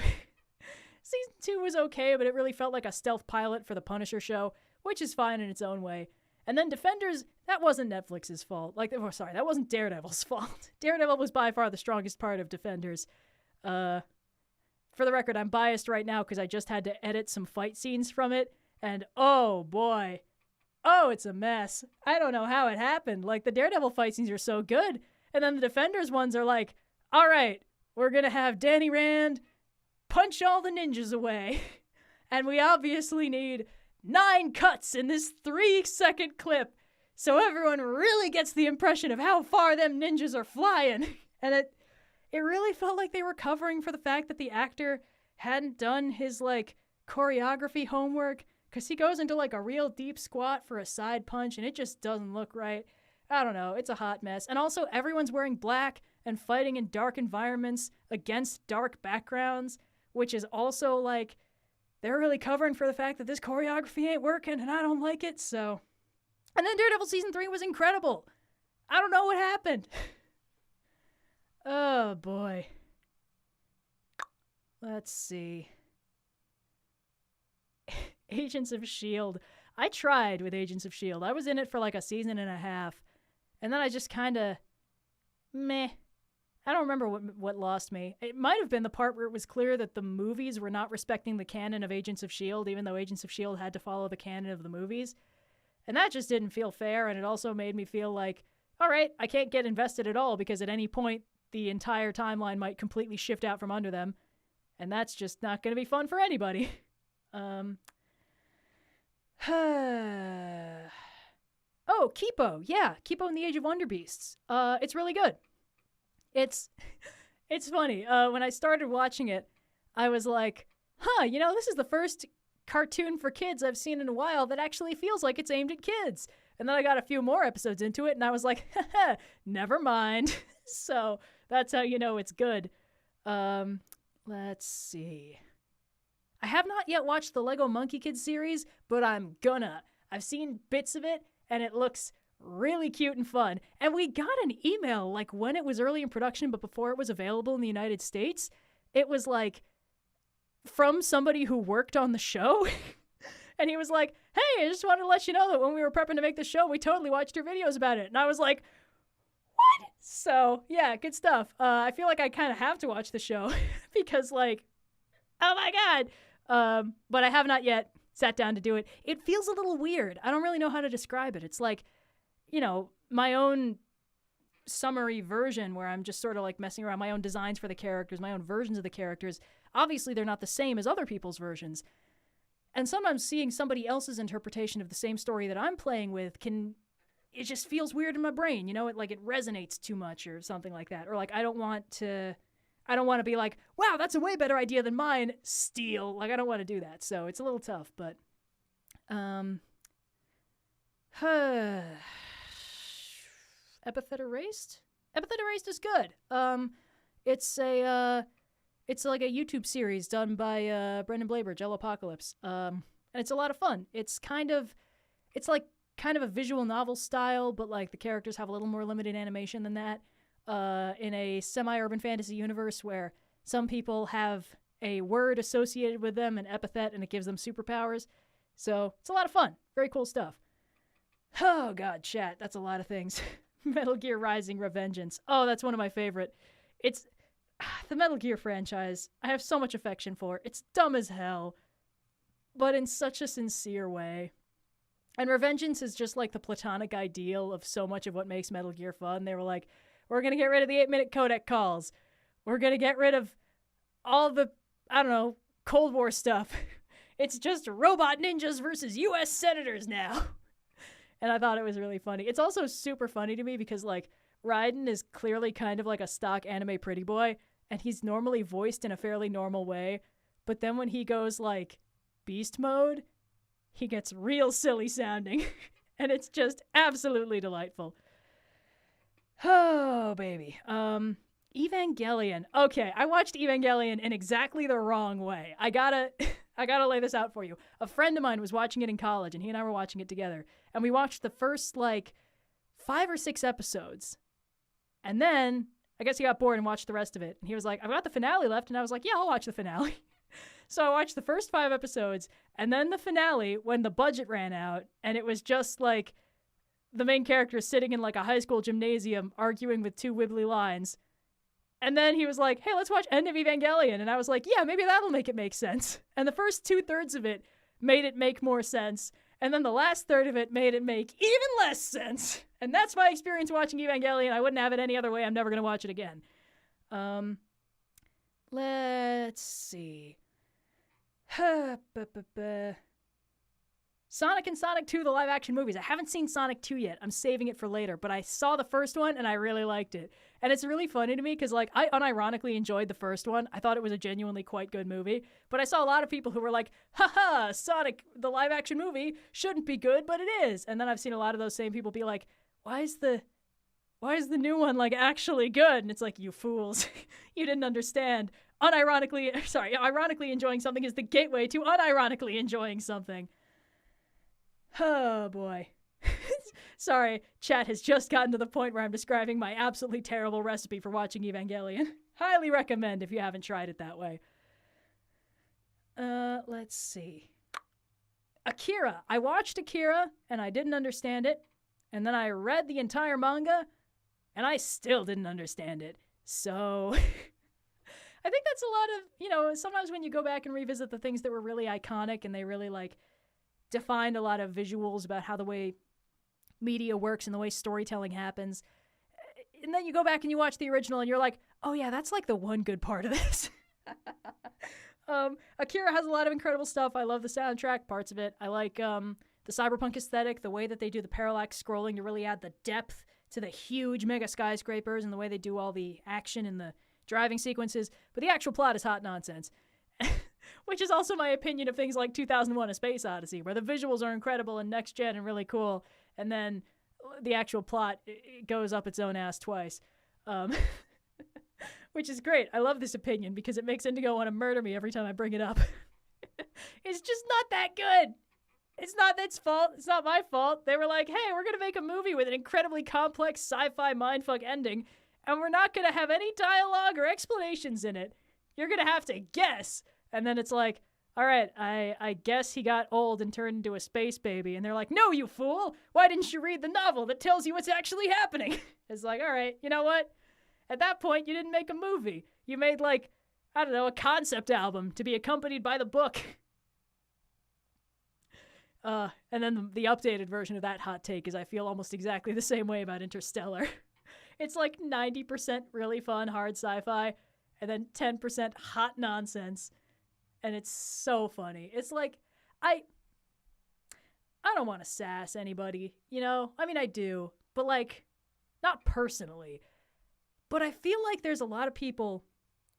season 2 was okay, but it really felt like a stealth pilot for the Punisher show, which is fine in its own way. And then Defenders, that wasn't Netflix's fault. That wasn't Daredevil's fault. Daredevil was by far the strongest part of Defenders. For the record, I'm biased right now because I just had to edit some fight scenes from it, and oh boy, oh, it's a mess. I don't know how it happened. Like, the Daredevil fight scenes are so good, and then the Defenders ones are like, all right, we're going to have Danny Rand punch all the ninjas away. And we obviously need 9 cuts in this 3-second clip so everyone really gets the impression of how far them ninjas are flying. And it really felt like they were covering for the fact that the actor hadn't done his, like, choreography homework, because he goes into, like, a real deep squat for a side punch, and it just doesn't look right. I don't know. It's a hot mess. And also, everyone's wearing black and fighting in dark environments against dark backgrounds, which is also like, they're really covering for the fact that this choreography ain't working and I don't like it, so. And then Daredevil season 3 was incredible. I don't know what happened. Oh boy. Let's see. Agents of S.H.I.E.L.D. I tried with Agents of S.H.I.E.L.D. I was in it for like a season and a half. And then I just kind of, meh. I don't remember what lost me. It might have been the part where it was clear that the movies were not respecting the canon of Agents of S.H.I.E.L.D., even though Agents of S.H.I.E.L.D. had to follow the canon of the movies. And that just didn't feel fair, and it also made me feel like, all right, I can't get invested at all because at any point the entire timeline might completely shift out from under them, and that's just not going to be fun for anybody. Oh, Kipo. Yeah, Kipo and the Age of Wonder Beasts. It's really good. It's funny. When I started watching it, I was like, this is the first cartoon for kids I've seen in a while that actually feels like it's aimed at kids. And then I got a few more episodes into it, and I was like, never mind. So that's how you know it's good. Let's see. I have not yet watched the Lego Monkie Kid series, but I'm gonna. I've seen bits of it, and it looks really cute and fun. And we got an email, like, when it was early in production, but before it was available in the United States. It was, like, from somebody who worked on the show. And he was like, hey, I just wanted to let you know that when we were prepping to make the show, we totally watched your videos about it. And I was like, what? So, yeah, good stuff. I feel like I kind of have to watch the show because, like, oh my God. But I have not yet sat down to do it. It feels a little weird. I don't really know how to describe it. It's like, my own summary version where I'm just sort of like messing around, my own designs for the characters, my own versions of the characters. Obviously, they're not the same as other people's versions. And sometimes seeing somebody else's interpretation of the same story that I'm playing with can it just feels weird in my brain, you know, it resonates too much or something like that. Or like, I don't want to be like, wow, that's a way better idea than mine, steal. Like, I don't want to do that. So it's a little tough, but, Epithet Erased? Epithet Erased is good. It's like a YouTube series done by Brendan Blaber, Jello Apocalypse. And it's a lot of fun. It's kind of a visual novel style, but like the characters have a little more limited animation than that. In a semi-urban fantasy universe where some people have a word associated with them, an epithet, and it gives them superpowers. So it's a lot of fun. Very cool stuff. Oh god, chat, that's a lot of things. Metal Gear Rising Revengeance. Oh, that's one of my favorite. It's the Metal Gear franchise. I have so much affection for. It's dumb as hell, but in such a sincere way. And Revengeance is just like the platonic ideal of so much of what makes Metal Gear fun. They were like, we're going to get rid of the 8-minute codec calls. We're going to get rid of all the, I don't know, Cold War stuff. It's just robot ninjas versus U.S. senators now. And I thought it was really funny. It's also super funny to me because, like, Raiden is clearly kind of like a stock anime pretty boy, and he's normally voiced in a fairly normal way. But then when he goes, like, beast mode, he gets real silly sounding. And it's just absolutely delightful. Oh, baby. Evangelion. Okay, I watched Evangelion in exactly the wrong way. I gotta lay this out for you. A friend of mine was watching it in college, and he and I were watching it together. And we watched the first, like, 5 or 6 episodes. And then, I guess he got bored and watched the rest of it. And he was like, I've got the finale left. And I was like, yeah, I'll watch the finale. So I watched the first 5 episodes, and then the finale when the budget ran out, and it was just, like, the main character sitting in, like, a high school gymnasium arguing with 2 wibbly lines. And then he was like, hey, let's watch End of Evangelion. And I was like, yeah, maybe that'll make it make sense. And the first 2/3 of it made it make more sense. And then the last third of it made it make even less sense. And that's my experience watching Evangelion. I wouldn't have it any other way. I'm never going to watch it again. Let's see. Sonic and Sonic 2, the live-action movies. I haven't seen Sonic 2 yet. I'm saving it for later. But I saw the first one, and I really liked it. And it's really funny to me because, like, I unironically enjoyed the first one. I thought it was a genuinely quite good movie. But I saw a lot of people who were like, haha, Sonic, the live-action movie, shouldn't be good, but it is. And then I've seen a lot of those same people be like, why is the new one, like, actually good? And it's like, you fools. You didn't understand. Ironically enjoying something is the gateway to unironically enjoying something. Oh, boy. Sorry, chat has just gotten to the point where I'm describing my absolutely terrible recipe for watching Evangelion. Highly recommend if you haven't tried it that way. Let's see. Akira. I watched Akira, and I didn't understand it. And then I read the entire manga, and I still didn't understand it. So I think that's a lot of, sometimes when you go back and revisit the things that were really iconic and they really, like, defined a lot of visuals about how the way media works and the way storytelling happens. And then you go back and you watch the original and you're like, oh yeah, that's like the one good part of this. Akira has a lot of incredible stuff. I love the soundtrack, parts of it. I like the cyberpunk aesthetic, the way that they do the parallax scrolling to really add the depth to the huge mega skyscrapers and the way they do all the action and the driving sequences. But the actual plot is hot nonsense. Which is also my opinion of things like 2001: A Space Odyssey, where the visuals are incredible and next gen and really cool, and then the actual plot it goes up its own ass twice. Which is great. I love this opinion because it makes Indigo want to murder me every time I bring it up. It's just not that good. It's not its fault. It's not my fault. They were like, hey, we're going to make a movie with an incredibly complex sci-fi mindfuck ending, and we're not going to have any dialogue or explanations in it. You're going to have to guess. And then it's like, all right, I guess he got old and turned into a space baby. And they're like, no, you fool. Why didn't you read the novel that tells you what's actually happening? It's like, all right, you know what? At that point, you didn't make a movie. You made, like, I don't know, a concept album to be accompanied by the book. And then the updated version of that hot take is I feel almost exactly the same way about Interstellar. It's like 90% really fun, hard sci-fi, and then 10% hot nonsense. And it's so funny. It's like, I I don't want to sass anybody, you know? I mean, I do, but like, not personally. But I feel like there's a lot of people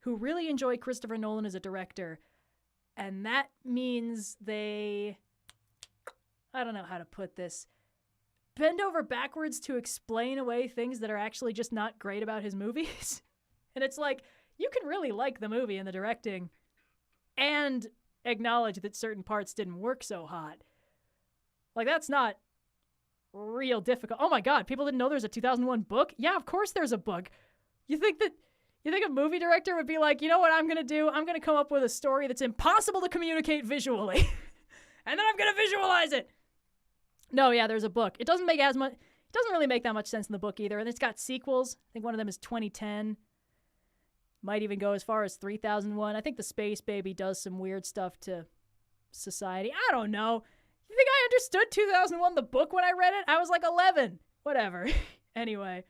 who really enjoy Christopher Nolan as a director, and that means they, I don't know how to put this, bend over backwards to explain away things that are actually just not great about his movies. And it's like, you can really like the movie and the directing and acknowledge that certain parts didn't work so hot. Like, that's not real difficult. Oh my God, people didn't know there's a 2001 book? Yeah, of course there's a book. You think a movie director would be like, you know what I'm going to do? I'm going to come up with a story that's impossible to communicate visually. And then I'm going to visualize it. No, yeah, there's a book. It doesn't really make that much sense in the book either. And it's got sequels. I think one of them is 2010. Might even go as far as 3001. I think the Space Baby does some weird stuff to society. I don't know. You think I understood 2001, the book, when I read it? I was like 11. Whatever. Anyway.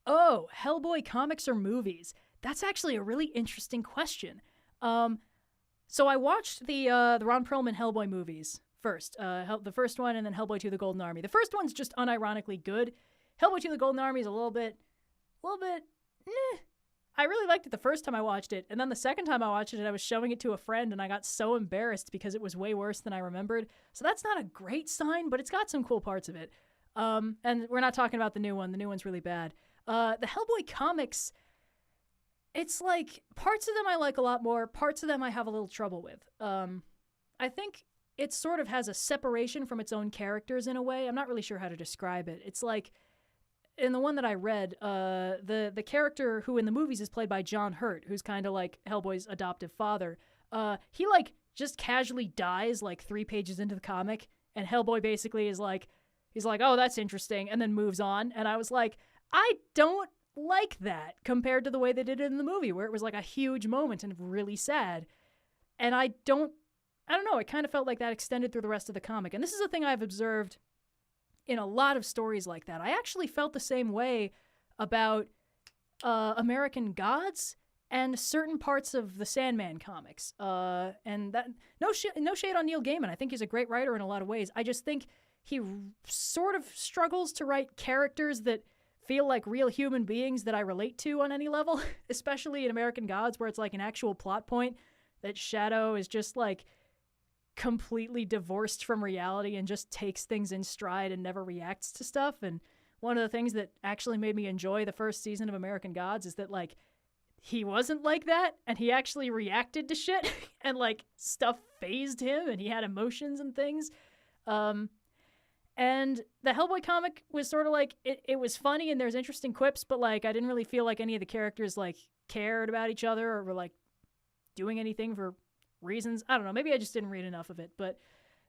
Hellboy comics or movies? That's actually a really interesting question. So I watched the Ron Perlman Hellboy movies first. The first one, and then Hellboy 2: The Golden Army. The first one's just unironically good. Hellboy 2: The Golden Army is a little bit, I really liked it the first time I watched it, and then the second time I watched it, I was showing it to a friend, and I got so embarrassed because it was way worse than I remembered. So that's not a great sign, but it's got some cool parts of it. And we're not talking about the new one. The new one's really bad. The Hellboy comics, it's like, parts of them I like a lot more, parts of them I have a little trouble with. I think it sort of has a separation from its own characters in a way. I'm not really sure how to describe it. It's like, in the one that I read, the character who in the movies is played by John Hurt, who's kind of like Hellboy's adoptive father, he like just casually dies like 3 pages into the comic, and Hellboy basically is like, he's like, oh, that's interesting, and then moves on. And I was like, I don't like that compared to the way they did it in the movie, where it was like a huge moment and really sad. And I don't know, it kind of felt like that extended through the rest of the comic. And this is a thing I've observed in a lot of stories like that. I actually felt the same way about American Gods and certain parts of the Sandman comics. And that no shade on Neil Gaiman. I think he's a great writer in a lot of ways. I just think he sort of struggles to write characters that feel like real human beings that I relate to on any level, especially in American Gods, where it's like an actual plot point that Shadow is just like completely divorced from reality and just takes things in stride and never reacts to stuff. And one of the things that actually made me enjoy the first season of American Gods is that like he wasn't like that, and he actually reacted to shit and like stuff phased him, and he had emotions and things. And the Hellboy comic was sort of like, it was funny and there's interesting quips, but like I didn't really feel like any of the characters like cared about each other or were like doing anything for reasons. I don't know, maybe I just didn't read enough of it, but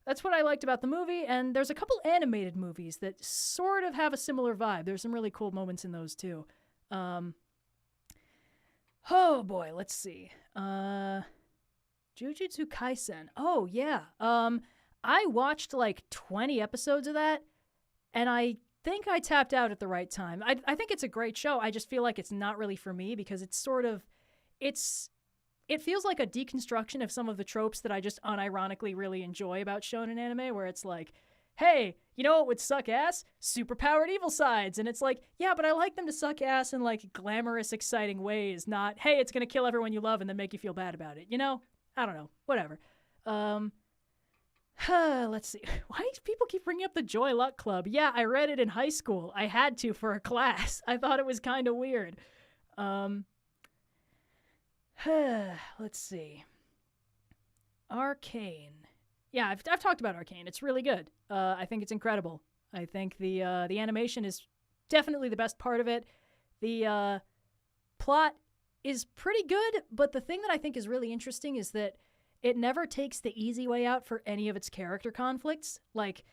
that's what I liked about the movie. And there's a couple animated movies that sort of have a similar vibe. There's some really cool moments in those too. Oh boy, let's see. Jujutsu Kaisen. Oh yeah. I watched like 20 episodes of that, and I think I tapped out at the right time. I think it's a great show. I just feel like it's not really for me because it's sort of, it feels like a deconstruction of some of the tropes that I just unironically really enjoy about shonen anime, where it's like, hey, you know what would suck ass? Superpowered evil sides. And it's like, yeah, but I like them to suck ass in like glamorous, exciting ways, not, hey, it's going to kill everyone you love and then make you feel bad about it. You know? I don't know. Whatever. Let's see. Why do people keep bringing up the Joy Luck Club? Yeah, I read it in high school. I had to for a class. I thought it was kind of weird. Let's see. Arcane. Yeah, I've talked about Arcane. It's really good. I think it's incredible. I think the animation is definitely the best part of it. The plot is pretty good, but the thing that I think is really interesting is that it never takes the easy way out for any of its character conflicts. Like,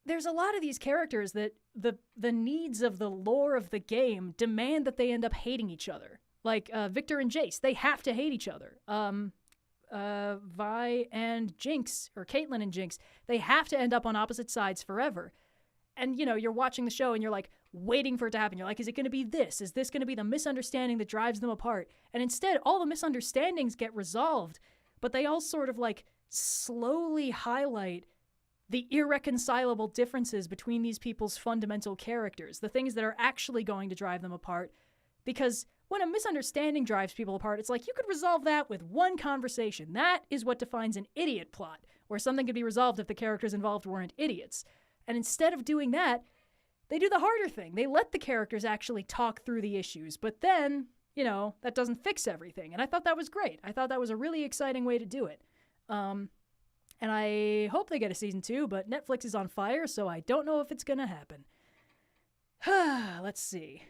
there's a lot of these characters that the needs of the lore of the game demand that they end up hating each other. Like Victor and Jace, they have to hate each other. Vi and Jinx, or Caitlyn and Jinx, they have to end up on opposite sides forever. And, you know, you're watching the show and you're like waiting for it to happen. You're like, is it going to be this? Is this going to be the misunderstanding that drives them apart? And instead, all the misunderstandings get resolved, but they all sort of like slowly highlight the irreconcilable differences between these people's fundamental characters, the things that are actually going to drive them apart. Because when a misunderstanding drives people apart, it's like you could resolve that with one conversation. That is what defines an idiot plot, where something could be resolved if the characters involved weren't idiots. And instead of doing that, they do the harder thing. They let the characters actually talk through the issues. But then, that doesn't fix everything. And I thought that was great. I thought that was a really exciting way to do it. And I hope they get a season 2, but Netflix is on fire, so I don't know if it's going to happen. Let's see.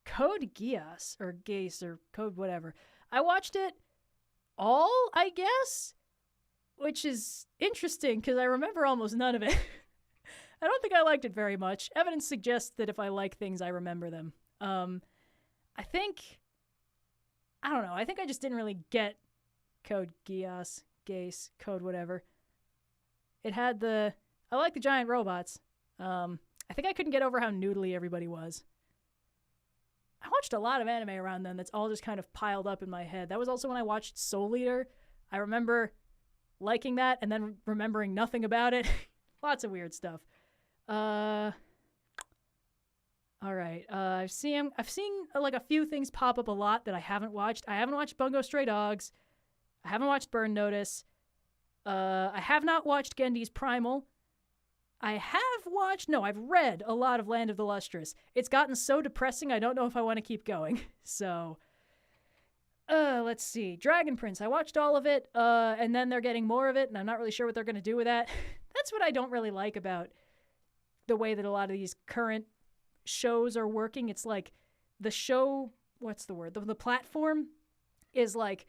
Code Geass, or Geass, or Code whatever. I watched it all, I guess, which is interesting because I remember almost none of it. I don't think I liked it very much. Evidence suggests that if I like things, I remember them. I think I just didn't really get Code Geass. Geass, Code whatever. It had I like the giant robots. I think I couldn't get over how noodly everybody was. I watched a lot of anime around then that's all just kind of piled up in my head. That was also when I watched Soul Eater. I remember liking that and then remembering nothing about it. Lots of weird stuff. All right. I've seen like a few things pop up a lot that I haven't watched. I haven't watched Bungo Stray Dogs. I haven't watched Burn Notice. I have not watched Gendy's Primal. I've read a lot of Land of the Lustrous. It's gotten so depressing, I don't know if I want to keep going. So, let's see. Dragon Prince, I watched all of it, and then they're getting more of it, and I'm not really sure what they're going to do with that. That's what I don't really like about the way that a lot of these current shows are working. It's like the show, what's the word? The platform is like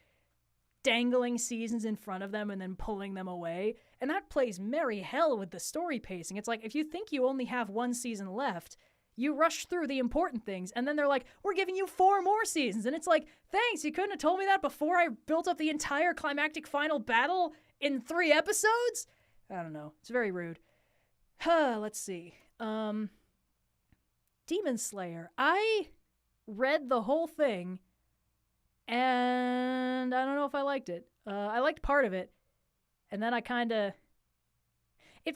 dangling seasons in front of them and then pulling them away. And that plays merry hell with the story pacing. It's like, if you think you only have one season left, you rush through the important things, and then they're like, we're giving you 4 more seasons. And it's like, thanks, you couldn't have told me that before I built up the entire climactic final battle in 3 episodes? I don't know. It's very rude. Let's see. Demon Slayer. I read the whole thing, and I don't know if I liked it. I liked part of it, and then it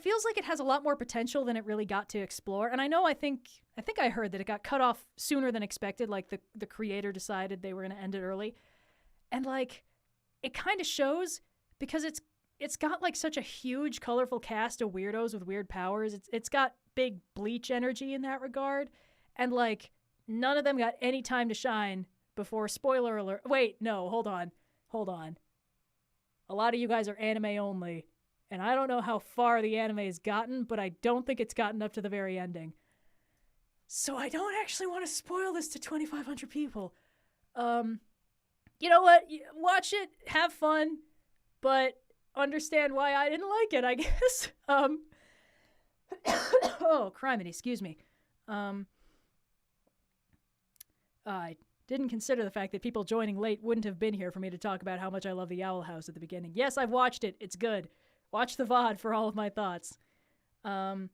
feels like it has a lot more potential than it really got to explore. And I think I heard that it got cut off sooner than expected, like the creator decided they were going to end it early. And like, it kind of shows, because it's got like such a huge, colorful cast of weirdos with weird powers. It's got big Bleach energy in that regard. And like, none of them got any time to shine before, spoiler alert. Wait, no, hold on. A lot of you guys are anime only, and I don't know how far the anime has gotten, but I don't think it's gotten up to the very ending. So I don't actually want to spoil this to 2,500 people. You know what? Watch it, have fun, but understand why I didn't like it, I guess. Oh, criminy, excuse me. I didn't consider the fact that people joining late wouldn't have been here for me to talk about how much I love the Owl House at the beginning. Yes, I've watched it. It's good. Watch the VOD for all of my thoughts. Fullmetal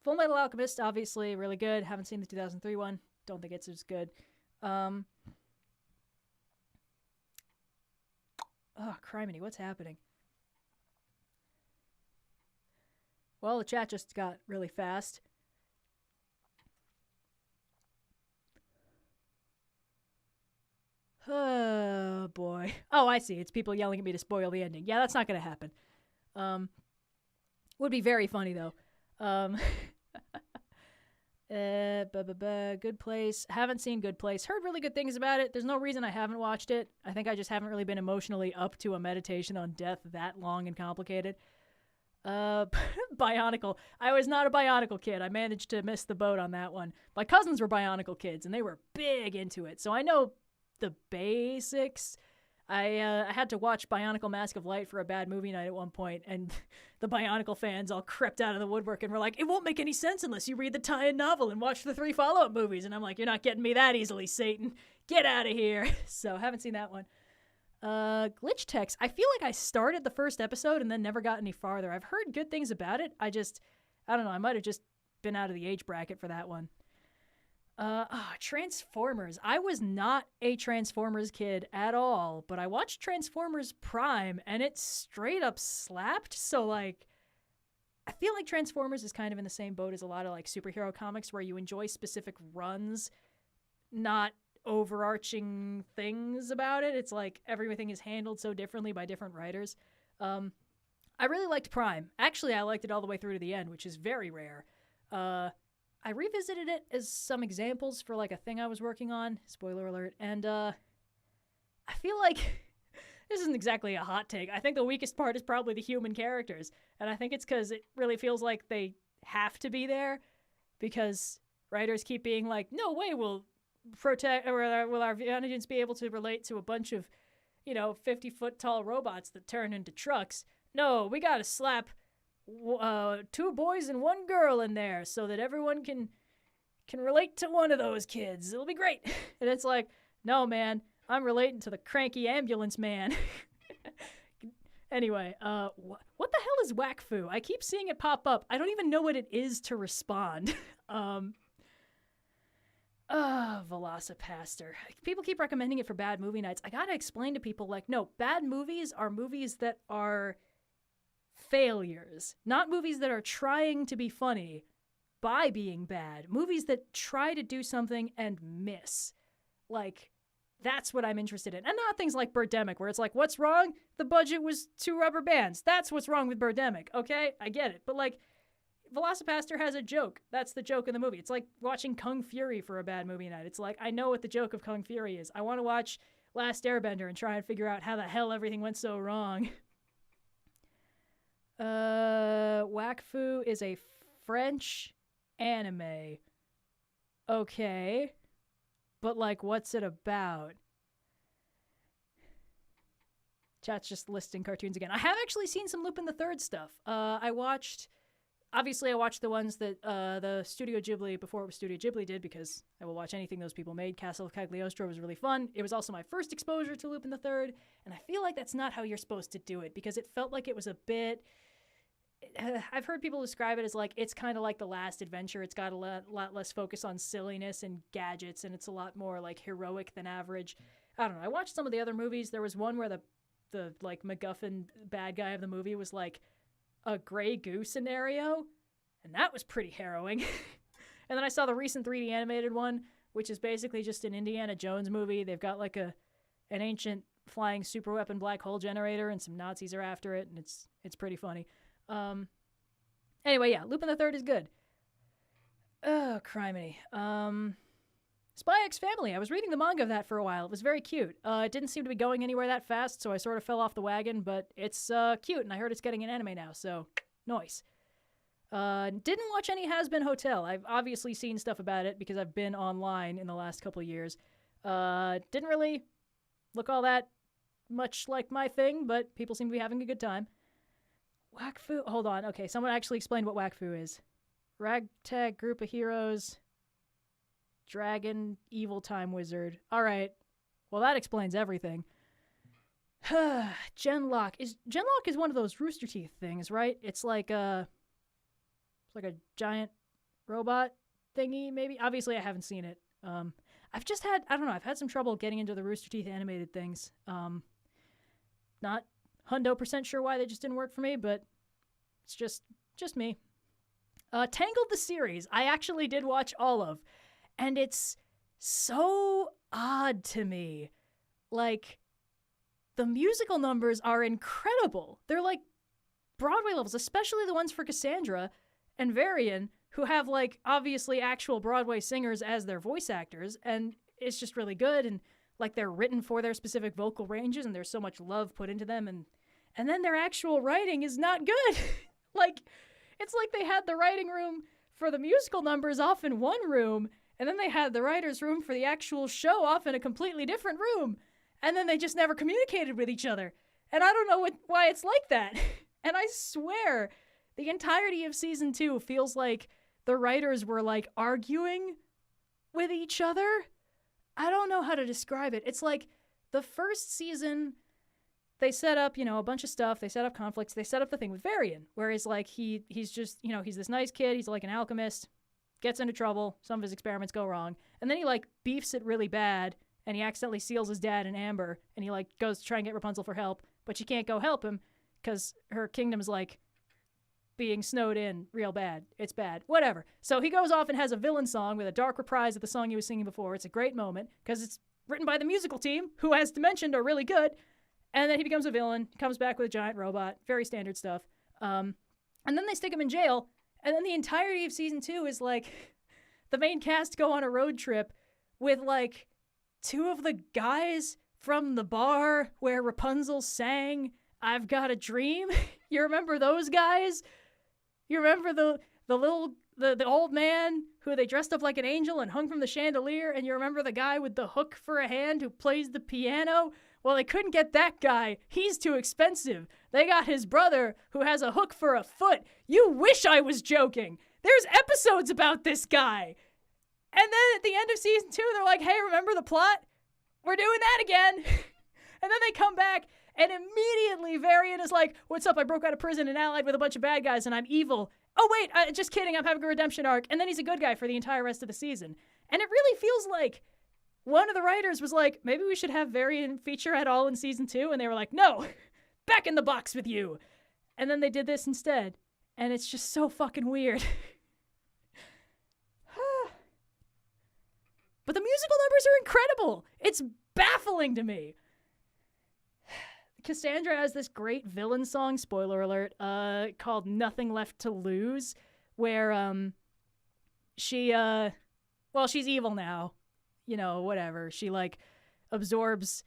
Alchemist, obviously, really good. Haven't seen the 2003 one. Don't think it's as good. Oh, criminy, what's happening? Well, the chat just got really fast. Oh, boy. Oh, I see. It's people yelling at me to spoil the ending. Yeah, that's not going to happen. Would be very funny, though. Good Place. Haven't seen Good Place. Heard really good things about it. There's no reason I haven't watched it. I think I just haven't really been emotionally up to a meditation on death that long and complicated. Bionicle. I was not a Bionicle kid. I managed to miss the boat on that one. My cousins were Bionicle kids, and they were big into it. So I know the basics. I had to watch Bionicle Mask of Light for a bad movie night at one point, and the Bionicle fans all crept out of the woodwork and were like, it won't make any sense unless you read the tie-in novel and watch the 3 follow-up movies. And I'm like, you're not getting me that easily, Satan. Get out of here. So haven't seen that one. Glitch Text. I feel like I started the first episode and then never got any farther. I've heard good things about it. I don't know. I might have just been out of the age bracket for that one. Transformers. I was not a Transformers kid at all, but I watched Transformers Prime and it straight up slapped. So like, I feel like Transformers is kind of in the same boat as a lot of like superhero comics where you enjoy specific runs, not overarching things about it. It's like everything is handled so differently by different writers. I really liked Prime. Actually, I liked it all the way through to the end, which is very rare. I revisited it as some examples for like a thing I was working on. Spoiler alert. And I feel like this isn't exactly a hot take. I think the weakest part is probably the human characters. And I think it's because it really feels like they have to be there because writers keep being like, no way will protect or will our audience be able to relate to a bunch of, 50-foot tall robots that turn into trucks. No, we got to slap 2 boys and 1 girl in there so that everyone can relate to one of those kids. It'll be great. And it's like, no, man, I'm relating to the cranky ambulance man. Anyway, what the hell is Wakfu? I keep seeing it pop up. I don't even know what it is to respond. Velocipaster. People keep recommending it for bad movie nights. I gotta explain to people, like, no, bad movies are movies that are failures, not movies that are trying to be funny by being bad. Movies that try to do something and miss. Like, that's what I'm interested in. And not things like Birdemic, where it's like, what's wrong? The budget was 2 rubber bands. That's what's wrong with Birdemic, okay? I get it. But, like, Velocipaster has a joke. That's the joke in the movie. It's like watching Kung Fury for a bad movie night. It's like, I know what the joke of Kung Fury is. I want to watch Last Airbender and try and figure out how the hell everything went so wrong. Wakfu is a French anime. Okay. But, like, what's it about? Chat's just listing cartoons again. I have actually seen some Lupin III stuff. I watched the ones that the Studio Ghibli, before it was Studio Ghibli, did, because I will watch anything those people made. Castle of Cagliostro was really fun. It was also my first exposure to Lupin III, and I feel like that's not how you're supposed to do it, because it felt like it was a bit... I've heard people describe it as like, it's kind of like The Last Adventure. It's got a lot less focus on silliness and gadgets, and it's a lot more like heroic than average. I don't know. I watched some of the other movies. There was one where the like MacGuffin bad guy of the movie was like a Grey Goo scenario, and that was pretty harrowing. And then I saw the recent 3D animated one, which is basically just an Indiana Jones movie. They've got like an ancient flying super weapon black hole generator, and some Nazis are after it, and it's pretty funny. Anyway, yeah, Lupin the Third is good. Oh, criminy. Spy X Family. I was reading the manga of that for a while. It was very cute. It didn't seem to be going anywhere that fast, so I sort of fell off the wagon, but it's cute, and I heard it's getting an anime now, so nice. Didn't watch any Has-Been Hotel. I've obviously seen stuff about it because I've been online in the last couple of years. Didn't really look all that much like my thing, but people seem to be having a good time. Wakfu? Hold on. Okay, someone actually explained what Wakfu is. Ragtag group of heroes. Dragon, evil time wizard. All right. Well, that explains everything. Genlock is one of those Rooster Teeth things, right? It's like a giant robot thingy, maybe. Obviously, I haven't seen it. I've had some trouble getting into the Rooster Teeth animated things. Not hundo% sure why they just didn't work for me, but it's just me. Tangled the series, I actually did watch all of, and it's so odd to me. Like, the musical numbers are incredible. They're like Broadway levels, especially the ones for Cassandra and Varian, who have like obviously actual Broadway singers as their voice actors, and it's just really good, and like they're written for their specific vocal ranges, and there's so much love put into them, and then their actual writing is not good. Like, it's like they had the writing room for the musical numbers off in one room, and then they had the writer's room for the actual show off in a completely different room, and then they just never communicated with each other. And I don't know why it's like that. And I swear, the entirety of season 2 feels like the writers were like arguing with each other. I don't know how to describe it. It's like the first season, they set up, a bunch of stuff. They set up conflicts. They set up the thing with Varian, whereas like he's just, he's this nice kid. He's like an alchemist. gets into trouble. Some of his experiments go wrong. And then he, like, beefs it really bad, and he accidentally seals his dad in amber, and he, like, goes to try and get Rapunzel for help, but she can't go help him because her kingdom's, like, being snowed in real bad. It's bad. Whatever. So he goes off and has a villain song with a dark reprise of the song he was singing before. It's a great moment because it's written by the musical team, who, as mentioned, are really good. And then he becomes a villain, comes back with a giant robot. Very standard stuff. And then they stick him in jail. And then the entirety of season 2 is like the main cast go on a road trip with like 2 of the guys from the bar where Rapunzel sang I've Got a Dream. You remember those guys? You remember the old man who they dressed up like an angel and hung from the chandelier? And you remember the guy with the hook for a hand who plays the piano? Well, they couldn't get that guy. He's too expensive. They got his brother who has a hook for a foot. You wish I was joking. There's episodes about this guy. And then at the end of season 2, they're like, hey, remember the plot? We're doing that again. And then they come back, and immediately Varian is like, what's up? I broke out of prison and allied with a bunch of bad guys, and I'm evil. Oh, wait, just kidding. I'm having a redemption arc. And then he's a good guy for the entire rest of the season. And it really feels like one of the writers was like, maybe we should have Varian feature at all in season 2. And they were like, no, back in the box with you. And then they did this instead. And it's just so fucking weird. But the musical numbers are incredible. It's baffling to me. Cassandra has this great villain song, spoiler alert, called Nothing Left to Lose, where she's evil now. You know, whatever. She, like, absorbs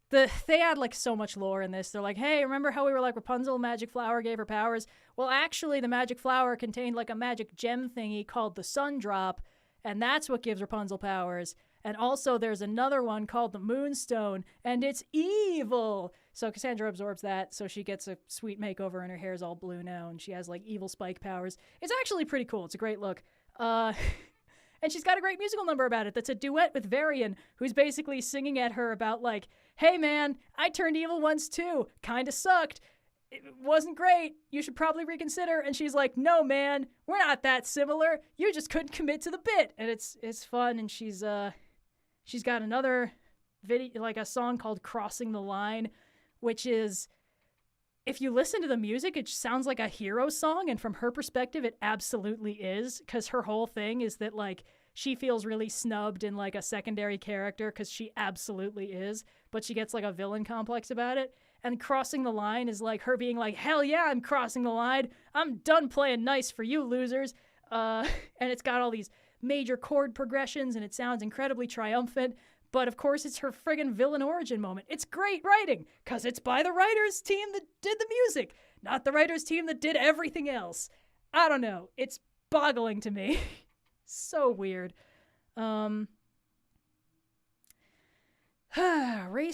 they add, like, so much lore in this. They're like, hey, remember how we were like, Rapunzel, magic flower gave her powers? Well, actually, the magic flower contained, like, a magic gem thingy called the Sun Drop, and that's what gives Rapunzel powers. And also, there's another one called the Moonstone, and it's evil. So Cassandra absorbs that, so she gets a sweet makeover, and her hair's all blue now, and she has, like, evil spike powers. It's actually pretty cool. It's a great look. And she's got a great musical number about it that's a duet with Varian, who's basically singing at her about, like, hey, man, I turned evil once, too. Kinda sucked. It wasn't great. You should probably reconsider. And she's like, no, man, we're not that similar. You just couldn't commit to the bit. And it's fun, and she's got another video, like a song called Crossing the Line, which is, if you listen to the music, it sounds like a hero song, and from her perspective, it absolutely is, because her whole thing is that, like, she feels really snubbed in, like, a secondary character, because she absolutely is, but she gets, like, a villain complex about it, and Crossing the Line is, like, her being like, hell yeah, I'm crossing the line, I'm done playing nice for you losers, and it's got all these major chord progressions, and it sounds incredibly triumphant. But, of course, it's her friggin' villain origin moment. It's great writing, because it's by the writers' team that did the music, not the writers' team that did everything else. I don't know. It's boggling to me. So weird. Race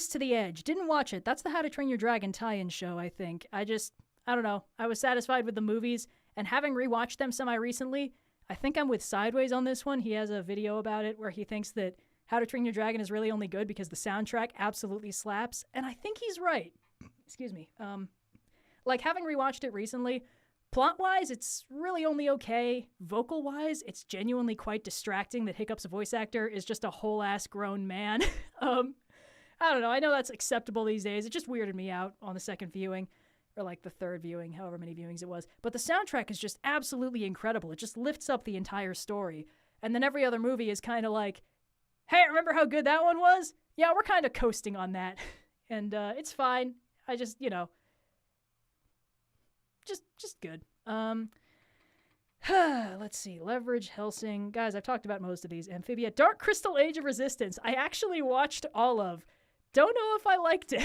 to the Edge. Didn't watch it. That's the How to Train Your Dragon tie-in show, I think. I don't know. I was satisfied with the movies, and having rewatched them semi-recently, I think I'm with Sideways on this one. He has a video about it where he thinks that How to Train Your Dragon is really only good because the soundtrack absolutely slaps, and I think he's right. Excuse me. Like, having rewatched it recently, plot-wise, it's really only okay. Vocal-wise, it's genuinely quite distracting that Hiccup's voice actor is just a whole-ass grown man. I don't know. I know that's acceptable these days. It just weirded me out on the second viewing, or like the third viewing, however many viewings it was. But the soundtrack is just absolutely incredible. It just lifts up the entire story. And then every other movie is kind of like, hey, remember how good that one was? Yeah, we're kind of coasting on that. And it's fine. I just, just good. Let's see. Leverage, Hellsing. Guys, I've talked about most of these. Amphibia. Dark Crystal Age of Resistance. I actually watched all of. Don't know if I liked it.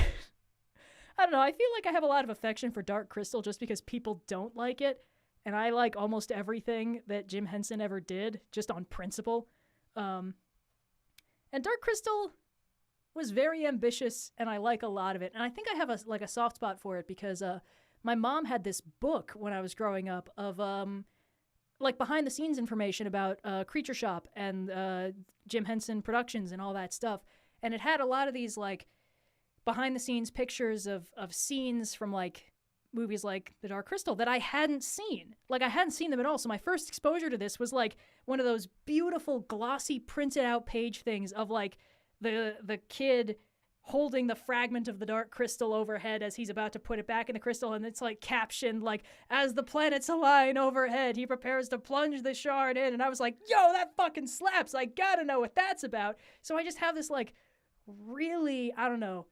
I don't know. I feel like I have a lot of affection for Dark Crystal just because people don't like it. And I like almost everything that Jim Henson ever did, just on principle. And Dark Crystal was very ambitious, and I like a lot of it. And I think I have a soft spot for it because my mom had this book when I was growing up of behind the scenes information about Creature Shop and Jim Henson Productions and all that stuff. And it had a lot of these like behind the scenes pictures of scenes from like movies like The Dark Crystal that I hadn't seen. Like, I hadn't seen them at all. So my first exposure to this was like one of those beautiful glossy printed out page things of like the kid holding the fragment of the Dark Crystal overhead as he's about to put it back in the crystal, and it's like captioned like, as the planets align overhead, he prepares to plunge the shard in. And I was like, yo, that fucking slaps. I gotta know what that's about. So I just have this like really, I don't know,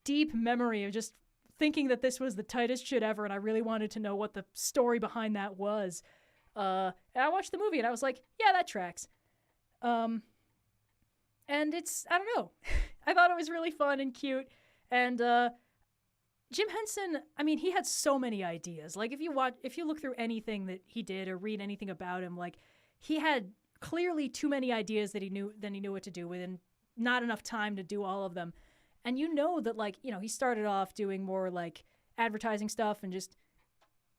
deep memory of just thinking that this was the tightest shit ever, and I really wanted to know what the story behind that was. And I watched the movie and I was like, yeah, that tracks. And it's, I don't know. I thought it was really fun and cute. And Jim Henson, I mean, he had so many ideas. Like, if you look through anything that he did or read anything about him, like, he had clearly too many ideas that he knew what to do with, and not enough time to do all of them. And you know that, like, you know, he started off doing more like advertising stuff and just,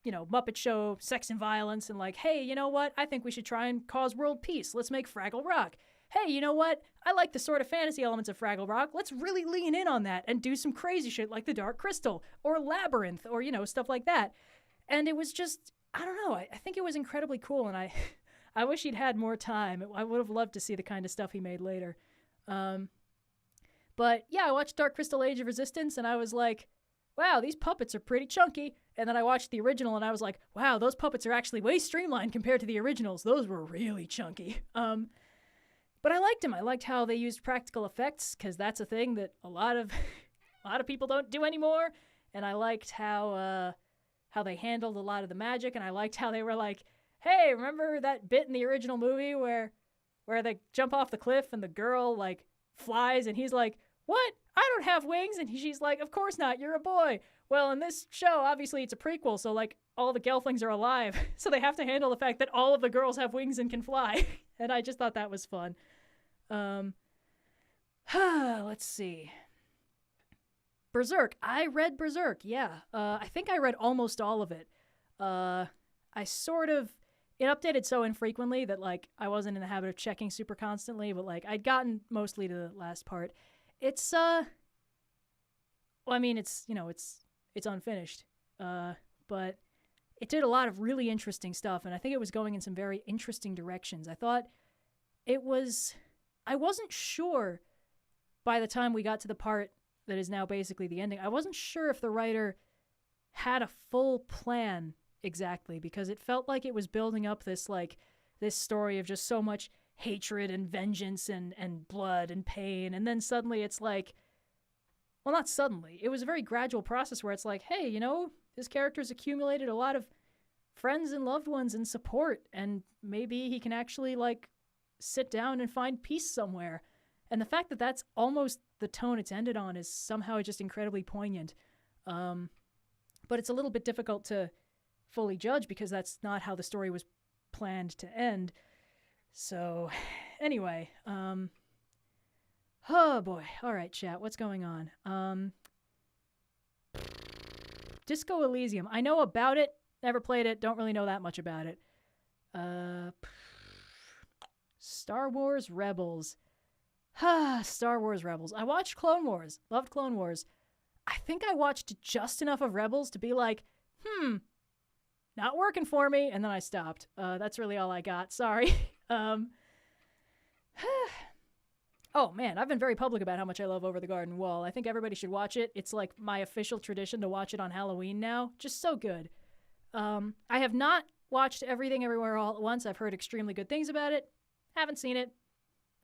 you know, Muppet Show, sex and violence, and like, hey, you know what? I think we should try and cause world peace. Let's make Fraggle Rock. Hey, you know what? I like the sort of fantasy elements of Fraggle Rock. Let's really lean in on that and do some crazy shit like The Dark Crystal or Labyrinth or, you know, stuff like that. And it was just, I don't know. I think it was incredibly cool, and I wish he'd had more time. I would have loved to see the kind of stuff he made later. But yeah, I watched Dark Crystal Age of Resistance, and I was like, wow, these puppets are pretty chunky. And then I watched the original, and I was like, wow, those puppets are actually way streamlined compared to the originals. Those were really chunky. But I liked them. I liked how they used practical effects, because that's a thing that a lot of people don't do anymore. And I liked how they handled a lot of the magic, and I liked how they were like, hey, remember that bit in the original movie where they jump off the cliff and the girl like flies, and he's like, what? I don't have wings. And she's like, of course not, you're a boy. Well, in this show, obviously it's a prequel, so like all the Gelflings are alive, so they have to handle the fact that all of the girls have wings and can fly. And I just thought that was fun. Let's see. Berserk. I read Berserk, yeah. I think I read almost all of it. It updated so infrequently that, like, I wasn't in the habit of checking super constantly, but, like, I'd gotten mostly to the last part. It's, well, I mean, it's, you know, it's unfinished. But it did a lot of really interesting stuff, and I think it was going in some very interesting directions. I thought I wasn't sure by the time we got to the part that is now basically the ending. I wasn't sure if the writer had a full plan exactly, because it felt like it was building up this story of just so much hatred and vengeance and blood and pain, and then suddenly it's like, well, not suddenly, it was a very gradual process where it's like, hey, you know, this character's accumulated a lot of friends and loved ones and support, and maybe he can actually like sit down and find peace somewhere. And the fact that that's almost the tone it's ended on is somehow just incredibly poignant. But it's a little bit difficult to fully judge because that's not how the story was planned to end. So anyway, oh boy. All right, chat, what's going on? Disco Elysium. I know about it, never played it, don't really know that much about it. Star Wars Rebels. Star Wars Rebels. I watched Clone Wars. Loved Clone Wars. I think I watched just enough of Rebels to be like, not working for me, and then I stopped. That's really all I got. Sorry. Oh, man, I've been very public about how much I love Over the Garden Wall. I think everybody should watch it. It's like my official tradition to watch it on Halloween now. Just so good. I have not watched Everything Everywhere All at Once. I've heard extremely good things about it. Haven't seen it.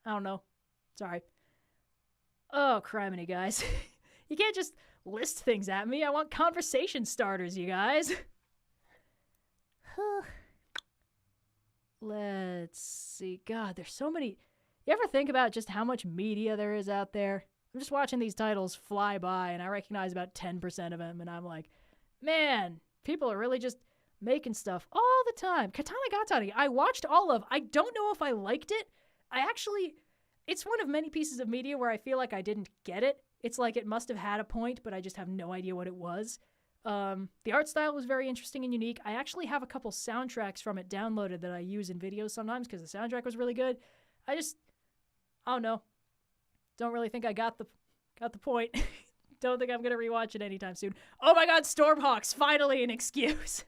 I don't know. Sorry. Oh, criminy, guys. You can't just list things at me. I want conversation starters, you guys. Let's see. God, there's so many. You ever think about just how much media there is out there? I'm just watching these titles fly by, and I recognize about 10% of them, and I'm like, man, people are really just making stuff all the time. Katana Gatari, I watched all of. I don't know if I liked it. It's one of many pieces of media where I feel like I didn't get it. It's like it must have had a point, but I just have no idea what it was. The art style was very interesting and unique. I actually have a couple soundtracks from it downloaded that I use in videos sometimes because the soundtrack was really good. I don't know. Don't really think I got the point. don't think I'm going to rewatch it anytime soon. Oh my god, Stormhawks, finally an excuse.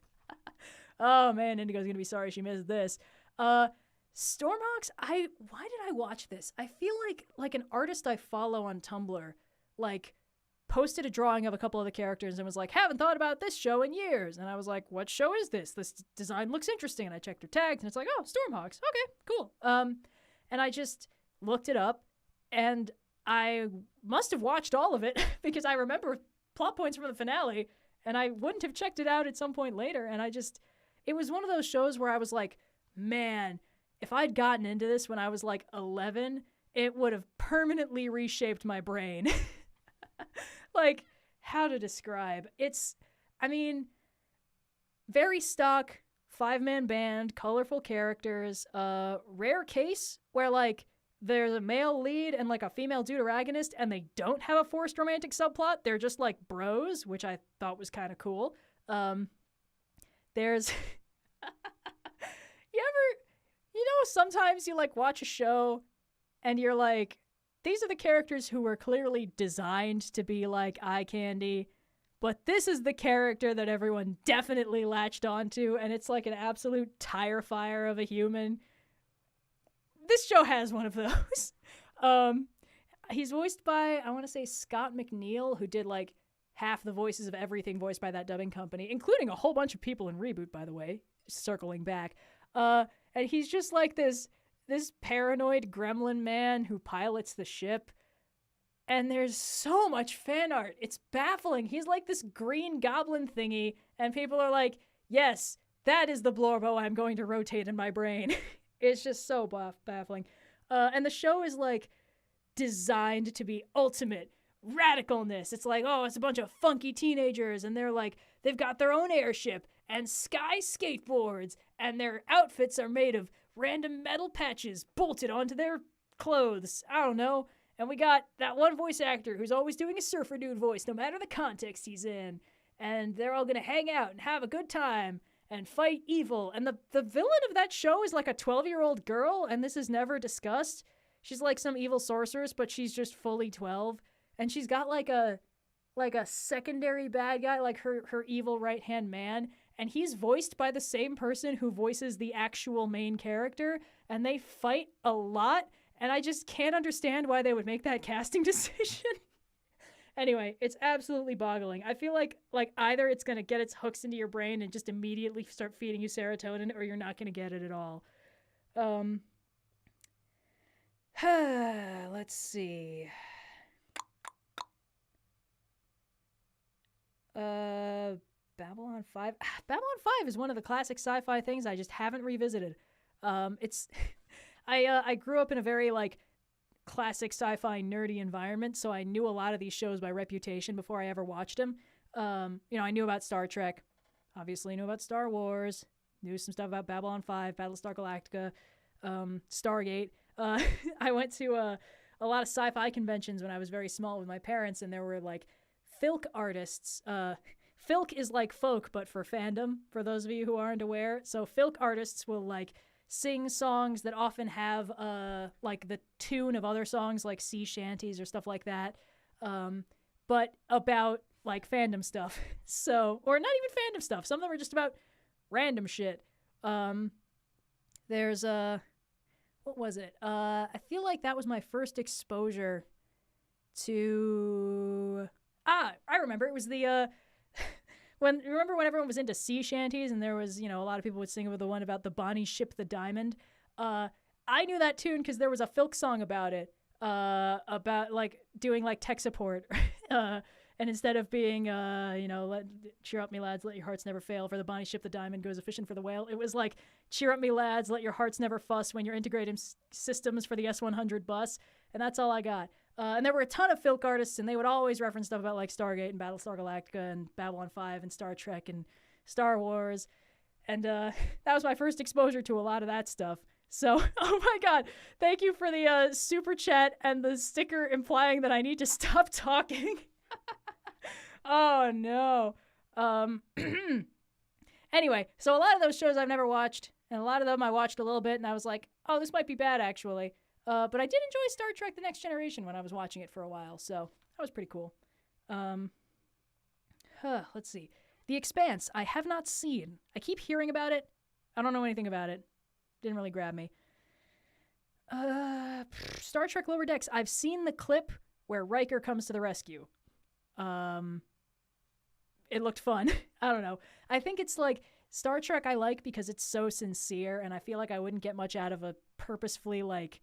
Oh man, Indigo's going to be sorry she missed this. Stormhawks, why did I watch this? I feel like an artist I follow on Tumblr, like, posted a drawing of a couple of the characters and was like, haven't thought about this show in years. And I was like, what show is this? This design looks interesting. And I checked her tags and it's like, oh, Stormhawks. Okay, cool. And I just looked it up and I must have watched all of it because I remember plot points from the finale and I wouldn't have checked it out at some point later. And it was one of those shows where I was like, man, if I'd gotten into this when I was like 11, it would have permanently reshaped my brain. Like, how to describe? Very stock, 5-man band, colorful characters, rare case where, like, there's a male lead and, like, a female deuteragonist, and they don't have a forced romantic subplot. They're just, like, bros, which I thought was kind of cool. There's... sometimes you, like, watch a show and you're like, these are the characters who were clearly designed to be like eye candy, but this is the character that everyone definitely latched onto, and it's like an absolute tire fire of a human. This show has one of those. He's voiced by, I want to say, Scott McNeil, who did like half the voices of everything voiced by that dubbing company, including a whole bunch of people in ReBoot, by the way, circling back. And he's just like this paranoid gremlin man who pilots the ship. And there's so much fan art. It's baffling. He's like this green goblin thingy. And people are like, yes, that is the Blorbo I'm going to rotate in my brain. It's just so baffling. And the show is like designed to be ultimate radicalness. It's like, oh, it's a bunch of funky teenagers. And they're like, they've got their own airship and sky skateboards. And their outfits are made of random metal patches bolted onto their clothes. I don't know. And we got that one voice actor who's always doing a surfer dude voice, no matter the context he's in. And they're all gonna hang out and have a good time and fight evil. And the villain of that show is like a 12-year-old girl, and this is never discussed. She's like some evil sorceress, but she's just fully 12. And she's got like a secondary bad guy, like her evil right-hand man. And he's voiced by the same person who voices the actual main character. And they fight a lot. And I just can't understand why they would make that casting decision. Anyway, it's absolutely boggling. I feel like either it's going to get its hooks into your brain and just immediately start feeding you serotonin, or you're not going to get it at all. Let's see. Babylon 5. Babylon 5 is one of the classic sci-fi things I just haven't revisited. I grew up in a very like classic sci-fi nerdy environment, so I knew a lot of these shows by reputation before I ever watched them. I knew about Star Trek, obviously knew about Star Wars, knew some stuff about Babylon 5, Battlestar Galactica, Stargate. I went to a lot of sci-fi conventions when I was very small with my parents, and there were like filk artists. Filk is like folk, but for fandom, for those of you who aren't aware. So filk artists will like sing songs that often have like the tune of other songs like sea shanties or stuff like that, but about like fandom stuff. So, or not even fandom stuff. Some of them are just about random shit. There's what was it? I feel like that was my first exposure to I remember it was the remember when everyone was into sea shanties and there was, a lot of people would sing the one about the Bonnie ship the diamond. I knew that tune because there was a filk song about it, about like doing like tech support. And instead of being, cheer up me lads, let your hearts never fail, for the Bonnie ship the diamond goes a-fishing for the whale. It was like, cheer up me lads, let your hearts never fuss when you're integrating systems for the S100 bus. And that's all I got. And there were a ton of filk artists, and they would always reference stuff about like Stargate and Battlestar Galactica and Babylon 5 and Star Trek and Star Wars. And that was my first exposure to a lot of that stuff. So, oh my God, thank you for the super chat and the sticker implying that I need to stop talking. Oh no. Anyway, so a lot of those shows I've never watched, and a lot of them I watched a little bit, and I was like, oh, this might be bad actually. But I did enjoy Star Trek The Next Generation when I was watching it for a while, so that was pretty cool. Let's see. The Expanse, I have not seen. I keep hearing about it. I don't know anything about it. Didn't really grab me. Star Trek Lower Decks, I've seen the clip where Riker comes to the rescue. It looked fun. I don't know. I think it's like Star Trek I like because it's so sincere, and I feel like I wouldn't get much out of a purposefully like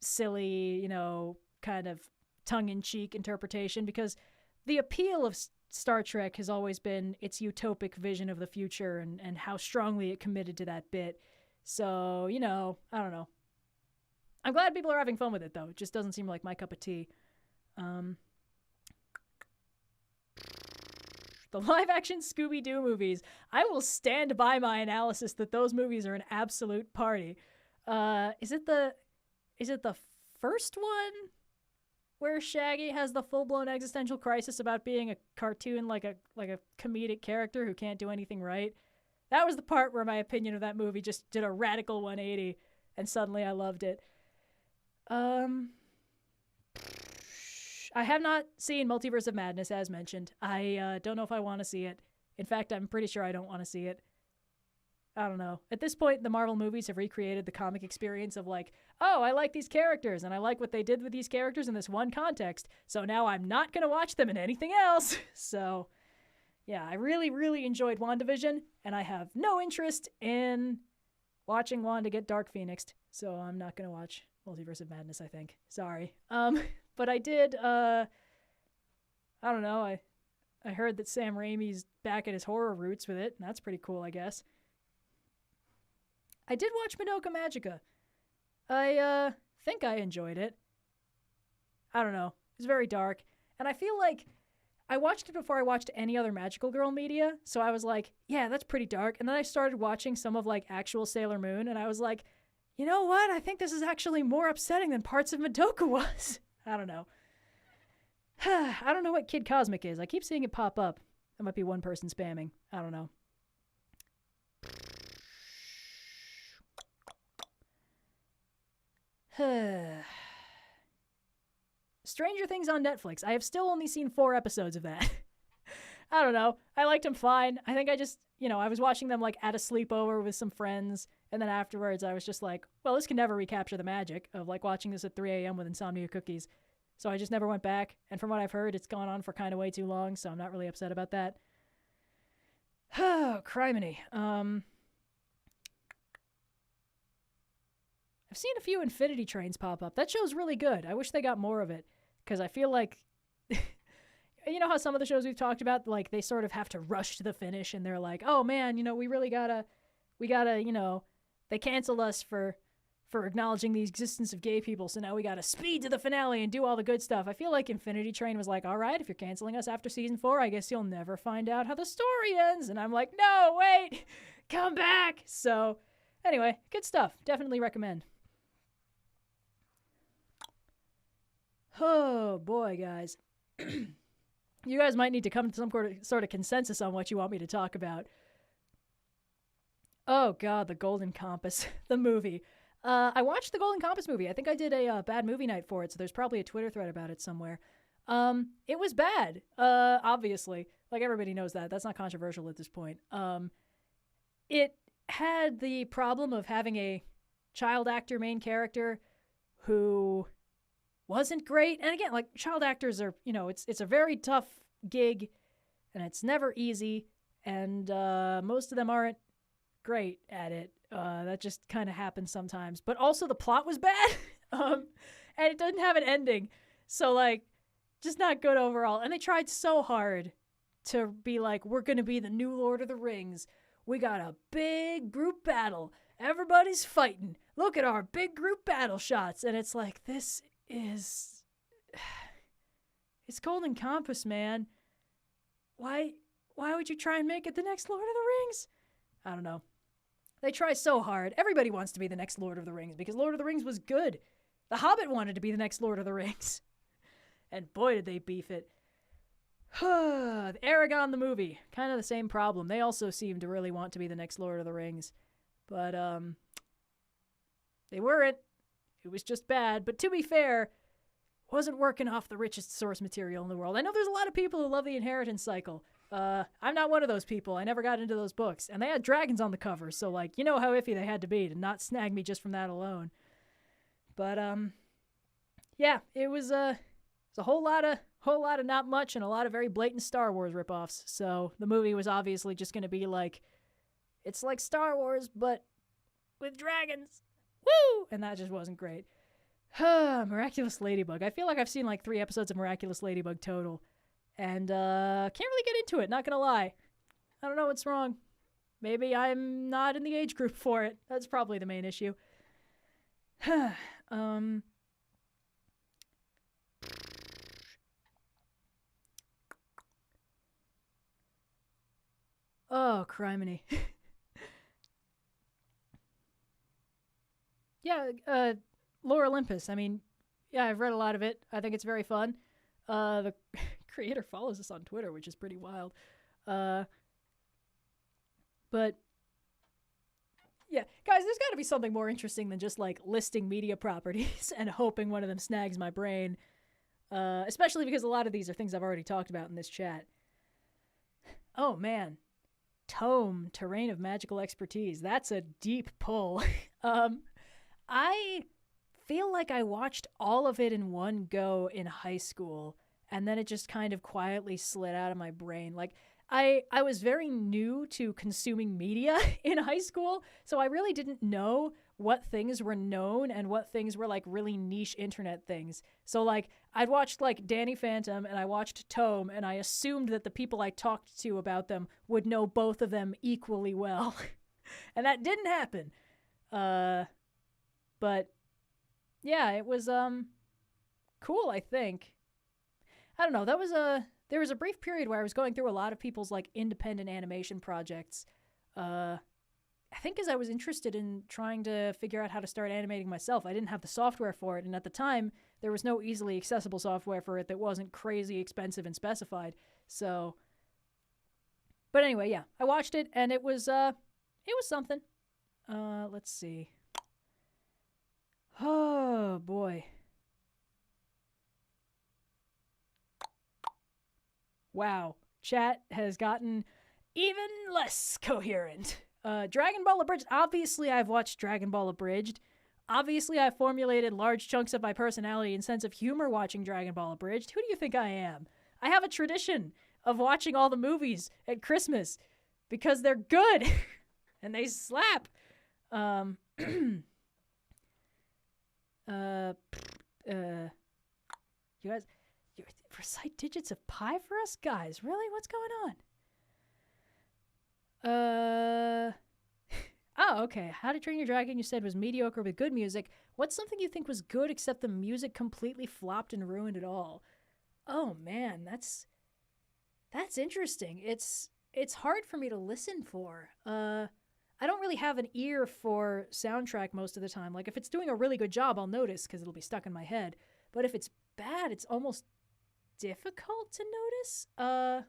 silly, you know, kind of tongue-in-cheek interpretation, because the appeal of Star Trek has always been its utopic vision of the future and how strongly it committed to that bit. So, you know, I don't know. I'm glad people are having fun with it, though. It just doesn't seem like my cup of tea. The live-action Scooby Doo movies. I will stand by my analysis that those movies are an absolute party. Is it the first one where Shaggy has the full-blown existential crisis about being a cartoon, like a comedic character who can't do anything right? That was the part where my opinion of that movie just did a radical 180, and suddenly I loved it. I have not seen Multiverse of Madness, as mentioned. I don't know if I want to see it. In fact, I'm pretty sure I don't want to see it. I don't know. At this point, the Marvel movies have recreated the comic experience of like, oh, I like these characters, and I like what they did with these characters in this one context, so now I'm not going to watch them in anything else. So, yeah, I really, really enjoyed WandaVision, and I have no interest in watching Wanda get Dark Phoenixed, so I'm not going to watch Multiverse of Madness, I think. Sorry. But I did, I don't know, I heard that Sam Raimi's back at his horror roots with it, and that's pretty cool, I guess. I did watch Madoka Magica. I think I enjoyed it. I don't know. It was very dark. And I feel like I watched it before I watched any other Magical Girl media, so I was like, yeah, that's pretty dark. And then I started watching some of like actual Sailor Moon, and I was like, you know what? I think this is actually more upsetting than parts of Madoka was. I don't know. I don't know what Kid Cosmic is. I keep seeing it pop up. That might be one person spamming. I don't know. Stranger Things on Netflix. I have still only seen 4 episodes of that. I don't know. I liked them fine. I think I just, you know, I was watching them like at a sleepover with some friends, and then afterwards I was just like, well, this can never recapture the magic of like watching this at 3 a.m. with insomnia cookies. So I just never went back, and from what I've heard, it's gone on for kind of way too long, so I'm not really upset about that. Oh, criminy. I've seen a few Infinity Trains pop up. That show's really good. I wish they got more of it, because I feel like, you know how some of the shows we've talked about, like, they sort of have to rush to the finish, and they're like, oh man, you know, we gotta, you know, they canceled us for acknowledging the existence of gay people, so now we gotta speed to the finale and do all the good stuff. I feel like Infinity Train was like, all right, if you're canceling us after season 4, I guess you'll never find out how the story ends. And I'm like, no, wait, come back. So anyway, good stuff. Definitely recommend. Oh boy, guys. You guys might need to come to some sort of consensus on what you want me to talk about. Oh god, The Golden Compass, the movie. I watched the Golden Compass movie. I think I did a bad movie night for it, so there's probably a Twitter thread about it somewhere. It was bad, obviously. Like, everybody knows that. That's not controversial at this point. It had the problem of having a child actor main character who wasn't great. And again, like, child actors are, you know, it's a very tough gig, and it's never easy, and most of them aren't great at it. That just kind of happens sometimes. But also the plot was bad, and it doesn't have an ending. So, like, just not good overall. And they tried so hard to be like, we're going to be the new Lord of the Rings. We got a big group battle. Everybody's fighting. Look at our big group battle shots. And it's like, this is... It's Golden Compass, man. Why would you try and make it the next Lord of the Rings? I don't know. They try so hard. Everybody wants to be the next Lord of the Rings because Lord of the Rings was good. The Hobbit wanted to be the next Lord of the Rings. And boy, did they beef it. The Aragon the movie. Kind of the same problem. They also seem to really want to be the next Lord of the Rings. But, they weren't. It was just bad. But to be fair, wasn't working off the richest source material in the world. I know there's a lot of people who love the inheritance cycle. I'm not one of those people. I never got into those books. And they had dragons on the cover, so, like, you know how iffy they had to be to not snag me just from that alone. But, yeah, it was a whole lot of not much and a lot of very blatant Star Wars ripoffs. So the movie was obviously just going to be like, it's like Star Wars, but with dragons. Woo! And that just wasn't great. Miraculous Ladybug. I feel like I've seen like 3 episodes of Miraculous Ladybug total. And can't really get into it, not gonna lie. I don't know what's wrong. Maybe I'm not in the age group for it. That's probably the main issue. Oh, criminy. Yeah, Lore Olympus. I mean, yeah, I've read a lot of it. I think it's very fun. The creator follows us on Twitter, which is pretty wild. But yeah, guys, there's got to be something more interesting than just like listing media properties and hoping one of them snags my brain. Especially because a lot of these are things I've already talked about in this chat. Oh man, T.O.M.E, Terrain of Magical Expertise. That's a deep pull. I feel like I watched all of it in one go in high school, and then it just kind of quietly slid out of my brain. Like, I was very new to consuming media in high school, so I really didn't know what things were known and what things were, like, really niche internet things. So, like, I'd watched, like, Danny Phantom, and I watched T.O.M.E, and I assumed that the people I talked to about them would know both of them equally well. And that didn't happen. But yeah, it was cool, I think. I don't know, there was a brief period where I was going through a lot of people's like independent animation projects. I think because I was interested in trying to figure out how to start animating myself. I didn't have the software for it, and at the time there was no easily accessible software for it that wasn't crazy expensive and specified. So but anyway, yeah, I watched it and it was something. Let's see. Oh, boy. Wow. Chat has gotten even less coherent. Dragon Ball Abridged. Obviously, I've watched Dragon Ball Abridged. Obviously, I've formulated large chunks of my personality and sense of humor watching Dragon Ball Abridged. Who do you think I am? I have a tradition of watching all the movies at Christmas because they're good and they slap. You guys, you recite digits of pi for us? Guys, really? What's going on? Oh, okay. How to Train Your Dragon, you said, was mediocre with good music. What's something you think was good except the music completely flopped and ruined it all? Oh, man, that's interesting. It's hard for me to listen for. I don't really have an ear for soundtrack most of the time. Like, if it's doing a really good job, I'll notice because it'll be stuck in my head. But if it's bad, it's almost difficult to notice. The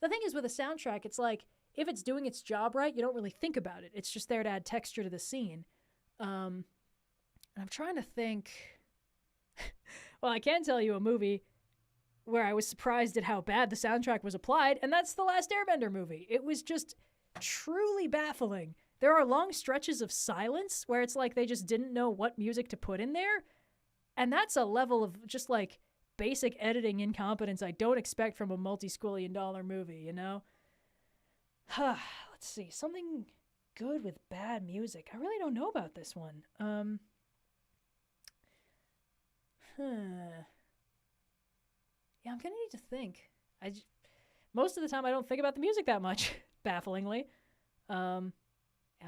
thing is with a soundtrack, it's like, if it's doing its job right, you don't really think about it. It's just there to add texture to the scene. And I'm trying to think. Well, I can tell you a movie where I was surprised at how bad the soundtrack was applied, and that's the Last Airbender movie. It was just truly baffling. There are long stretches of silence where it's like they just didn't know what music to put in there. And that's a level of just like basic editing incompetence I don't expect from a multi-squillion dollar movie, you know? Let's see. Something good with bad music. I really don't know about this one. Yeah, I'm gonna need to think. Most of the time I don't think about the music that much, bafflingly. Am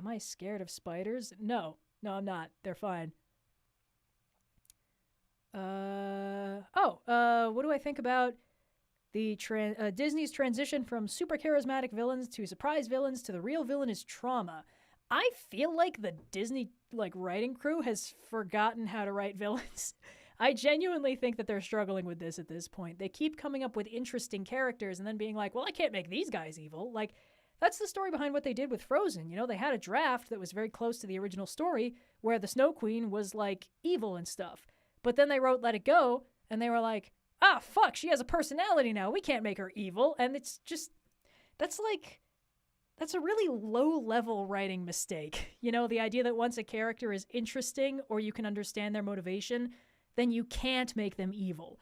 I scared of spiders? No, I'm not. They're fine. What do I think about the Disney's transition from super charismatic villains to surprise villains to the real villain is trauma? I feel like the Disney writing crew has forgotten how to write villains. I genuinely think that they're struggling with this at this point. They keep coming up with interesting characters and then being like, well, I can't make these guys evil. Like, that's the story behind what they did with Frozen. You know, they had a draft that was very close to the original story where the Snow Queen was, like, evil and stuff. But then they wrote Let It Go, And they were like, ah, fuck, she has a personality now. We can't make her evil. And it's just, that's a really low-level writing mistake. You know, the idea that once a character is interesting or you can understand their motivation, then you can't make them evil.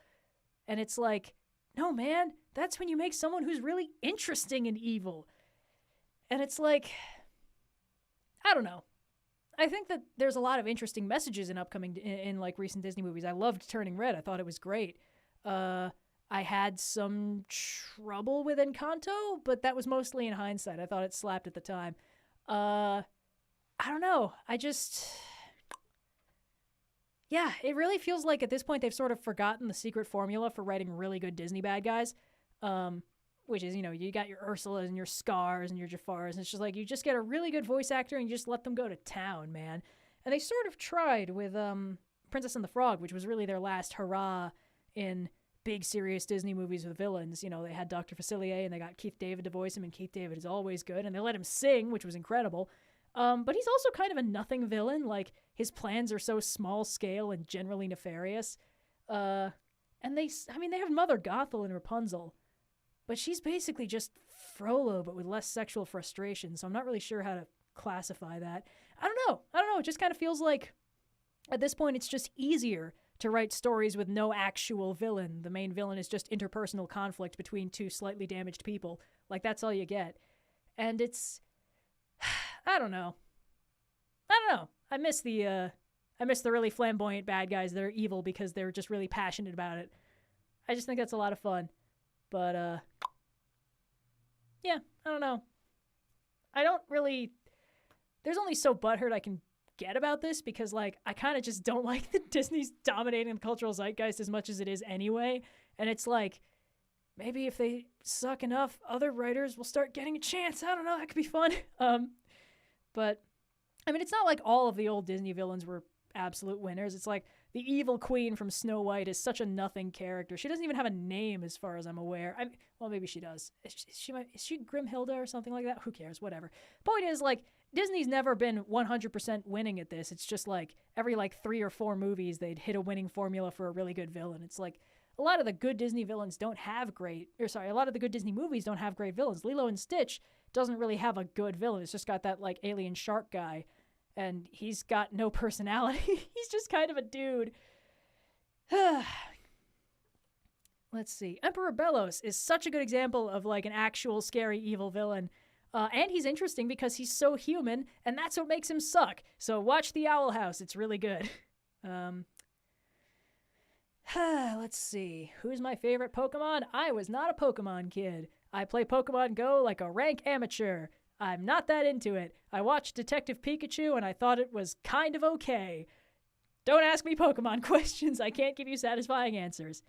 And it's like, no, man, that's when you make someone who's really interesting and evil. And it's like, I don't know. I think that there's a lot of interesting messages in like recent Disney movies. I loved Turning Red. I thought it was great. I had some trouble with Encanto, but that was mostly in hindsight. I thought it slapped at the time. I don't know. Yeah, it really feels like at this point they've sort of forgotten the secret formula for writing really good Disney bad guys. Which is, you know, you got your Ursulas and your Scars and your Jafars, and it's just like you just get a really good voice actor and you just let them go to town, man. And they sort of tried with Princess and the Frog, which was really their last hurrah in big, serious Disney movies with villains. You know, they had Dr. Facilier and they got Keith David to voice him, and Keith David is always good, and they let him sing, which was incredible. But he's also kind of a nothing villain. Like, his plans are so small scale and generally nefarious. And they have Mother Gothel and Rapunzel, but she's basically just Frollo, but with less sexual frustration, so I'm not really sure how to classify that. I don't know. It just kind of feels like, at this point, it's just easier to write stories with no actual villain. The main villain is just interpersonal conflict between two slightly damaged people. Like, that's all you get. And it's... I don't know. I miss the really flamboyant bad guys that are evil because they're just really passionate about it. I just think that's a lot of fun. But, yeah, I don't know. There's only so butthurt I can get about this because, like, I kind of just don't like that Disney's dominating the cultural zeitgeist as much as it is anyway. And it's like, maybe if they suck enough, other writers will start getting a chance. I don't know. That could be fun. But, I mean, it's not like all of the old Disney villains were absolute winners. It's like the evil queen from Snow White is such a nothing character. She doesn't even have a name as far as I'm aware. Well, maybe she does. Is she Grimhilda or something like that? Who cares? Whatever. Point is, like, Disney's never been 100% winning at this. It's just like every 3 or 4 movies they'd hit a winning formula for a really good villain. It's like a lot of the good Disney villains don't have a lot of the good Disney movies don't have great villains. Lilo and Stitch doesn't really have a good villain. It's just got that like alien shark guy, and he's got no personality. He's just kind of a dude. Let's see. Emperor Bellos is such a good example of like an actual scary evil villain. And he's interesting because he's so human, and that's what makes him suck. So watch The Owl House. It's really good. Let's see. Who's my favorite Pokemon? I was not a Pokemon kid. I play Pokemon Go like a rank amateur. I'm not that into it. I watched Detective Pikachu, and I thought it was kind of okay. Don't ask me Pokemon questions. I can't give you satisfying answers.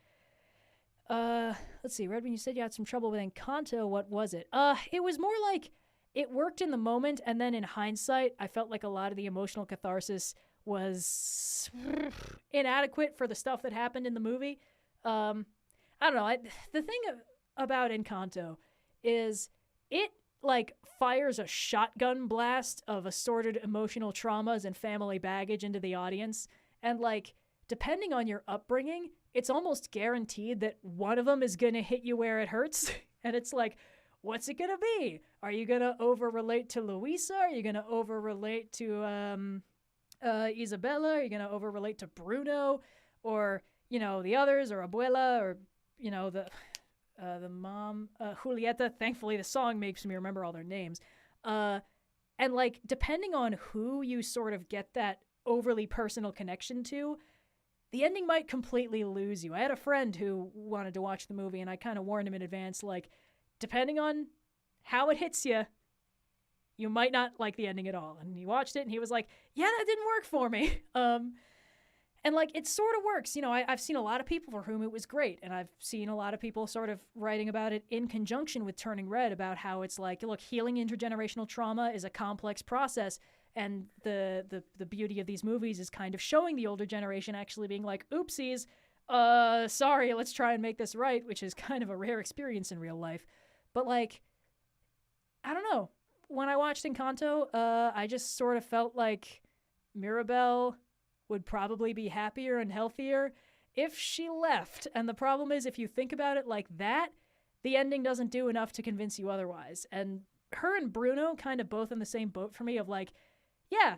Let's see, Red, when you said you had some trouble with Encanto, what was it? It was more like it worked in the moment, and then in hindsight, I felt like a lot of the emotional catharsis was inadequate for the stuff that happened in the movie. I don't know. The thing about Encanto is it, like, fires a shotgun blast of assorted emotional traumas and family baggage into the audience, and, like, depending on your upbringing, it's almost guaranteed that one of them is going to hit you where it hurts. And it's like, what's it going to be? Are you going to over-relate to Luisa? Are you going to over-relate to Isabella? Are you going to over-relate to Bruno? Or, you know, the others, or Abuela, or, you know, the mom, Julieta. Thankfully, the song makes me remember all their names. And, like, depending on who you sort of get that overly personal connection to, the ending might completely lose you. I had a friend who wanted to watch the movie, and I kind of warned him in advance, like, depending on how it hits you, you might not like the ending at all. And he watched it, and he was like, yeah, that didn't work for me. And, like, it sort of works. You know, I've seen a lot of people for whom it was great, and I've seen a lot of people sort of writing about it in conjunction with Turning Red, about how it's like, look, healing intergenerational trauma is a complex process, and the beauty of these movies is kind of showing the older generation actually being like, oopsies, sorry, let's try and make this right, which is kind of a rare experience in real life. But, like, I don't know. When I watched Encanto, I just sort of felt like Mirabel would probably be happier and healthier if she left, and the problem is if you think about it like that, the ending doesn't do enough to convince you otherwise. And her and Bruno kind of both in the same boat for me of like, yeah,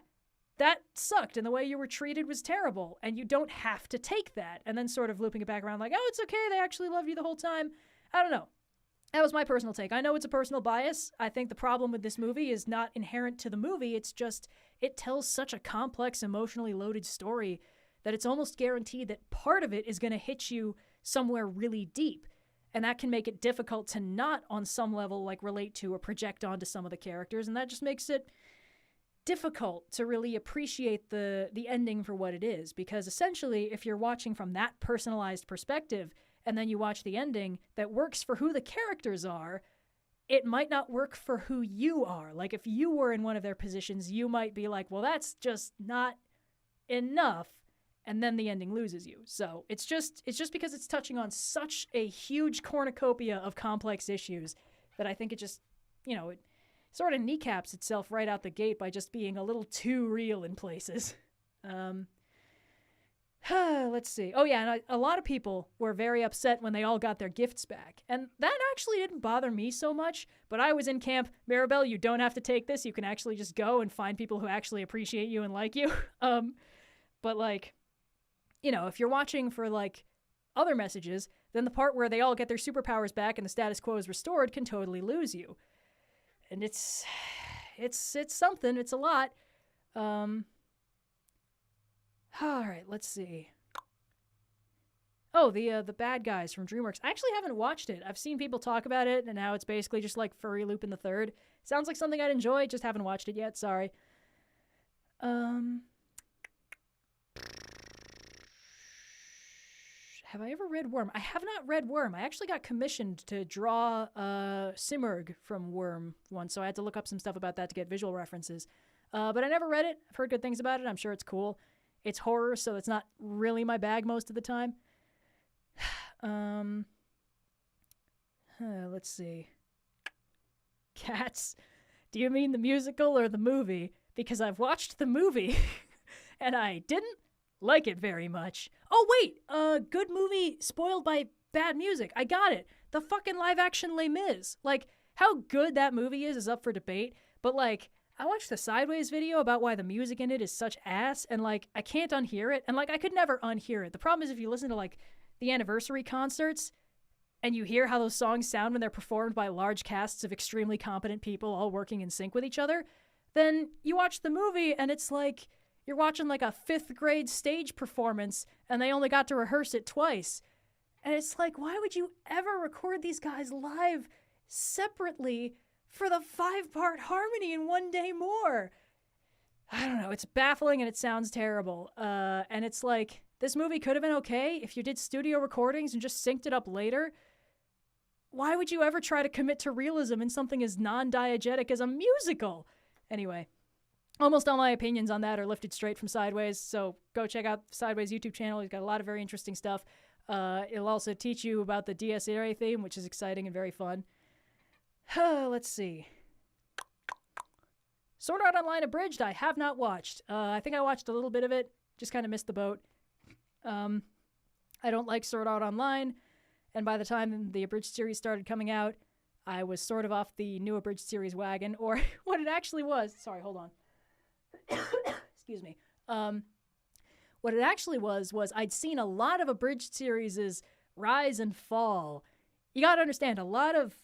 that sucked and the way you were treated was terrible and you don't have to take that. And then sort of looping it back around like, oh, it's okay, they actually loved you the whole time. I don't know. That was my personal take. I know it's a personal bias. I think the problem with this movie is not inherent to the movie. It's just, it tells such a complex, emotionally loaded story that it's almost guaranteed that part of it is going to hit you somewhere really deep. And that can make it difficult to not, on some level, like relate to or project onto some of the characters. And that just makes it difficult to really appreciate the ending for what it is. Because essentially, if you're watching from that personalized perspective, and then you watch the ending that works for who the characters are, it might not work for who you are. Like, if you were in one of their positions, you might be like, well, that's just not enough. And then the ending loses you. So it's just because it's touching on such a huge cornucopia of complex issues that I think it just, you know, it sort of kneecaps itself right out the gate by just being a little too real in places. Let's see. Oh, yeah, and a lot of people were very upset when they all got their gifts back. And that actually didn't bother me so much, but I was in camp, Maribel, you don't have to take this. You can actually just go and find people who actually appreciate you and like you. But, like, you know, if you're watching for, like, other messages, then the part where they all get their superpowers back and the status quo is restored can totally lose you. And it's something. It's a lot. All right, let's see. Oh, the bad guys from DreamWorks. I actually haven't watched it. I've seen people talk about it and how it's basically just like Furry Lupin III. Sounds like something I'd enjoy, just haven't watched it yet, sorry. Have I ever read Worm? I have not read Worm. I actually got commissioned to draw Simurgh from Worm once, so I had to look up some stuff about that to get visual references. But I never read it. I've heard good things about it. I'm sure it's cool. It's horror, so it's not really my bag most of the time. Let's see. Cats. Do you mean the musical or the movie? Because I've watched the movie, and I didn't like it very much. Oh, wait! Good movie spoiled by bad music. I got it. The fucking live-action Les Mis. Like, how good that movie is up for debate, but, like, I watched the Sideways video about why the music in it is such ass, and, like, I can't unhear it, and, like, I could never unhear it. The problem is if you listen to, like, the anniversary concerts, and you hear how those songs sound when they're performed by large casts of extremely competent people all working in sync with each other, then you watch the movie, and it's like you're watching, like, a 5th grade stage performance, and they only got to rehearse it twice. And it's like, why would you ever record these guys live separately for the 5-part harmony in one day more? I don't know. It's baffling and it sounds terrible. And it's like, this movie could have been okay if you did studio recordings and just synced it up later. Why would you ever try to commit to realism in something as non-diegetic as a musical? Anyway, almost all my opinions on that are lifted straight from Sideways, so go check out Sideways' YouTube channel. He's got a lot of very interesting stuff. It'll also teach you about the Dies Irae theme, which is exciting and very fun. Let's see. Sword Art Online Abridged, I have not watched. I think I watched a little bit of it, just kind of missed the boat. I don't like Sword Art Online, and by the time the Abridged series started coming out, I was sort of off the new Abridged series wagon, or what it actually was. Sorry, hold on. Excuse me. What it actually was I'd seen a lot of Abridged series' rise and fall. You gotta understand, a lot of...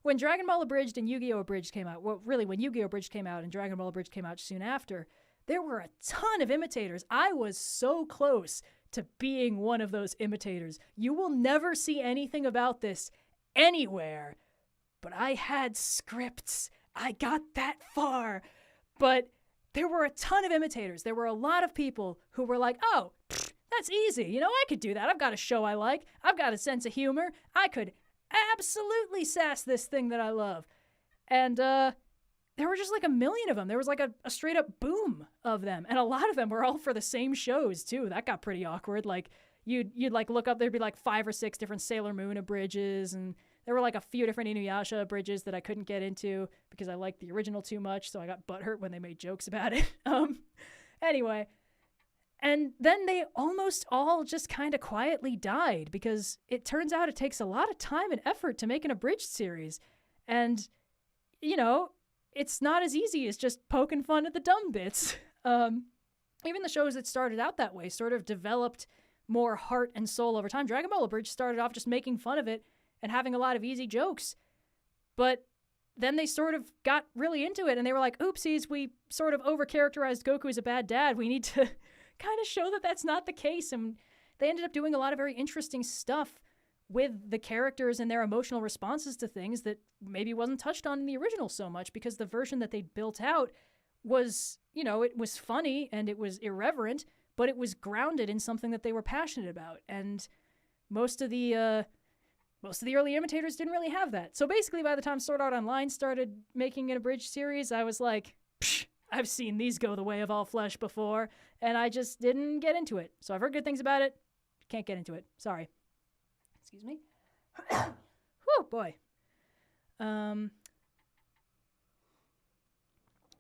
when Dragon Ball Abridged and Yu-Gi-Oh! Abridged came out, well, really, when Yu-Gi-Oh! Abridged came out and Dragon Ball Abridged came out soon after, there were a ton of imitators. I was so close to being one of those imitators. You will never see anything about this anywhere, but I had scripts. I got that far. But there were a ton of imitators. There were a lot of people who were like, oh, that's easy. You know, I could do that. I've got a show I like. I've got a sense of humor. I could absolutely sass this thing that I love. And there were just like a million of them. There was like a straight up boom of them. And a lot of them were all for the same shows too. That got pretty awkward. Like you'd like look up, there'd be like 5 or 6 different Sailor Moon abridges, and there were like a few different Inuyasha abridges that I couldn't get into because I liked the original too much, so I got butthurt when they made jokes about it. Anyway, And then they almost all just kind of quietly died because it turns out it takes a lot of time and effort to make an abridged series. And, you know, it's not as easy as just poking fun at the dumb bits. Even the shows that started out that way sort of developed more heart and soul over time. Dragon Ball Abridged started off just making fun of it and having a lot of easy jokes. But then they sort of got really into it and they were like, oopsies, we sort of overcharacterized Goku as a bad dad. We need to kind of show that that's not the case. And they ended up doing a lot of very interesting stuff with the characters and their emotional responses to things that maybe wasn't touched on in the original so much, because the version that they built out was, you know, it was funny and it was irreverent, but it was grounded in something that they were passionate about. And most of the early imitators didn't really have that. So basically, by the time Sword Art Online started making an abridged series, I was like, psh, I've seen these go the way of all flesh before, and I just didn't get into it. So I've heard good things about it. Can't get into it. Sorry. Excuse me. Whew, boy.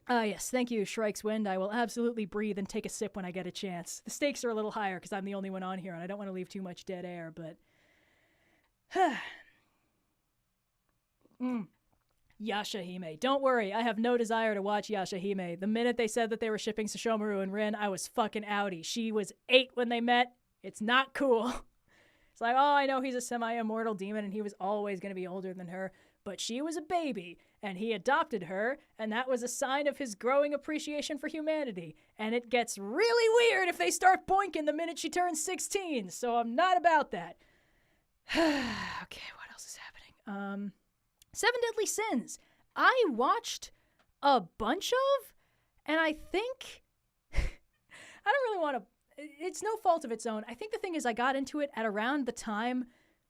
Yes, thank you, Shrike's Wind. I will absolutely breathe and take a sip when I get a chance. The stakes are a little higher because I'm the only one on here, and I don't want to leave too much dead air, but... Yashahime. Don't worry, I have no desire to watch Yashahime. The minute they said that they were shipping Sesshomaru and Rin, I was fucking outie. She was 8 when they met. It's not cool. It's like, oh, I know he's a semi-immortal demon and he was always going to be older than her, but she was a baby and he adopted her, and that was a sign of his growing appreciation for humanity. And it gets really weird if they start boinking the minute she turns 16, so I'm not about that. Okay, what else is happening? Seven Deadly Sins. I watched a bunch of, and I think, I don't really want to, it's no fault of its own. I think the thing is I got into it at around the time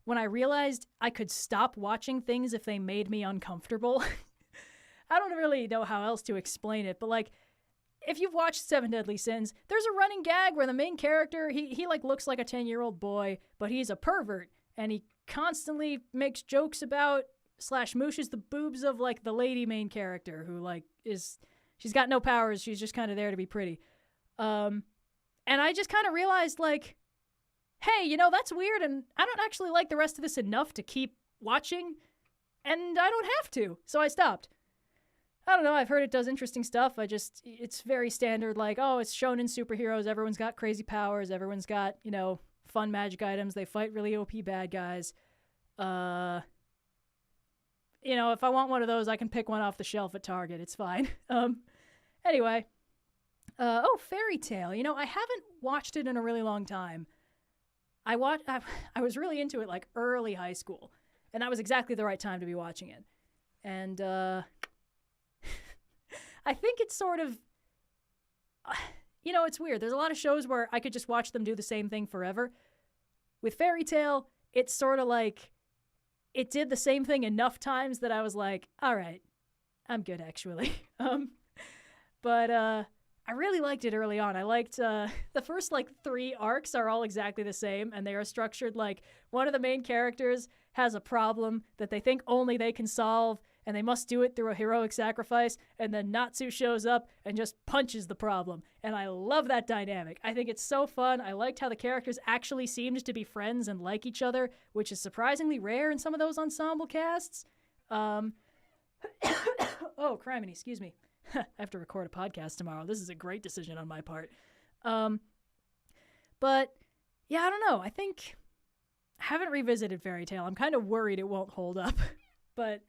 when I realized I could stop watching things if they made me uncomfortable. I don't really know how else to explain it, but like, if you've watched Seven Deadly Sins, there's a running gag where the main character, he like looks like a 10-year-old boy, but he's a pervert, and he constantly makes jokes about / mooshes the boobs of like the lady main character who like she's got no powers. She's just kind of there to be pretty. And I just kind of realized like, hey, you know, that's weird. And I don't actually like the rest of this enough to keep watching, and I don't have to. So I stopped. I don't know. I've heard it does interesting stuff. It's very standard. Like, oh, it's shonen superheroes. Everyone's got crazy powers. Everyone's got, you know, fun magic items. They fight really OP bad guys. You know, if I want one of those, I can pick one off the shelf at Target. It's fine. Anyway. Fairy Tail. You know, I haven't watched it in a really long time. I was really into it like early high school, and that was exactly the right time to be watching it. And I think it's sort of, you know, it's weird. There's a lot of shows where I could just watch them do the same thing forever. With Fairy Tail, it's sort of like it did the same thing enough times that I was like, all right, I'm good actually. But I really liked it early on. I liked the first like 3 arcs are all exactly the same, and they are structured like one of the main characters has a problem that they think only they can solve, and they must do it through a heroic sacrifice, and then Natsu shows up and just punches the problem. And I love that dynamic. I think it's so fun. I liked how the characters actually seemed to be friends and like each other, which is surprisingly rare in some of those ensemble casts. Oh, criminy, excuse me. I have to record a podcast tomorrow. This is a great decision on my part. But yeah, I don't know. I think I haven't revisited Fairy Tail. I'm kind of worried it won't hold up, but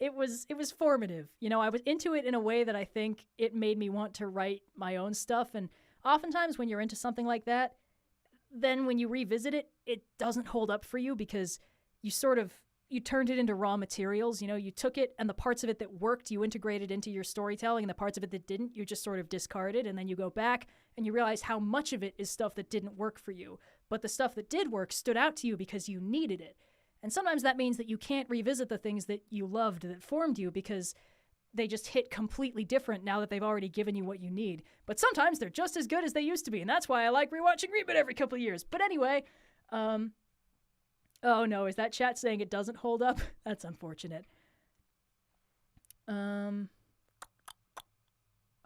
it was formative. You know, I was into it in a way that I think it made me want to write my own stuff. And oftentimes when you're into something like that, then when you revisit it, it doesn't hold up for you because you turned it into raw materials. You know, you took it and the parts of it that worked, you integrated into your storytelling, and the parts of it that didn't, you just sort of discarded. And then you go back and you realize how much of it is stuff that didn't work for you. But the stuff that did work stood out to you because you needed it. And sometimes that means that you can't revisit the things that you loved that formed you because they just hit completely different now that they've already given you what you need. But sometimes they're just as good as they used to be. And that's why I like rewatching ReBoot every couple of years. But anyway, oh no, is that chat saying it doesn't hold up? That's unfortunate.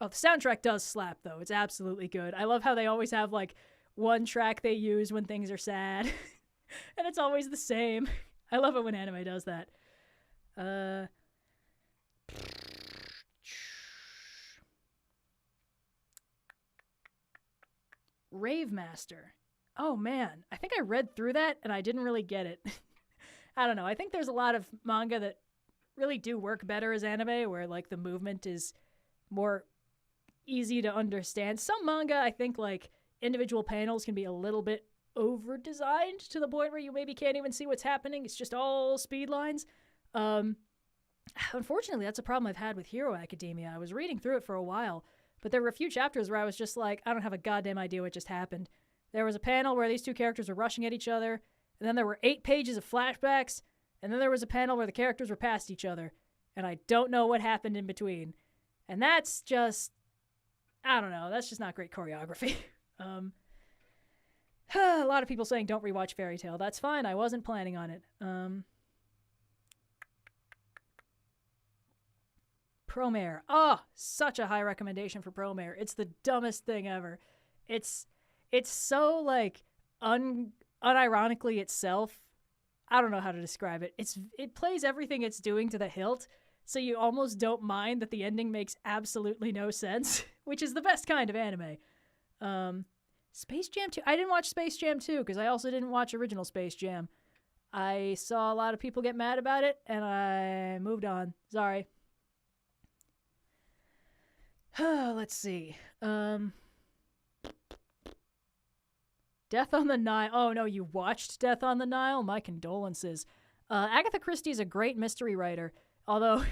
Oh, the soundtrack does slap, though. It's absolutely good. I love how they always have, like, one track they use when things are sad. And it's always the same. I love it when anime does that. Rave Master. Oh, man. I think I read through that, and I didn't really get it. I don't know. I think there's a lot of manga that really do work better as anime, where, like, the movement is more easy to understand. Some manga, I think, like, individual panels can be a little bit over-designed to the point where you maybe can't even see what's happening. It's just all speed lines. Unfortunately, that's a problem I've had with Hero Academia. I was reading through it for a while, but there were a few chapters where I was just like, I don't have a goddamn idea what just happened. There was a panel where these two characters were rushing at each other, and then there were 8 pages of flashbacks, and then there was a panel where the characters were past each other, and I don't know what happened in between. And that's just, I don't know, that's just not great choreography. A lot of people saying don't rewatch Fairy Tail. That's fine, I wasn't planning on it. Promare. Oh, such a high recommendation for Promare. It's the dumbest thing ever. It's so, like, unironically itself. I don't know how to describe it. It plays everything it's doing to the hilt, so you almost don't mind that the ending makes absolutely no sense, which is the best kind of anime. Space Jam 2. I didn't watch Space Jam 2 because I also didn't watch original Space Jam. I saw a lot of people get mad about it, and I moved on. Sorry. Let's see. Death on the Nile. Oh, no, you watched Death on the Nile? My condolences. Agatha Christie's a great mystery writer, although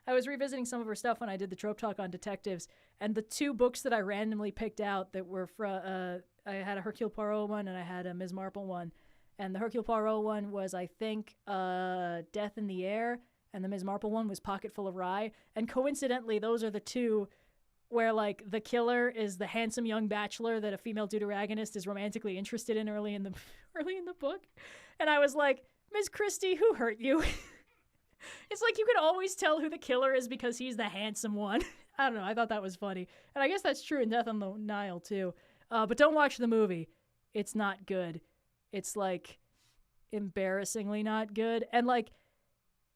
I was revisiting some of her stuff when I did the Trope Talk on detectives, and the 2 books that I randomly picked out that were from, I had a Hercule Poirot one and I had a Ms. Marple one, and the Hercule Poirot one was, I think, Death in the Air, and the Ms. Marple one was Pocket Full of Rye, and coincidentally, those are the 2 where, like, the killer is the handsome young bachelor that a female deuteragonist is romantically interested in early in the book. And I was like, Ms. Christie, who hurt you? It's like you can always tell who the killer is because he's the handsome one. I don't know. I thought that was funny. And I guess that's true in Death on the Nile, too. But don't watch the movie. It's not good. It's, like, embarrassingly not good. And, like,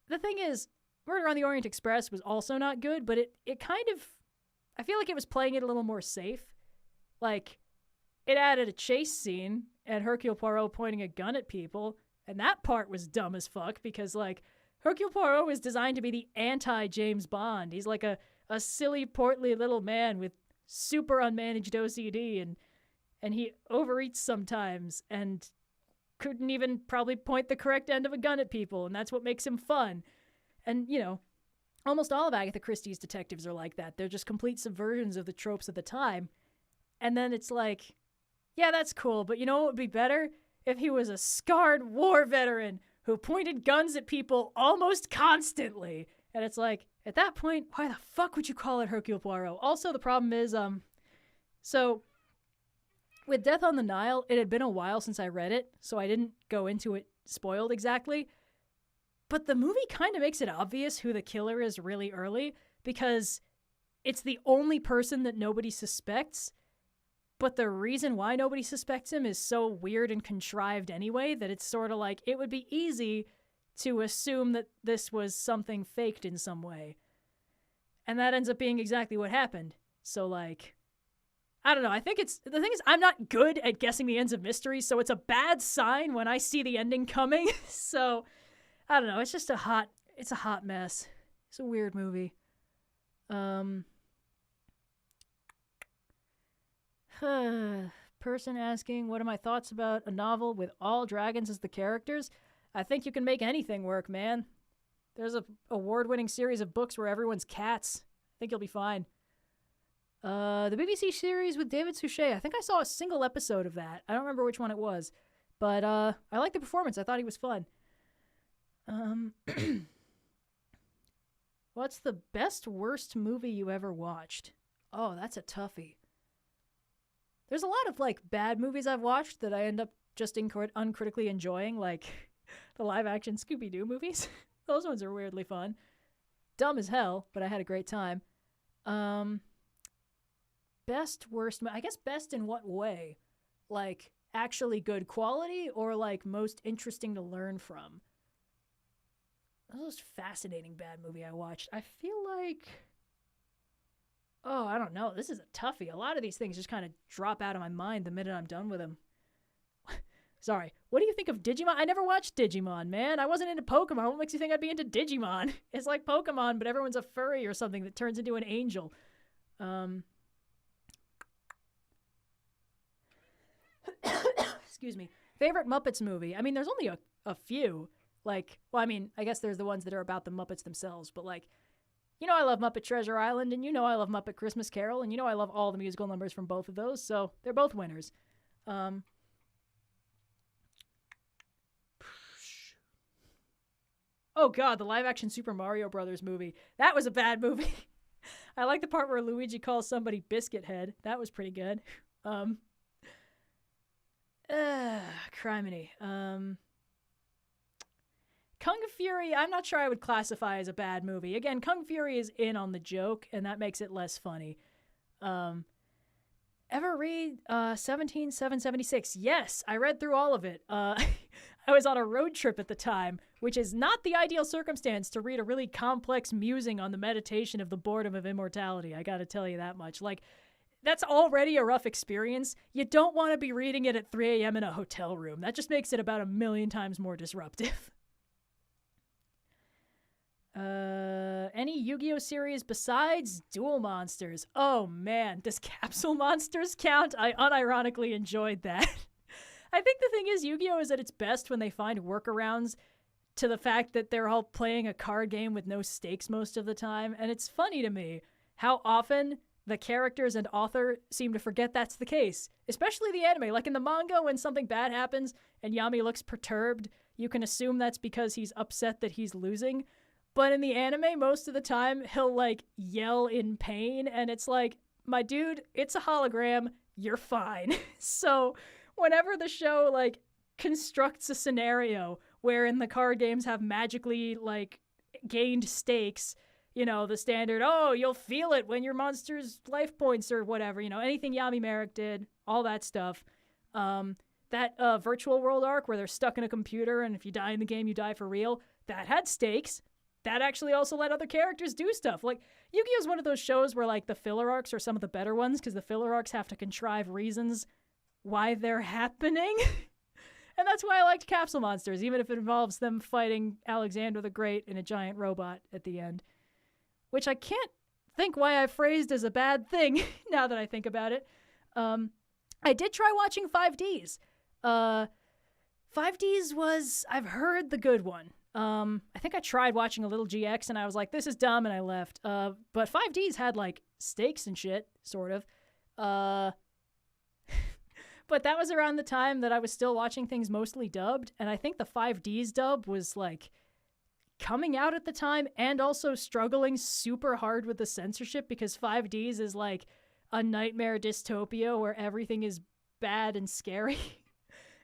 the thing is, Murder on the Orient Express was also not good, but it kind of, I feel like it was playing it a little more safe. Like, it added a chase scene and Hercule Poirot pointing a gun at people, and that part was dumb as fuck because, like, Hercule Poirot was designed to be the anti-James Bond. He's like a silly, portly little man with super unmanaged OCD, and he overeats sometimes and couldn't even probably point the correct end of a gun at people, and that's what makes him fun. And, you know, almost all of Agatha Christie's detectives are like that. They're just complete subversions of the tropes of the time. And then it's like, yeah, that's cool, but you know what would be better? If he was a scarred war veteran who pointed guns at people almost constantly. And it's like, at that point, why the fuck would you call it Hercule Poirot? Also, the problem is, so with Death on the Nile, it had been a while since I read it, so I didn't go into it spoiled exactly. But the movie kind of makes it obvious who the killer is really early because it's the only person that nobody suspects. But the reason why nobody suspects him is so weird and contrived anyway that it's sort of like it would be easy to assume that this was something faked in some way. And that ends up being exactly what happened. So, like, I don't know. I think the thing is, I'm not good at guessing the ends of mysteries, so it's a bad sign when I see the ending coming. So, I don't know. It's just a hot mess. It's a weird movie. Person asking, what are my thoughts about a novel with all dragons as the characters? I think you can make anything work, man. There's a award-winning series of books where everyone's cats. I think you'll be fine. The BBC series with David Suchet. I think I saw a single episode of that. I don't remember which one it was. But I liked the performance. I thought he was fun. What's the best, worst movie you ever watched? Oh, that's a toughie. There's a lot of, like, bad movies I've watched that I end up just uncritically enjoying, like the live-action Scooby Doo movies. Those ones are weirdly fun. Dumb as hell, but I had a great time. best, worst, I guess best in what way? Like, actually good quality or like most interesting to learn from? That was the most fascinating bad movie I watched. I feel like, oh, I don't know. This is a toughie. A lot of these things just kind of drop out of my mind the minute I'm done with them. Sorry. What do you think of Digimon? I never watched Digimon, man. I wasn't into Pokemon. What makes you think I'd be into Digimon? It's like Pokemon, but everyone's a furry or something that turns into an angel. Excuse me. Favorite Muppets movie? I mean, there's only a few. Like, well, I mean, I guess there's the ones that are about the Muppets themselves, but like, you know I love Muppet Treasure Island, and you know I love Muppet Christmas Carol, and you know I love all the musical numbers from both of those, so they're both winners. Oh god, the live-action Super Mario Brothers movie. That was a bad movie. I like the part where Luigi calls somebody Biscuit Head. That was pretty good. Criminy. Kung Fury, I'm not sure I would classify as a bad movie. Again, Kung Fury is in on the joke, and that makes it less funny. Ever read 17776? Yes, I read through all of it. I was on a road trip at the time, which is not the ideal circumstance to read a really complex musing on the meditation of the boredom of immortality. I gotta tell you that much. Like, that's already a rough experience. You don't want to be reading it at 3 a.m. in a hotel room. That just makes it about 1,000,000 times more disruptive. Any Yu-Gi-Oh series besides Duel Monsters? Oh man, does Capsule Monsters count? I unironically enjoyed that. I think the thing is, Yu-Gi-Oh is at its best when they find workarounds to the fact that they're all playing a card game with no stakes most of the time, and it's funny to me how often the characters and author seem to forget that's the case, especially the anime. Like in the manga, when something bad happens and Yami looks perturbed, you can assume that's because he's upset that he's losing. But in the anime, most of the time, he'll, like, yell in pain, and it's like, my dude, it's a hologram, you're fine. So whenever the show, like, constructs a scenario wherein the card games have magically, like, gained stakes, you know, the standard, oh, you'll feel it when your monster's life points or whatever, you know, anything Yami Merrick did, all that stuff. That virtual world arc where they're stuck in a computer, and if you die in the game, you die for real, that had stakes. That actually also let other characters do stuff. Like, Yu-Gi-Oh! Is one of those shows where, like, the filler arcs are some of the better ones because the filler arcs have to contrive reasons why they're happening. And that's why I liked Capsule Monsters, even if it involves them fighting Alexander the Great in a giant robot at the end. Which I can't think why I phrased as a bad thing, now that I think about it. I did try watching 5Ds. 5Ds was, I've heard, the good one. I think I tried watching a little GX and I was like, this is dumb, and I left. But 5Ds had like stakes and shit, sort of. But that was around the time that I was still watching things mostly dubbed, and I think the 5Ds dub was like coming out at the time and also struggling super hard with the censorship because 5Ds is like a nightmare dystopia where everything is bad and scary.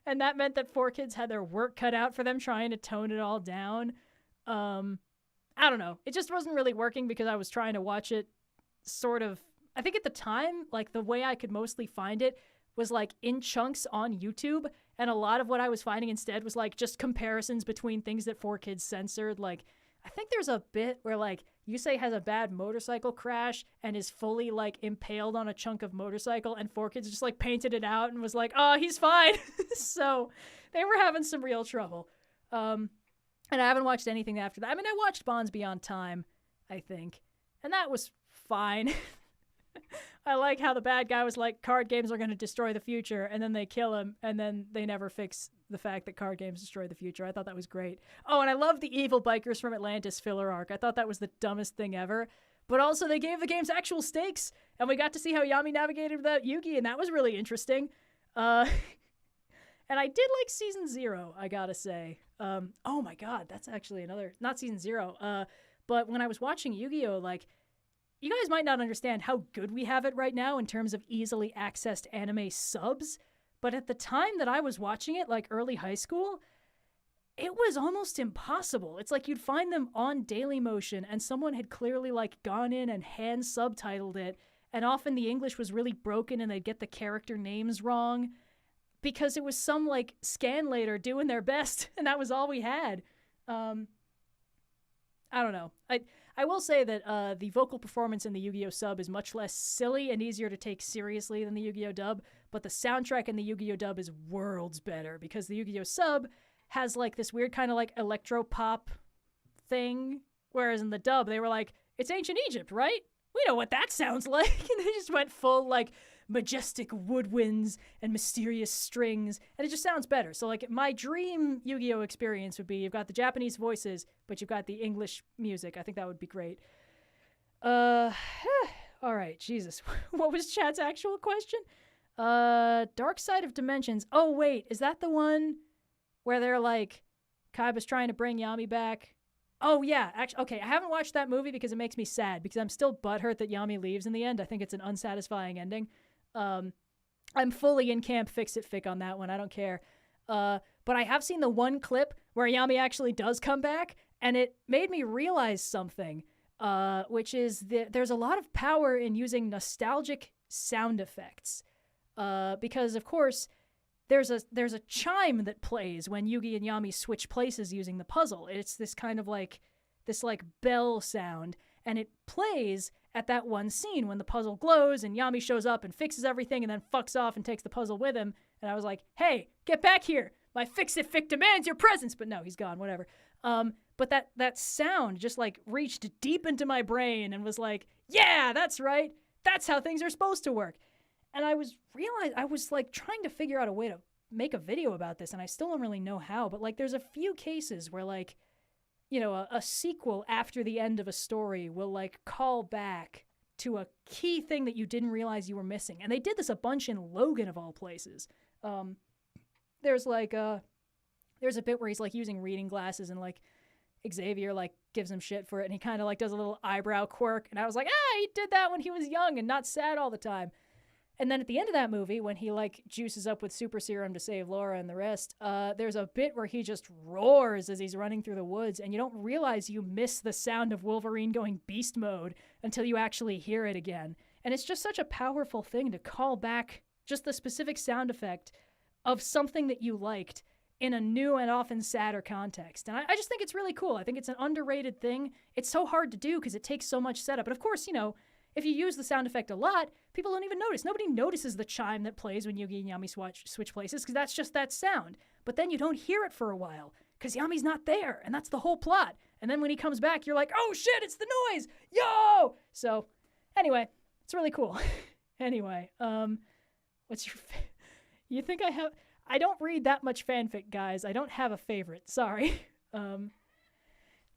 And that meant that 4Kids had their work cut out for them trying to tone it all down. I don't know. It just wasn't really working because I was trying to watch it sort of, I think at the time, like the way I could mostly find it was like in chunks on YouTube. And a lot of what I was finding instead was like just comparisons between things that 4Kids censored. Like, I think there's a bit where like Yusei has a bad motorcycle crash and is fully like impaled on a chunk of motorcycle, and 4Kids just like painted it out and was like, oh, he's fine. So they were having some real trouble. And I haven't watched anything after that. I mean, I watched Bonds Beyond Time, I think, and that was fine. I like how the bad guy was like, card games are going to destroy the future, and then they kill him, and then they never fix the fact that card games destroy the future. I thought that was great. Oh, and I love the evil bikers from Atlantis filler arc. I thought that was the dumbest thing ever. But also they gave the games actual stakes, and we got to see how Yami navigated without Yugi, and that was really interesting. And I did like Season 0, I gotta say. Oh my god, that's actually another, not Season 0, but when I was watching Yu-Gi-Oh!, like, you guys might not understand how good we have it right now in terms of easily accessed anime subs, but at the time that I was watching it, like early high school, it was almost impossible. It's like you'd find them on Dailymotion and someone had clearly like gone in and hand subtitled it, and often the English was really broken and they'd get the character names wrong because it was some like scanlator doing their best, and that was all we had. I don't know. I will say that the vocal performance in the Yu-Gi-Oh! Sub is much less silly and easier to take seriously than the Yu-Gi-Oh! Dub, but the soundtrack in the Yu-Gi-Oh! Dub is worlds better because the Yu-Gi-Oh! Sub has like this weird kind of like electro-pop thing, whereas in the dub they were like, it's ancient Egypt, right? We know what that sounds like. And they just went full like majestic woodwinds and mysterious strings, and it just sounds better. So like my dream Yu-Gi-Oh! Experience would be you've got the Japanese voices, but you've got the English music. I think that would be great. All right, Jesus. What was chat's actual question? Dark Side of Dimensions. Oh wait, is that the one where they're like, Kaiba's trying to bring Yami back? Oh yeah, actually, okay, I haven't watched that movie because it makes me sad because I'm still butthurt that Yami leaves in the end. I think it's an unsatisfying ending. I'm fully in camp fix it fic on that one. I don't care. But I have seen the one clip where Yami actually does come back, and it made me realize something, which is that there's a lot of power in using nostalgic sound effects. Because of course, there's a chime that plays when Yugi and Yami switch places using the puzzle. It's this kind of like this like bell sound, and it plays at that one scene when the puzzle glows and Yami shows up and fixes everything and then fucks off and takes the puzzle with him. And I was like, hey, get back here. My fix-it-fic demands your presence. But no, he's gone, whatever. But that sound just like reached deep into my brain and was like, yeah, that's right. That's how things are supposed to work. And I was like trying to figure out a way to make a video about this, and I still don't really know how, but like there's a few cases where like, you know, a sequel after the end of a story will like call back to a key thing that you didn't realize you were missing. And they did this a bunch in Logan of all places. There's a bit where he's like using reading glasses and like Xavier like gives him shit for it, and he kind of like does a little eyebrow quirk, and I was like, he did that when he was young and not sad all the time. And then at the end of that movie, when he like juices up with super serum to save Laura and the rest, there's a bit where he just roars as he's running through the woods, and you don't realize you miss the sound of Wolverine going beast mode until you actually hear it again. And it's just such a powerful thing to call back just the specific sound effect of something that you liked in a new and often sadder context. And I just think it's really cool. I think it's an underrated thing. It's so hard to do because it takes so much setup. But of course, you know, if you use the sound effect a lot, people don't even notice. Nobody notices the chime that plays when Yugi and Yami switch places because that's just that sound. But then you don't hear it for a while because Yami's not there, and that's the whole plot. And then when he comes back, you're like, oh shit, it's the noise! Yo! So, anyway, it's really cool. Anyway, what's your... You think I have... I don't read that much fanfic, guys. I don't have a favorite. Sorry.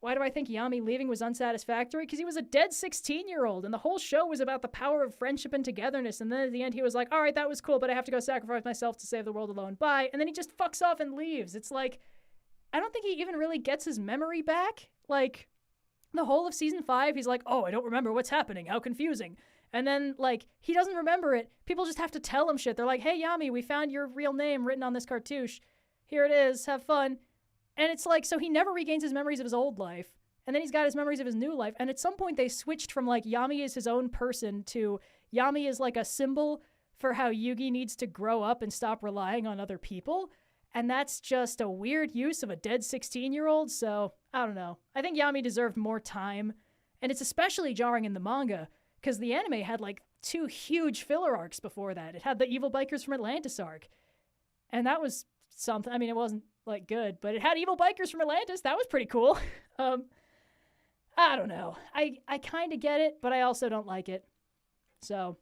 Why do I think Yami leaving was unsatisfactory? Because he was a dead 16-year-old, and the whole show was about the power of friendship and togetherness, and then at the end he was like, all right, that was cool, but I have to go sacrifice myself to save the world alone. Bye. And then he just fucks off and leaves. It's like, I don't think he even really gets his memory back. Like, the whole of season 5, he's like, oh, I don't remember what's happening. How confusing. And then, like, he doesn't remember it. People just have to tell him shit. They're like, hey, Yami, we found your real name written on this cartouche. Here it is. Have fun. And it's like, so he never regains his memories of his old life. And then he's got his memories of his new life. And at some point they switched from like Yami is his own person to Yami is like a symbol for how Yugi needs to grow up and stop relying on other people. And that's just a weird use of a dead 16-year-old. So I don't know. I think Yami deserved more time. And it's especially jarring in the manga because the anime had like 2 huge filler arcs before that. It had the Evil Bikers from Atlantis arc. And that was something. I mean, it wasn't like good, but it had Evil Bikers from Atlantis. That was pretty cool. I don't know. I kind of get it, but I also don't like it. So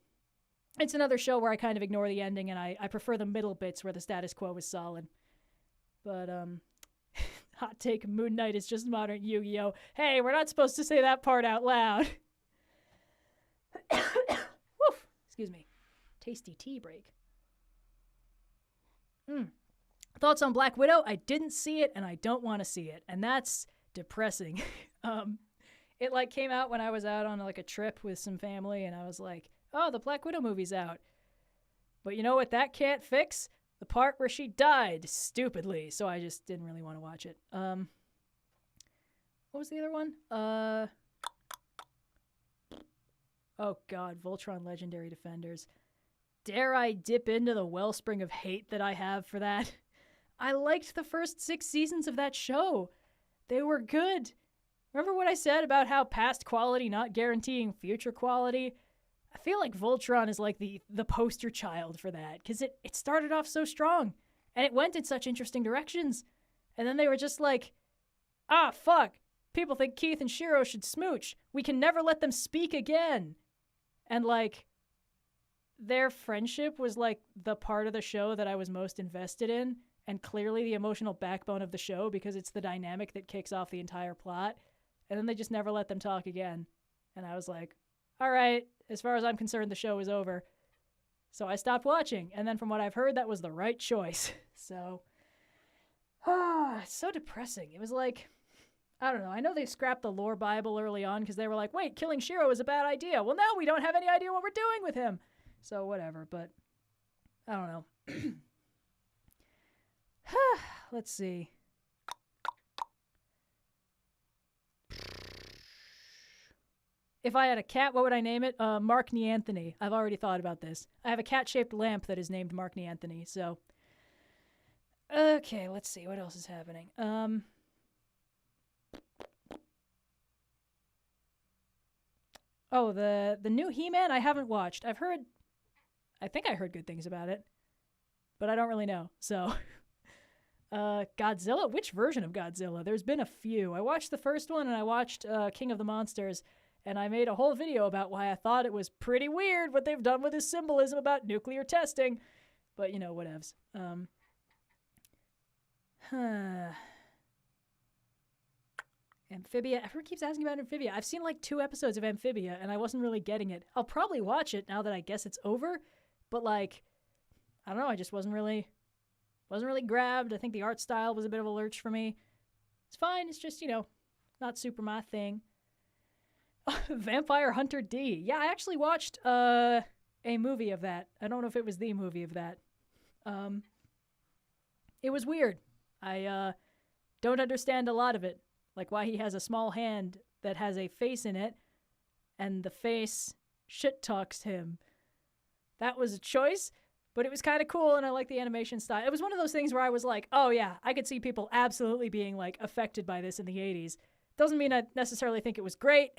it's another show where I kind of ignore the ending, and I prefer the middle bits where the status quo is solid. But, hot take, Moon Knight is just modern Yu-Gi-Oh! Hey, we're not supposed to say that part out loud. Woof. Excuse me. Tasty tea break. Thoughts on Black Widow? I didn't see it, and I don't want to see it, and that's depressing. It like came out when I was out on like a trip with some family, and I was like, oh, the Black Widow movie's out. But you know what that can't fix? The part where she died stupidly. So I just didn't really want to watch it. What was the other one? Oh god, Voltron Legendary Defenders. Dare I dip into the wellspring of hate that I have for that? I liked the first 6 seasons of that show. They were good. Remember what I said about how past quality not guaranteeing future quality? I feel like Voltron is like the poster child for that, because it started off so strong, and it went in such interesting directions. And then they were just like, ah, fuck. People think Keith and Shiro should smooch. We can never let them speak again. And like, their friendship was like the part of the show that I was most invested in, and clearly the emotional backbone of the show, because it's the dynamic that kicks off the entire plot. And then they just never let them talk again. And I was like, all right, as far as I'm concerned, the show is over. So I stopped watching. And then from what I've heard, that was the right choice. So, it's so depressing. It was like, I don't know. I know they scrapped the lore Bible early on because they were like, wait, killing Shiro is a bad idea. Well, now we don't have any idea what we're doing with him. So whatever, but I don't know. Let's see. If I had a cat, what would I name it? Mark Neanthony. I've already thought about this. I have a cat-shaped lamp that is named Mark Neanthony, so. Okay, let's see. What else is happening? Oh, the new He-Man I haven't watched. I think I heard good things about it, but I don't really know, so. Godzilla? Which version of Godzilla? There's been a few. I watched the first one, and I watched King of the Monsters, and I made a whole video about why I thought it was pretty weird what they've done with his symbolism about nuclear testing. But, you know, whatevs. Amphibia. Everyone keeps asking about Amphibia. I've seen like 2 episodes of Amphibia, and I wasn't really getting it. I'll probably watch it now that I guess it's over. But, like, I don't know. I just wasn't really grabbed. I think the art style was a bit of a lurch for me. It's fine. It's just, you know, not super my thing. Vampire Hunter D. Yeah, I actually watched a movie of that. I don't know if it was the movie of that. It was weird. I don't understand a lot of it. Like why he has a small hand that has a face in it, and the face shit talks him. That was a choice, but it was kind of cool, and I like the animation style. It was one of those things where I was like, oh yeah, I could see people absolutely being like affected by this in the 80s. Doesn't mean I necessarily think it was great,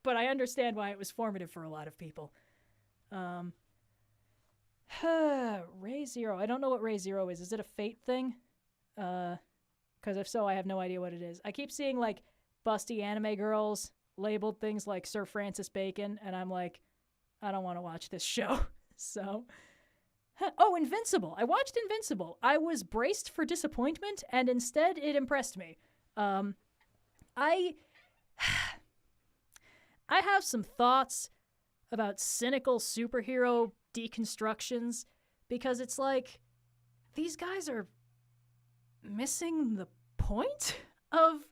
but I understand why it was formative for a lot of people. Ray Zero. I don't know what Ray Zero is. Is it a Fate thing? Because if so, I have no idea what it is. I keep seeing like busty anime girls labeled things like Sir Francis Bacon, and I'm like, I don't want to watch this show. So, oh, Invincible. I watched Invincible. I was braced for disappointment, and instead it impressed me. I have some thoughts about cynical superhero deconstructions, because it's like, these guys are missing the point of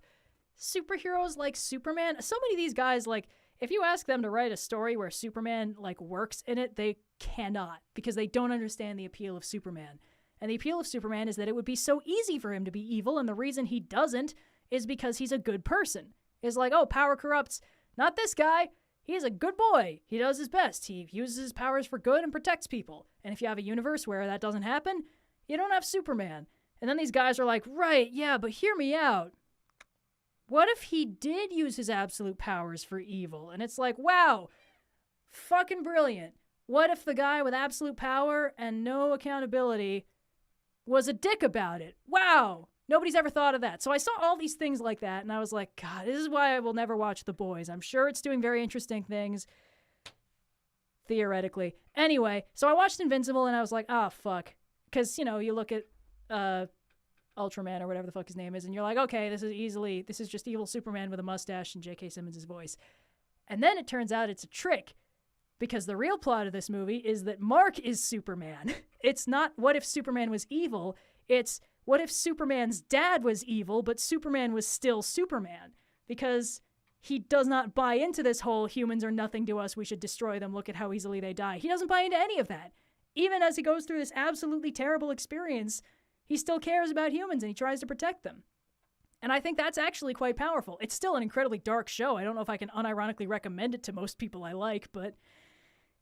superheroes like Superman. So many of these guys, like, if you ask them to write a story where Superman, like, works in it, they cannot, because they don't understand the appeal of Superman. And the appeal of Superman is that it would be so easy for him to be evil, and the reason he doesn't is because he's a good person. It's like, oh, power corrupts. Not this guy. He's a good boy. He does his best. He uses his powers for good and protects people. And if you have a universe where that doesn't happen, you don't have Superman. And then these guys are like, right, yeah, but hear me out. What if he did use his absolute powers for evil? And it's like, wow, fucking brilliant. What if the guy with absolute power and no accountability was a dick about it? Wow. Nobody's ever thought of that. So I saw all these things like that, and I was like, God, this is why I will never watch The Boys. I'm sure it's doing very interesting things, theoretically. Anyway, so I watched Invincible, and I was like, ah, fuck. Because, you know, you look at Ultraman or whatever the fuck his name is, and you're like, okay, this is just evil Superman with a mustache and J.K. Simmons' voice. And then it turns out it's a trick, because the real plot of this movie is that Mark is Superman. It's not what if Superman was evil, it's what if Superman's dad was evil, but Superman was still Superman? Because he does not buy into this whole humans are nothing to us, we should destroy them, look at how easily they die. He doesn't buy into any of that. Even as he goes through this absolutely terrible experience, he still cares about humans and he tries to protect them. And I think that's actually quite powerful. It's still an incredibly dark show. I don't know if I can unironically recommend it to most people I like, but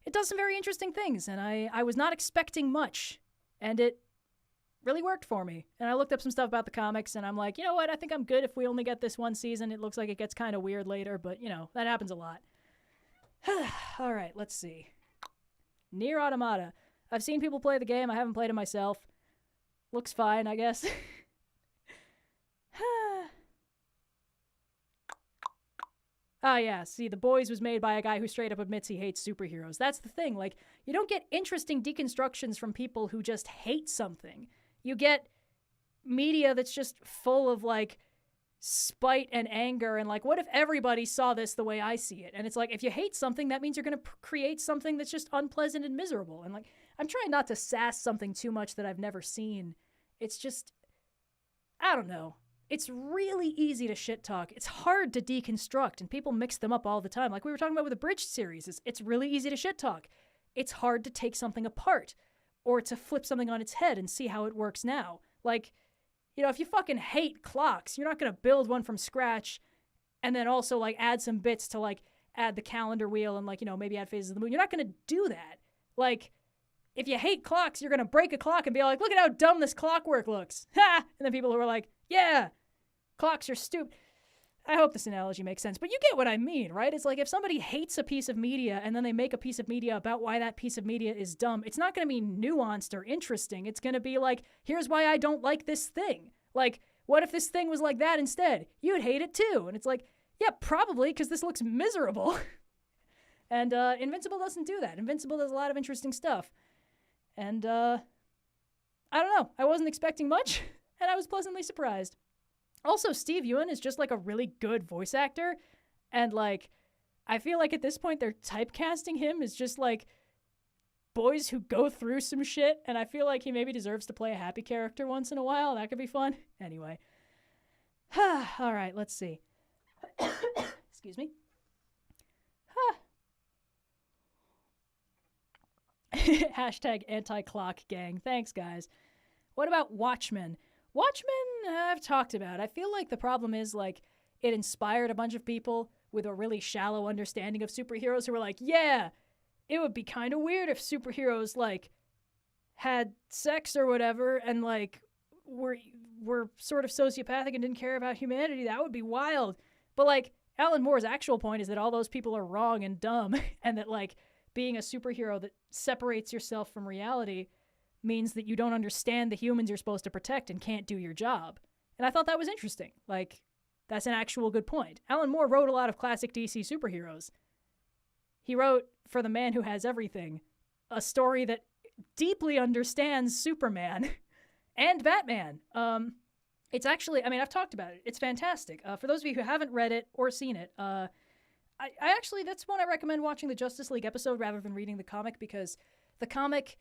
it does some very interesting things, and I was not expecting much, and it really worked for me. And I looked up some stuff about the comics, and I'm like, you know what? I think I'm good if we only get this one season. It looks like it gets kind of weird later, but, you know, that happens a lot. All right, let's see. Nier Automata. I've seen people play the game. I haven't played it myself. Looks fine, I guess. Ah, yeah, see, The Boys was made by a guy who straight up admits he hates superheroes. That's the thing. Like, you don't get interesting deconstructions from people who just hate something. You get media that's just full of, like, spite and anger, and, like, what if everybody saw this the way I see it? And it's like, if you hate something, that means you're going to create something that's just unpleasant and miserable. And, like, I'm trying not to sass something too much that I've never seen. It's just, I don't know. It's really easy to shit talk. It's hard to deconstruct, and people mix them up all the time. Like we were talking about with the Bridge series, it's really easy to shit talk. It's hard to take something apart or to flip something on its head and see how it works now. Like, you know, if you fucking hate clocks, you're not going to build one from scratch and then also, like, add some bits to, like, add the calendar wheel and, like, you know, maybe add phases of the moon. You're not going to do that. Like, if you hate clocks, you're going to break a clock and be like, look at how dumb this clockwork looks. Ha! And then people who are like, yeah, clocks are stupid. I hope this analogy makes sense, but you get what I mean, right? It's like if somebody hates a piece of media and then they make a piece of media about why that piece of media is dumb, it's not going to be nuanced or interesting. It's going to be like, here's why I don't like this thing. Like, what if this thing was like that instead? You'd hate it too. And it's like, yeah, probably, because this looks miserable. And Invincible doesn't do that. Invincible does a lot of interesting stuff. And I don't know. I wasn't expecting much, and I was pleasantly surprised. Also, Steve Ewan is just, like, a really good voice actor, and, like, I feel like at this point they're typecasting him as just, like, boys who go through some shit, and I feel like he maybe deserves to play a happy character once in a while. That could be fun. Anyway. All right, let's see. Excuse me. Hashtag anti-clock gang. Thanks, guys. What about Watchmen? Watchmen, I've talked about. I feel like the problem is, like, it inspired a bunch of people with a really shallow understanding of superheroes who were like, yeah, it would be kind of weird if superheroes, like, had sex or whatever and, like, were sort of sociopathic and didn't care about humanity. That would be wild. But, like, Alan Moore's actual point is that all those people are wrong and dumb and that, like, being a superhero that separates yourself from reality means that you don't understand the humans you're supposed to protect and can't do your job. And I thought that was interesting. Like, that's an actual good point. Alan Moore wrote a lot of classic DC superheroes. He wrote For the Man Who Has Everything, a story that deeply understands Superman and Batman. It's actually, I mean, I've talked about it. It's fantastic. For those of you who haven't read it or seen it, I actually, that's one I recommend watching the Justice League episode rather than reading the comic, because the comic,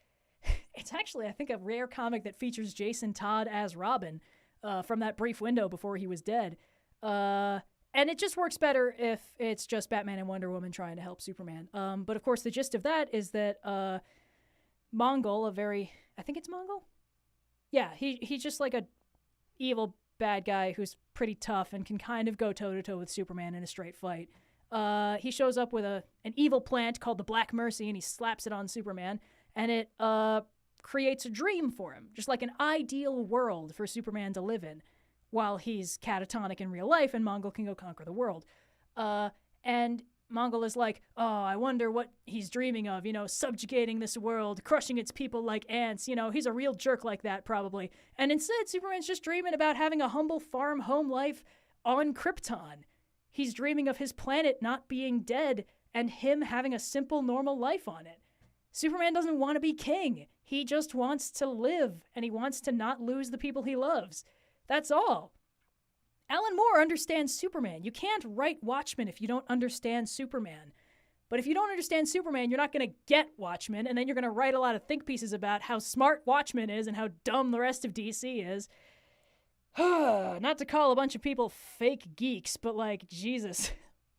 it's actually, I think, a rare comic that features Jason Todd as Robin from that brief window before he was dead. And it just works better if it's just Batman and Wonder Woman trying to help Superman. But of course, the gist of that is that Mongol, I think it's Mongol? Yeah, he's just like a evil bad guy who's pretty tough and can kind of go toe-to-toe with Superman in a straight fight. He shows up with an evil plant called the Black Mercy, and he slaps it on Superman, and it creates a dream for him, just like an ideal world for Superman to live in, while he's catatonic in real life, and Mongol can go conquer the world. And Mongol is like, oh, I wonder what he's dreaming of, subjugating this world, crushing its people like ants, he's a real jerk like that, probably. And instead, Superman's just dreaming about having a humble farm home life on Krypton. He's dreaming of his planet not being dead and him having a simple, normal life on it. Superman doesn't want to be king. He just wants to live, and he wants to not lose the people he loves. That's all. Alan Moore understands Superman. You can't write Watchmen if you don't understand Superman. But if you don't understand Superman, you're not going to get Watchmen, and then you're going to write a lot of think pieces about how smart Watchmen is and how dumb the rest of DC is. Not to call a bunch of people fake geeks, but like, Jesus,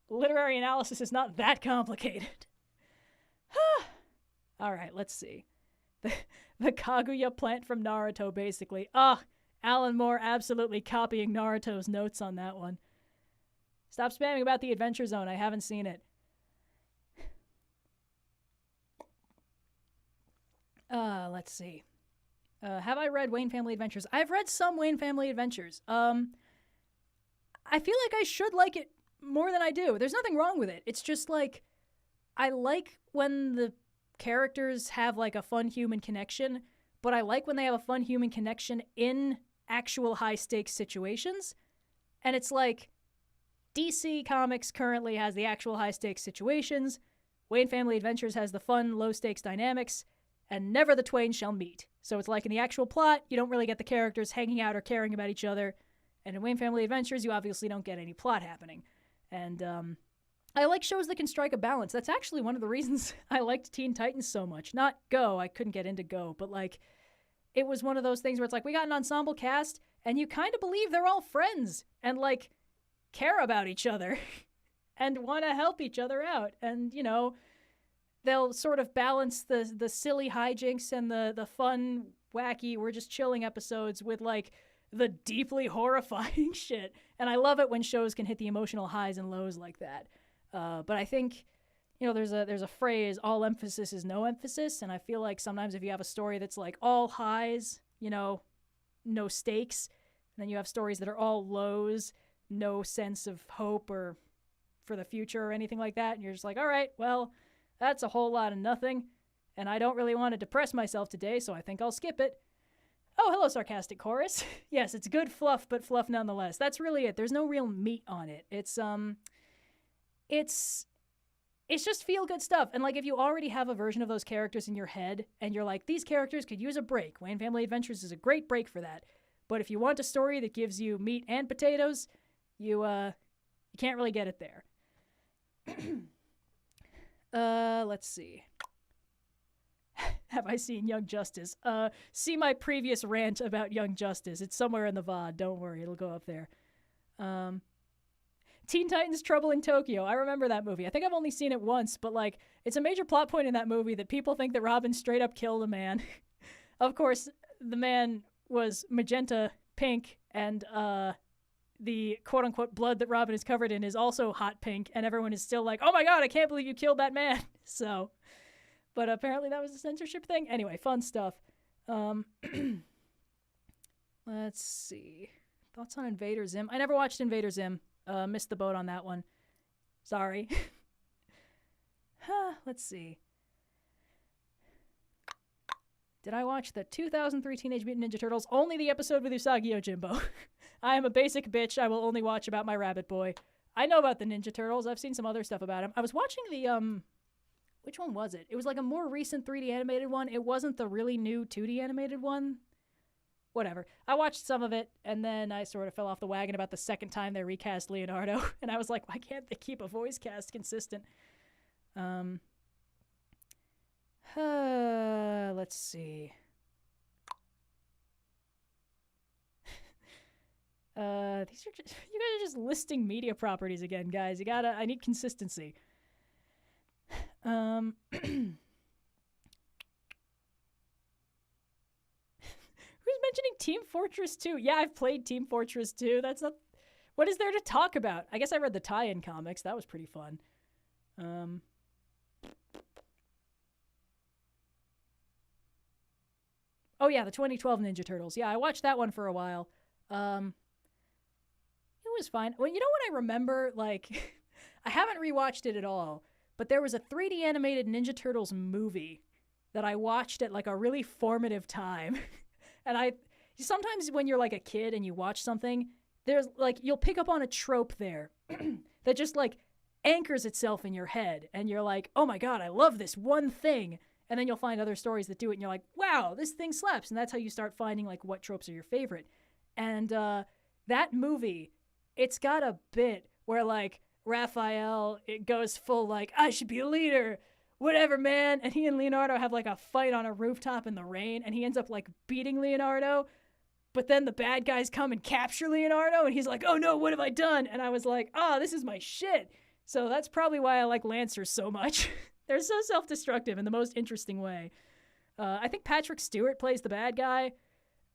literary analysis is not that complicated. All right, let's see. The Kaguya plant from Naruto, basically. Alan Moore absolutely copying Naruto's notes on that one. Stop spamming about the Adventure Zone. I haven't seen it. Let's see. Have I read Wayne Family Adventures? I've read some Wayne Family Adventures. I feel like I should like it more than I do. There's nothing wrong with it. It's just like, I like when the characters have like a fun human connection, but I like when they have a fun human connection in actual high stakes situations. And it's like, DC Comics currently has the actual high stakes situations. Wayne Family Adventures has the fun low stakes dynamics, and never the twain shall meet. So it's like in the actual plot, you don't really get the characters hanging out or caring about each other. And in Wayne Family Adventures, you obviously don't get any plot happening. And I like shows that can strike a balance. That's actually one of the reasons I liked Teen Titans so much. Not Go, I couldn't get into Go, but like, it was one of those things where it's like, we got an ensemble cast, and you kind of believe they're all friends, and like, care about each other, and want to help each other out. And, you know, they'll sort of balance the silly hijinks and the fun, wacky, we're just chilling episodes with like the deeply horrifying shit. And I love it when shows can hit the emotional highs and lows like that. But I think, you know, there's a phrase, all emphasis is no emphasis. And I feel like sometimes if you have a story that's like all highs, you know, no stakes, and then you have stories that are all lows, no sense of hope or for the future or anything like that, and you're just like, all right, well, that's a whole lot of nothing, and I don't really want to depress myself today, so I think I'll skip it. Oh, hello, sarcastic chorus. Yes, it's good fluff, but fluff nonetheless. That's really it. There's no real meat on it. It's just feel-good stuff. And like, if you already have a version of those characters in your head, and you're like, these characters could use a break, Wayne Family Adventures is a great break for that. But if you want a story that gives you meat and potatoes, you can't really get it there. Let's see. Have I seen Young Justice? See my previous rant about Young Justice. It's somewhere in the VOD. Don't worry, it'll go up there. Teen Titans Trouble in Tokyo. I remember that movie. I think I've only seen it once, but like, it's a major plot point in that movie that people think that Robin straight up killed a man. Of course, the man was magenta pink, and the quote-unquote blood that Robin is covered in is also hot pink, and everyone is still like, oh my god, I can't believe you killed that man. So, but apparently that was a censorship thing. Anyway, fun stuff. Let's see. Thoughts on Invader Zim? I never watched Invader Zim. Missed the boat on that one. Sorry. Let's see. Did I watch the 2003 Teenage Mutant Ninja Turtles? Only the episode with Usagi Yojimbo. I am a basic bitch. I will only watch about my rabbit boy. I know about the Ninja Turtles. I've seen some other stuff about him. I was watching the, which one was it? It was like a more recent 3D animated one. It wasn't the really new 2D animated one. Whatever. I watched some of it, and then I sort of fell off the wagon about the second time they recast Leonardo. And I was like, why can't they keep a voice cast consistent? Let's see. These are just, you guys are just listing media properties again, guys. I need consistency. Who's mentioning Team Fortress 2? Yeah, I've played Team Fortress 2. That's not... What is there to talk about? I guess I read the tie-in comics. That was pretty fun. Oh yeah, the 2012 Ninja Turtles. Yeah, I watched that one for a while. It was fine. Well, you know what I remember? Like, I haven't rewatched it at all, but there was a 3D animated Ninja Turtles movie that I watched at like a really formative time. And sometimes when you're like a kid and you watch something, there's like, you'll pick up on a trope there that just like anchors itself in your head. And you're like, oh my God, I love this one thing. And then you'll find other stories that do it, and you're like, wow, this thing slaps. And that's how you start finding, like, what tropes are your favorite. And that movie, it's got a bit where, like, Raphael, it goes full, like, I should be a leader, whatever, man. And he and Leonardo have, like, a fight on a rooftop in the rain, and he ends up, like, beating Leonardo. But then the bad guys come and capture Leonardo, and he's like, oh, no, what have I done? And I was like, oh, this is my shit. So that's probably why I like Lancers so much. They're so self-destructive in the most interesting way. I think Patrick Stewart plays the bad guy.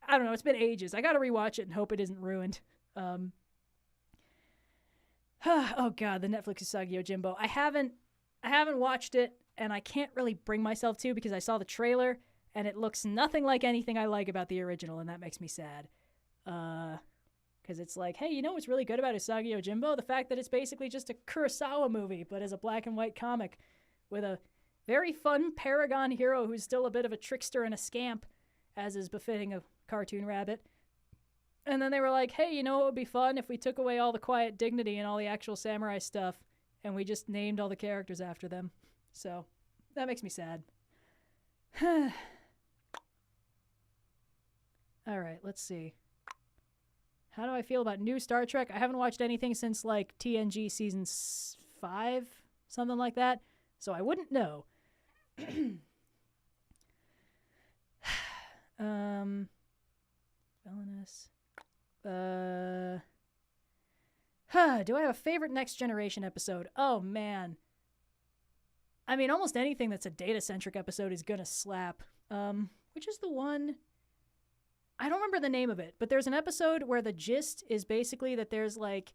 I don't know. It's been ages. I got to rewatch it and hope it isn't ruined. Oh God, the Netflix Usagi Yojimbo. I haven't watched it, and I can't really bring myself to because I saw the trailer and it looks nothing like anything I like about the original, and that makes me sad. Because it's like, hey, you know what's really good about Usagi Yojimbo? The fact that it's basically just a Kurosawa movie, but as a black and white comic with a very fun paragon hero who's still a bit of a trickster and a scamp, as is befitting a cartoon rabbit. And then they were like, hey, you know what would be fun if we took away all the quiet dignity and all the actual samurai stuff and we just named all the characters after them. So that makes me sad. All right, let's see. How do I feel about new Star Trek? I haven't watched anything since like TNG season 5, something like that. So I wouldn't know. Villainous. Do I have a favorite Next Generation episode? Oh, man. I mean, almost anything that's a data-centric episode is gonna slap. Which is the one... I don't remember the name of it, but there's an episode where the gist is basically that there's, like,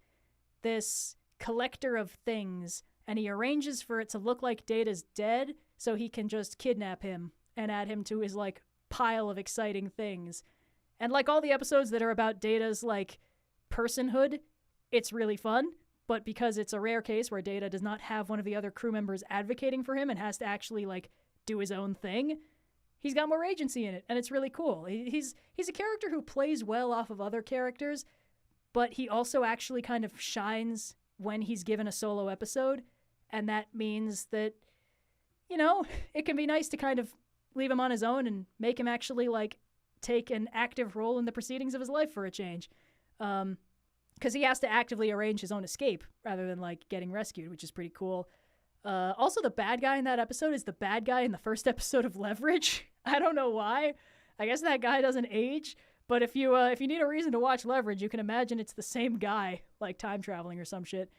this collector of things, and he arranges for it to look like Data's dead, so he can just kidnap him and add him to his, like, pile of exciting things. And like all the episodes that are about Data's, like, personhood, it's really fun, but because it's a rare case where Data does not have one of the other crew members advocating for him and has to actually, like, do his own thing, he's got more agency in it, and it's really cool. He's a character who plays well off of other characters, but he also actually kind of shines when he's given a solo episode, and that means that, you know, it can be nice to kind of leave him on his own and make him actually, like, take an active role in the proceedings of his life for a change. Because he has to actively arrange his own escape rather than, like, getting rescued, which is pretty cool. Also, the bad guy in that episode is the bad guy in the first episode of Leverage. I don't know why. I guess that guy doesn't age, but if you need a reason to watch Leverage, you can imagine it's the same guy, like time traveling or some shit.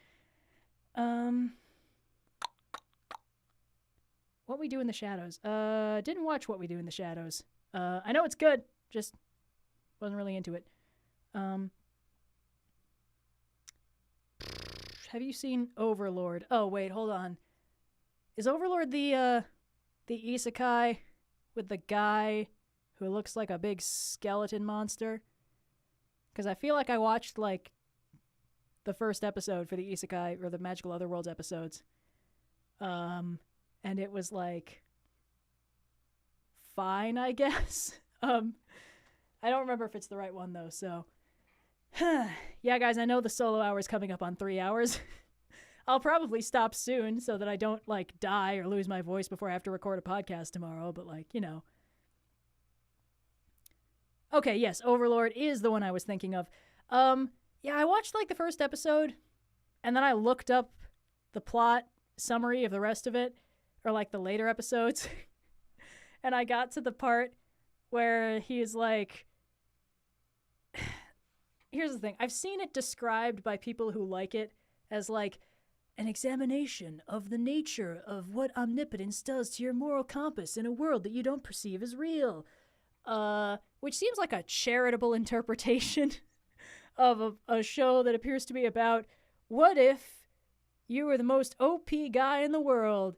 What We Do in the Shadows. Didn't watch What We Do in the Shadows. I know it's good, just wasn't really into it. Have you seen Overlord? Oh, wait, hold on. Is Overlord the isekai with the guy who looks like a big skeleton monster? Because I feel like I watched, like, the first episode for the isekai, or the Magical Otherworlds episodes. And it was, like, fine, I guess. I don't remember if it's the right one, though, so... Yeah, guys, I know the solo hour is coming up on 3 hours. I'll probably stop soon so that I don't, like, die or lose my voice before I have to record a podcast tomorrow, but, like, you know. Okay, yes, Overlord is the one I was thinking of. Yeah, I watched, like, the first episode, and then I looked up the plot summary of the rest of it, or, like, the later episodes, and I got to the part where he's like... Here's the thing. I've seen it described by people who like it as, like, an examination of the nature of what omnipotence does to your moral compass in a world that you don't perceive as real. Which seems like a charitable interpretation of a show that appears to be about, what if you were the most OP guy in the world,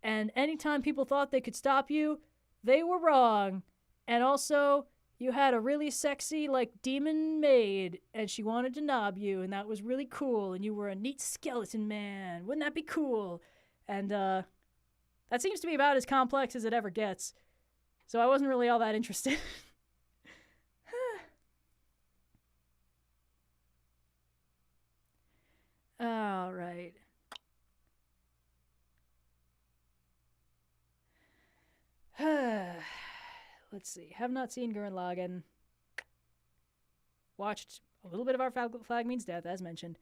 and anytime people thought they could stop you, they were wrong. And also... you had a really sexy, like, demon maid, and she wanted to knob you, and that was really cool, and you were a neat skeleton man. Wouldn't that be cool? And, that seems to be about as complex as it ever gets. So I wasn't really all that interested. All right. Let's see. Have not seen Gurren Lagann. Watched a little bit of Our Flag Means Death, as mentioned.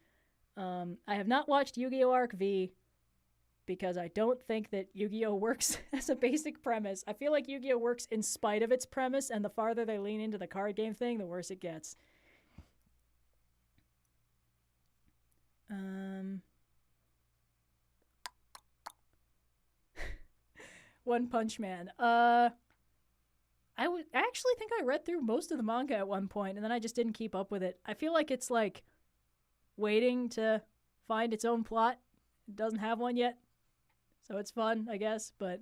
I have not watched Yu-Gi-Oh! Arc V because I don't think that Yu-Gi-Oh! Works as a basic premise. I feel like Yu-Gi-Oh! Works in spite of its premise, and the farther they lean into the card game thing, the worse it gets. One Punch Man. I actually think I read through most of the manga at one point, and then I just didn't keep up with it. I feel like it's like waiting to find its own plot. It doesn't have one yet, so it's fun, I guess. But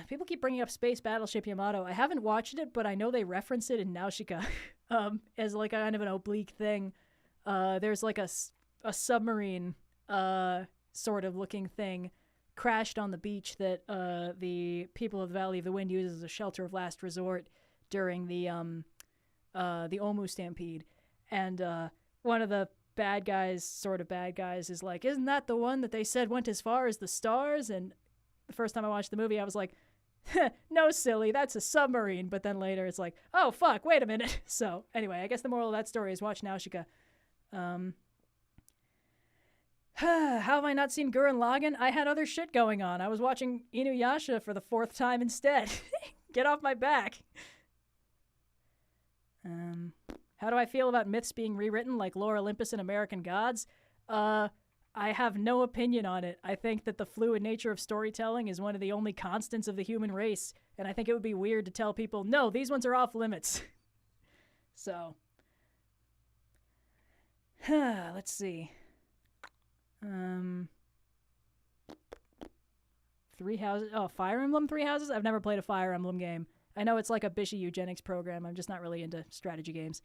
people keep bringing up Space Battleship Yamato. I haven't watched it, but I know they reference it in Nausicaa as like kind of an oblique thing. There's like a submarine sort of looking thing crashed on the beach that the people of the Valley of the Wind use as a shelter of last resort during the Omu Stampede. And one of the bad guys is like, isn't that the one that they said went as far as the stars? And the first time I watched the movie, I was like, no, silly, that's a submarine. But then later it's like, oh, fuck, wait a minute. So anyway, I guess the moral of that story is watch Nausicaa. How have I not seen Gurren Lagann? I had other shit going on. I was watching Inuyasha for the 4th time instead. Get off my back. How do I feel about myths being rewritten like Lore Olympus and American Gods? I have no opinion on it. I think that the fluid nature of storytelling is one of the only constants of the human race, and I think it would be weird to tell people, no, these ones are off limits. So, let's see. Three Houses. Oh, Fire Emblem Three Houses? I've never played a Fire Emblem game. I know it's like a Bishy eugenics program. I'm just not really into strategy games.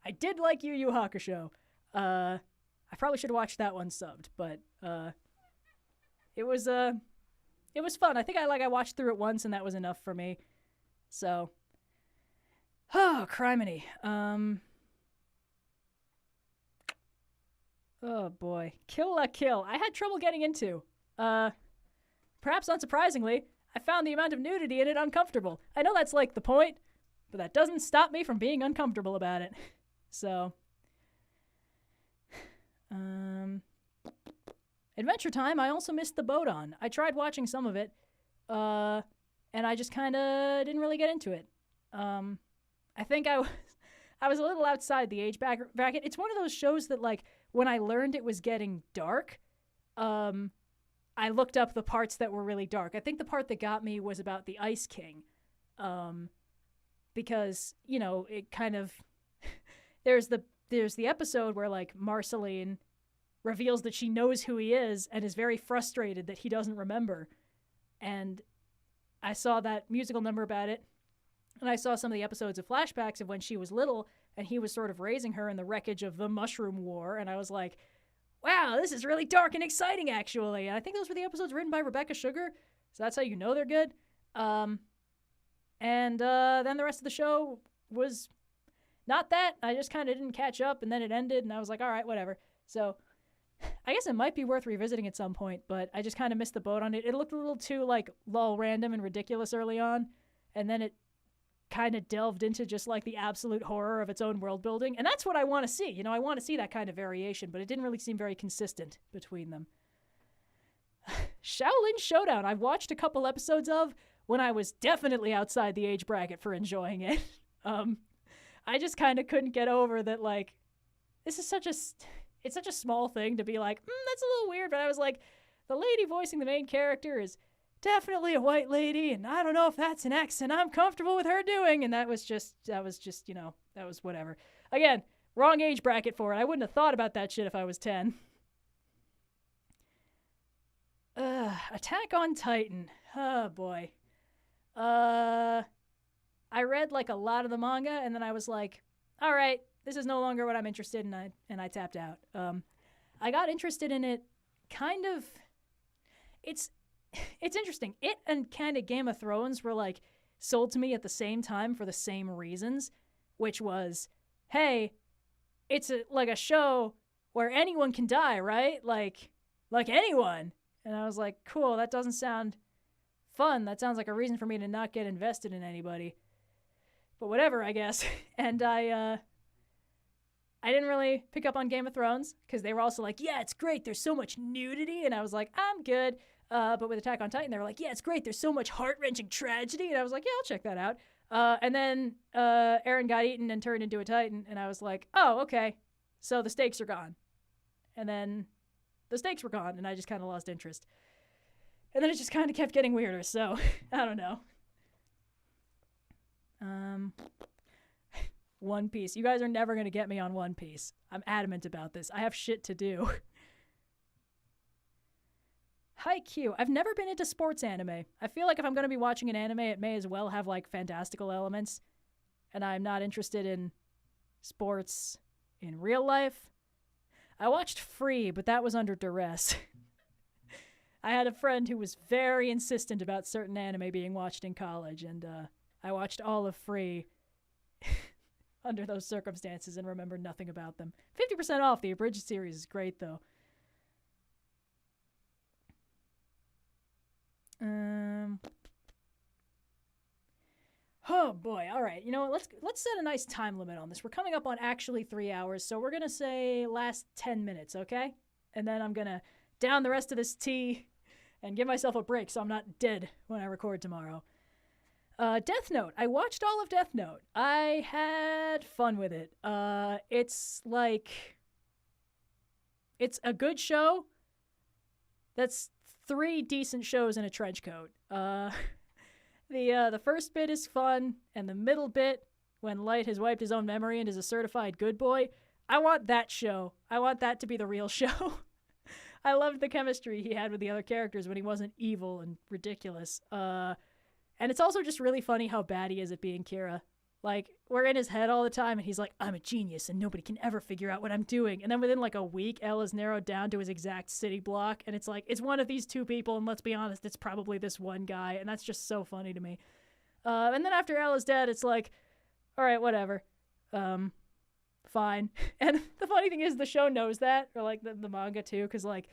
I did like Yu Yu Hakusho. I probably should have watched that one subbed, but it was fun. I think I watched through it once and that was enough for me. So, oh, criminy. Oh boy. Kill la Kill. I had trouble getting into. Perhaps unsurprisingly, I found the amount of nudity in it uncomfortable. I know that's like the point, but that doesn't stop me from being uncomfortable about it. So, Adventure Time, I also missed the boat on. I tried watching some of it, and I just kind of didn't really get into it. I think I was a little outside the age bracket. It's one of those shows that, like, when I learned it was getting dark, I looked up the parts that were really dark. I think the part that got me was about the Ice King, because, you know, it kind of there's the episode where, like, Marceline reveals that she knows who he is and is very frustrated that he doesn't remember. And I saw that musical number about it, and I saw some of the episodes of flashbacks of when she was little and he was sort of raising her in the wreckage of the Mushroom War, and I was like, wow, this is really dark and exciting, actually. And I think those were the episodes written by Rebecca Sugar, so that's how you know they're good. And then the rest of the show was not that. I just kind of didn't catch up, and then it ended, and I was like, all right, whatever. So I guess it might be worth revisiting at some point, but I just kind of missed the boat on it. It looked a little too, like, lol random and ridiculous early on, and then it kind of delved into just, like, the absolute horror of its own world building. And that's what I want to see. You know, I want to see that kind of variation, but it didn't really seem very consistent between them. Shaolin Showdown, I've watched a couple episodes of when I was definitely outside the age bracket for enjoying it. I just kind of couldn't get over that, like, this is it's such a small thing to be like, that's a little weird, but I was like, the lady voicing the main character is definitely a white lady, and I don't know if that's an accent I'm comfortable with her doing, and that was just, you know, that was whatever. Again, wrong age bracket for it. I wouldn't have thought about that shit if I was 10. Attack on Titan. Oh, boy. I read, like, a lot of the manga, and then I was like, all right, this is no longer what I'm interested in, and I tapped out. I got interested in it kind of, it's interesting. It and kind of Game of Thrones were, like, sold to me at the same time for the same reasons, which was, hey, it's like a show where anyone can die, right? Like anyone. And I was like, cool, that doesn't sound fun. That sounds like a reason for me to not get invested in anybody. But whatever, I guess. And I didn't really pick up on Game of Thrones because they were also like, yeah, it's great. There's so much nudity. And I was like, I'm good. But with Attack on Titan, they were like, yeah, it's great. There's so much heart-wrenching tragedy. And I was like, yeah, I'll check that out. And then Eren got eaten and turned into a Titan. And I was like, oh, okay. So the stakes are gone. And then the stakes were gone. And I just kind of lost interest. And then it just kind of kept getting weirder, so I don't know. One Piece. You guys are never going to get me on One Piece. I'm adamant about this. I have shit to do. Haikyuu. I've never been into sports anime. I feel like if I'm going to be watching an anime, it may as well have, like, fantastical elements. And I'm not interested in sports in real life. I watched Free, but that was under duress. I had a friend who was very insistent about certain anime being watched in college, and I watched all of Free under those circumstances and remember nothing about them. 50% off. The abridged series is great, though. Oh boy, all right. You know what? Let's set a nice time limit on this. We're coming up on actually 3 hours, so we're gonna say last 10 minutes, okay? And then I'm gonna down the rest of this tea and give myself a break so I'm not dead when I record tomorrow. Death Note. I watched all of Death Note. I had fun with it. It's a good show. That's 3 decent shows in a trench coat. The first bit is fun, and the middle bit, when Light has wiped his own memory and is a certified good boy, I want that show. I want that to be the real show. I loved the chemistry he had with the other characters when he wasn't evil and ridiculous. And it's also just really funny how bad he is at being Kira. Like, we're in his head all the time, and he's like, I'm a genius, and nobody can ever figure out what I'm doing. And then within, like, a week, L is narrowed down to his exact city block, and it's like, it's one of these 2 people, and let's be honest, it's probably this one guy, and that's just so funny to me. And then after L is dead, it's like, all right, whatever. Fine. And the funny thing is, the show knows that, or, like, the manga, too, because, like,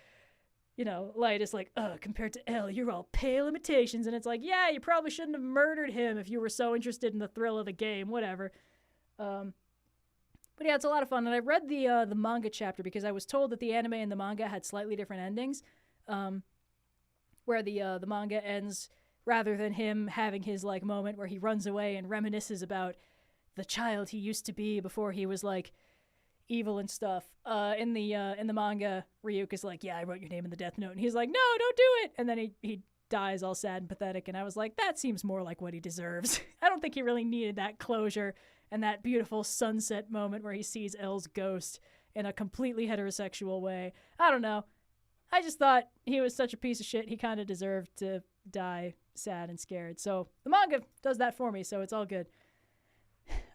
you know, Light is like, compared to L, you're all pale imitations. And it's like, yeah, you probably shouldn't have murdered him if you were so interested in the thrill of the game, whatever. But yeah, it's a lot of fun. And I read the manga chapter because I was told that the anime and the manga had slightly different endings, where the manga ends rather than him having his, like, moment where he runs away and reminisces about the child he used to be before he was, like, evil and stuff. In the manga, Ryuk is like, yeah, I wrote your name in the Death Note. And he's like, no, don't do it. And then he dies all sad and pathetic. And I was like, that seems more like what he deserves. I don't think he really needed that closure and that beautiful sunset moment where he sees L's ghost in a completely heterosexual way. I don't know. I just thought he was such a piece of shit. He kind of deserved to die sad and scared. So the manga does that for me, so it's all good.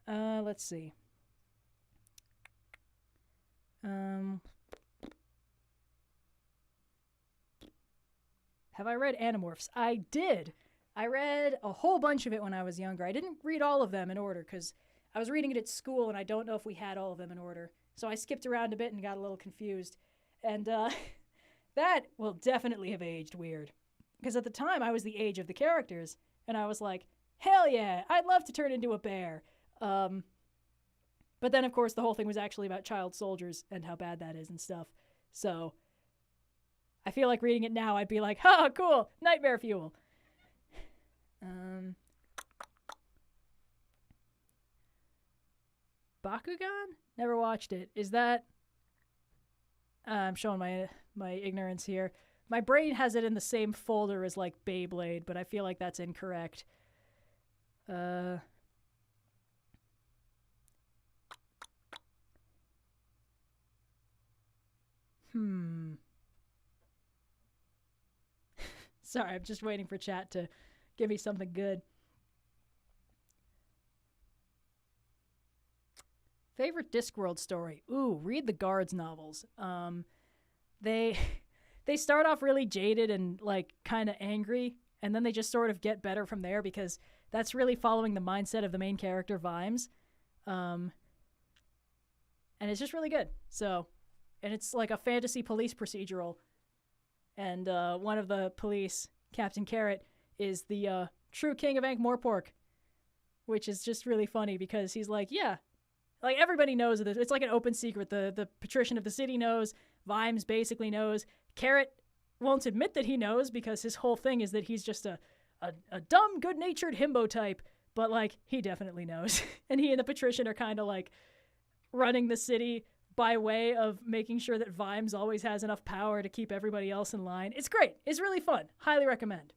Let's see. Have I read Animorphs? I did. I read a whole bunch of it when I was younger. I didn't read all of them in order because I was reading it at school and I don't know if we had all of them in order. So I skipped around a bit and got a little confused. And that will definitely have aged weird. Because at the time I was the age of the characters and I was like, hell yeah, I'd love to turn into a bear. But then, of course, the whole thing was actually about child soldiers and how bad that is and stuff. So I feel like reading it now, I'd be like, ha, cool, nightmare fuel. Bakugan? Never watched it. Is that... I'm showing my ignorance here. My brain has it in the same folder as, like, Beyblade, but I feel like that's incorrect. Sorry, I'm just waiting for chat to give me something good. Favorite Discworld story? Ooh, read the Guards novels. They start off really jaded and, like, kind of angry, and then they just sort of get better from there because that's really following the mindset of the main character, Vimes. And it's just really good. So, and it's like a fantasy police procedural. And one of the police, Captain Carrot, is the true king of Ankh-Morpork, which is just really funny because he's like, yeah, like everybody knows this. It's like an open secret. The patrician of the city knows. Vimes basically knows. Carrot won't admit that he knows because his whole thing is that he's just a dumb, good-natured himbo type. But, like, he definitely knows. And he and the patrician are kind of, like, running the city by way of making sure that Vimes always has enough power to keep everybody else in line. It's great. It's really fun. Highly recommend.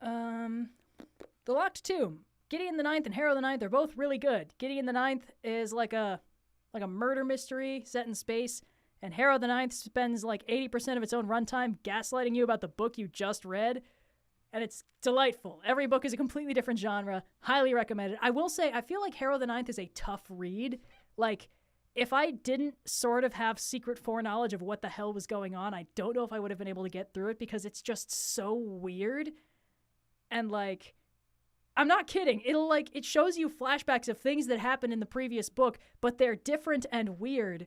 The Locked Tomb. Gideon the Ninth and Harrow the Ninth are both really good. Gideon the Ninth is like a murder mystery set in space, and Harrow the Ninth spends like 80% of its own runtime gaslighting you about the book you just read, and it's delightful. Every book is a completely different genre. Highly recommended. I will say, I feel like Harrow the Ninth is a tough read. Like, if I didn't sort of have secret foreknowledge of what the hell was going on, I don't know if I would have been able to get through it because it's just so weird. And like, I'm not kidding. It shows you flashbacks of things that happened in the previous book, but they're different and weird.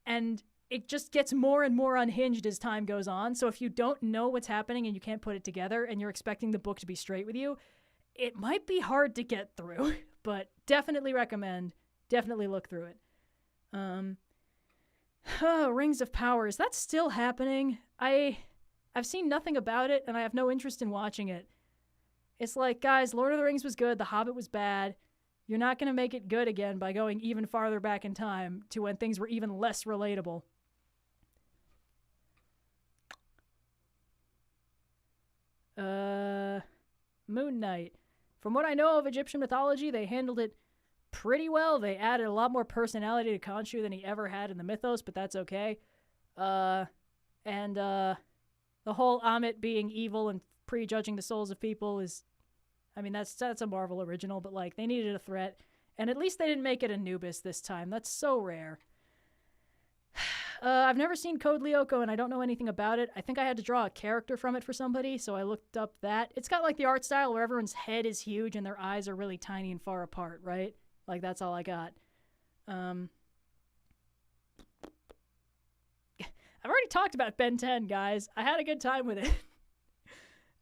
And it just gets more and more unhinged as time goes on. So if you don't know what's happening and you can't put it together and you're expecting the book to be straight with you, it might be hard to get through, but definitely recommend. Definitely look through it. Rings of Power. Is that still happening? I've seen nothing about it and I have no interest in watching it. It's like, guys, Lord of the Rings was good. The Hobbit was bad. You're not going to make it good again by going even farther back in time to when things were even less relatable. Moon Knight. From what I know of Egyptian mythology, they handled it pretty well. They added a lot more personality to Khonshu than he ever had in the mythos, but that's okay. The whole Amit being evil and prejudging the souls of people is, I mean, that's a Marvel original, but like, they needed a threat, and at least they didn't make it Anubis this time. That's so rare. I've never seen Code Lyoko, and I don't know anything about it. I think I had to draw a character from it for somebody, so I looked up that. It's got like the art style where everyone's head is huge and their eyes are really tiny and far apart, right? Like, that's all I got. I've already talked about Ben 10, guys. I had a good time with it.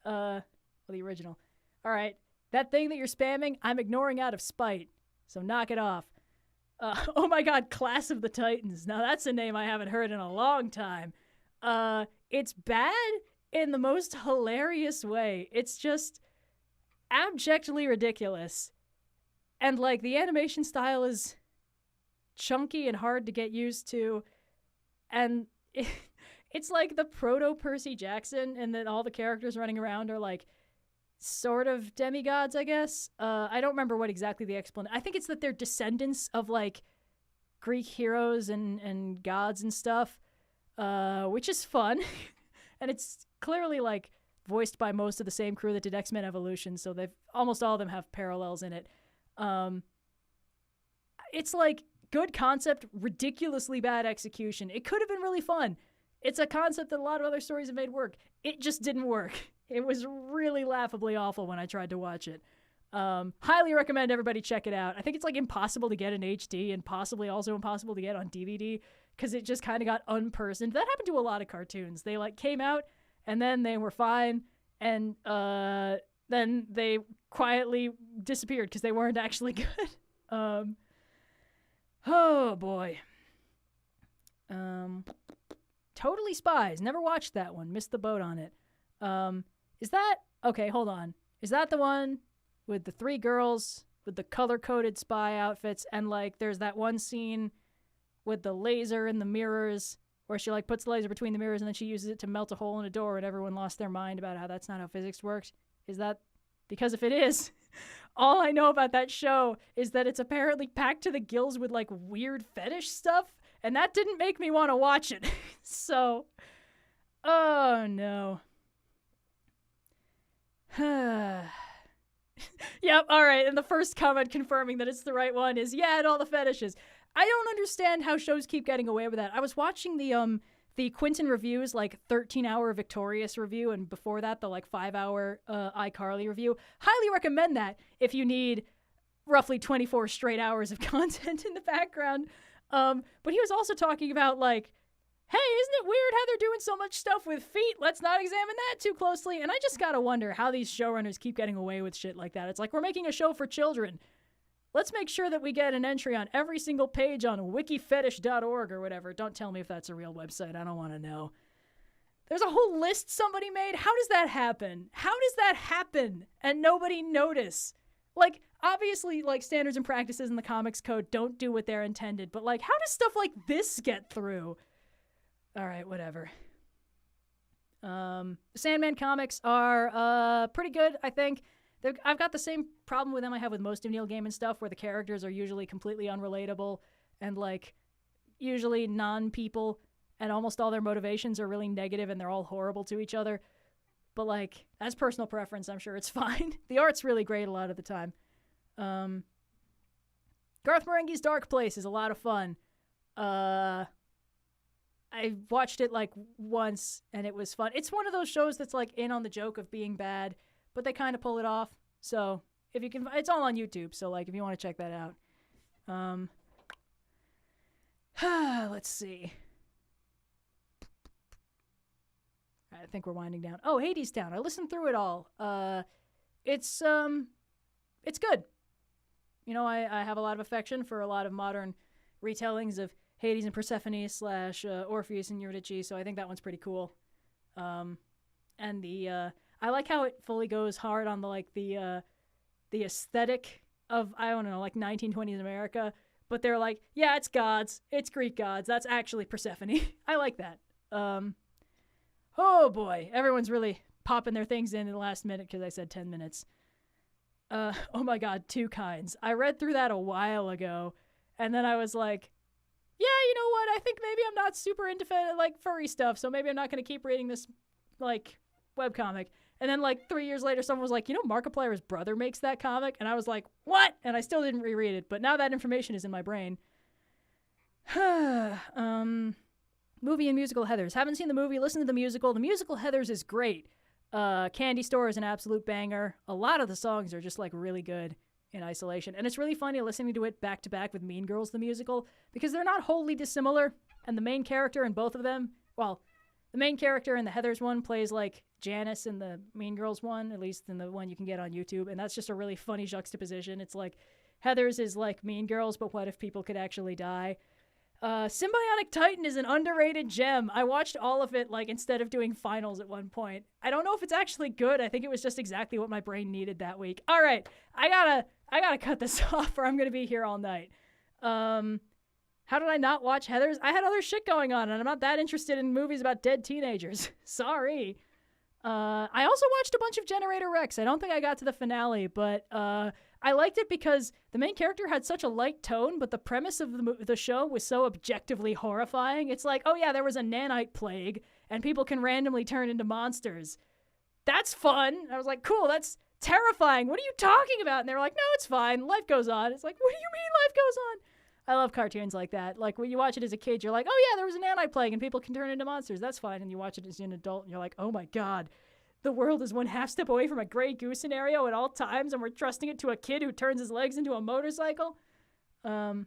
Well, the original. All right. That thing that you're spamming, I'm ignoring out of spite. So knock it off. Oh my god, Class of the Titans. Now that's a name I haven't heard in a long time. It's bad in the most hilarious way. It's just abjectly ridiculous. And like, the animation style is chunky and hard to get used to. And it's like the proto Percy Jackson, and then all the characters running around are like sort of demigods, I guess. I don't remember what exactly the explanation. I think it's that they're descendants of like Greek heroes and gods and stuff, which is fun. And it's clearly like voiced by most of the same crew that did X-Men Evolution, so they've almost all of them have parallels in it. It's like good concept, ridiculously bad execution. It could have been really fun. It's a concept that a lot of other stories have made work. It just didn't work. It was really laughably awful when I tried to watch it. Highly recommend everybody check it out. I think it's like impossible to get in HD and possibly also impossible to get on DVD because it just kind of got unpersoned. That happened to a lot of cartoons. They like came out and then they were fine, and then they quietly disappeared because they weren't actually good. Oh boy. Totally Spies. Never watched that one. Missed the boat on it. Is that... Okay, hold on. Is that the one with the three girls with the color-coded spy outfits, and like there's that one scene with the laser in the mirrors where she like puts the laser between the mirrors and then she uses it to melt a hole in a door and everyone lost their mind about how that's not how physics works? Is that... Because if it is, all I know about that show is that it's apparently packed to the gills with like weird fetish stuff, and that didn't make me want to watch it. So, oh no. Yep, alright, and the first comment confirming that it's the right one is, yeah, and all the fetishes. I don't understand how shows keep getting away with that. I was watching the Quentin Review's like 13-hour Victorious review, and before that the like 5-hour iCarly review. Highly recommend that if you need roughly 24 straight hours of content in the background. But he was also talking about like, hey, isn't it weird how they're doing so much stuff with feet? Let's not examine that too closely. And I just gotta wonder how these showrunners keep getting away with shit like that. It's like, we're making a show for children. Let's make sure that we get an entry on every single page on wikifetish.org or whatever. Don't tell me if that's a real website. I don't want to know. There's a whole list somebody made. How does that happen? How does that happen and nobody notice? like, obviously, like, standards and practices in the comics code don't do what they're intended, but, like, how does stuff like this get through? All right, whatever. Sandman comics are pretty good, I think. I've got the same problem with them I have with most of Neil Gaiman stuff, where the characters are usually completely unrelatable and, like, usually non-people, and almost all their motivations are really negative and they're all horrible to each other. But, like, as personal preference, I'm sure it's fine. The art's really great a lot of the time. Garth Marenghi's Dark Place is a lot of fun. I watched it, like, once, and it was fun. It's one of those shows that's, like, in on the joke of being bad, but they kind of pull it off. So, if you can, it's all on YouTube, so, like, if you want to check that out. Let's see. I think we're winding down. Oh, Hades Town. I listened through it all. It's good. You know, I have a lot of affection for a lot of modern retellings of Hades and Persephone / Orpheus and Eurydice, so I think that one's pretty cool. And I like how it fully goes hard on the aesthetic of, I don't know, like 1920s America, but they're like, yeah, it's gods, it's Greek gods, that's actually Persephone. I like that. Oh boy, everyone's really popping their things in the last minute because I said 10 minutes. Oh my god, Two Kinds. I read through that a while ago, and then I was like, yeah, you know what, I think maybe I'm not super into like furry stuff, so maybe I'm not going to keep reading this like webcomic. And then like 3 years later, someone was like, you know, Markiplier's brother makes that comic? And I was like, what? And I still didn't reread it, but now that information is in my brain. Movie and musical Heathers. Haven't seen the movie, listen to the musical. The musical Heathers is great. Candy Store is an absolute banger. A lot of the songs are just like really good in isolation. And it's really funny listening to it back to back with Mean Girls, the musical, because they're not wholly dissimilar. And the main character in both of them, well, the main character in the Heathers one plays like Janice in the Mean Girls one, at least in the one you can get on YouTube. And that's just a really funny juxtaposition. It's like Heathers is like Mean Girls, but what if people could actually die? Sym-Bionic Titan is an underrated gem. I watched all of it, like, instead of doing finals at one point. I don't know if it's actually good. I think it was just exactly what my brain needed that week. All right, I gotta cut this off or I'm gonna be here all night. How did I not watch Heathers? I had other shit going on, and I'm not that interested in movies about dead teenagers. Sorry. I also watched a bunch of Generator Rex. I don't think I got to the finale, but I liked it because the main character had such a light tone, but the premise of the show was so objectively horrifying. It's like, oh yeah, there was a nanite plague, and people can randomly turn into monsters. That's fun. I was like, cool, that's terrifying. What are you talking about? And they were like, no, it's fine. Life goes on. It's like, what do you mean life goes on? I love cartoons like that. Like, when you watch it as a kid, you're like, oh yeah, there was a nanite plague, and people can turn into monsters. That's fine. And you watch it as an adult, and you're like, oh my god. The world is one half step away from a Grey Goose scenario at all times, and we're trusting it to a kid who turns his legs into a motorcycle. Oh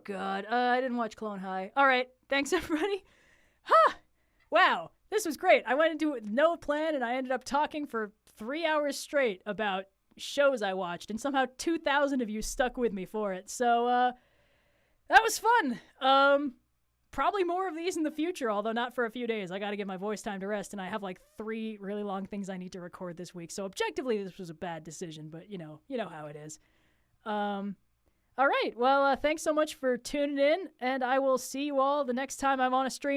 god, I didn't watch Clone High. All right, thanks everybody. Wow, this was great. I went into it with no plan, and I ended up talking for 3 hours straight about shows I watched, and somehow 2,000 of you stuck with me for it. So that was fun. Probably more of these in the future, although not for a few days. I got to give my voice time to rest, and I have like 3 really long things I need to record this week. So objectively, this was a bad decision, but you know how it is. All right. Well, thanks so much for tuning in, and I will see you all the next time I'm on a stream.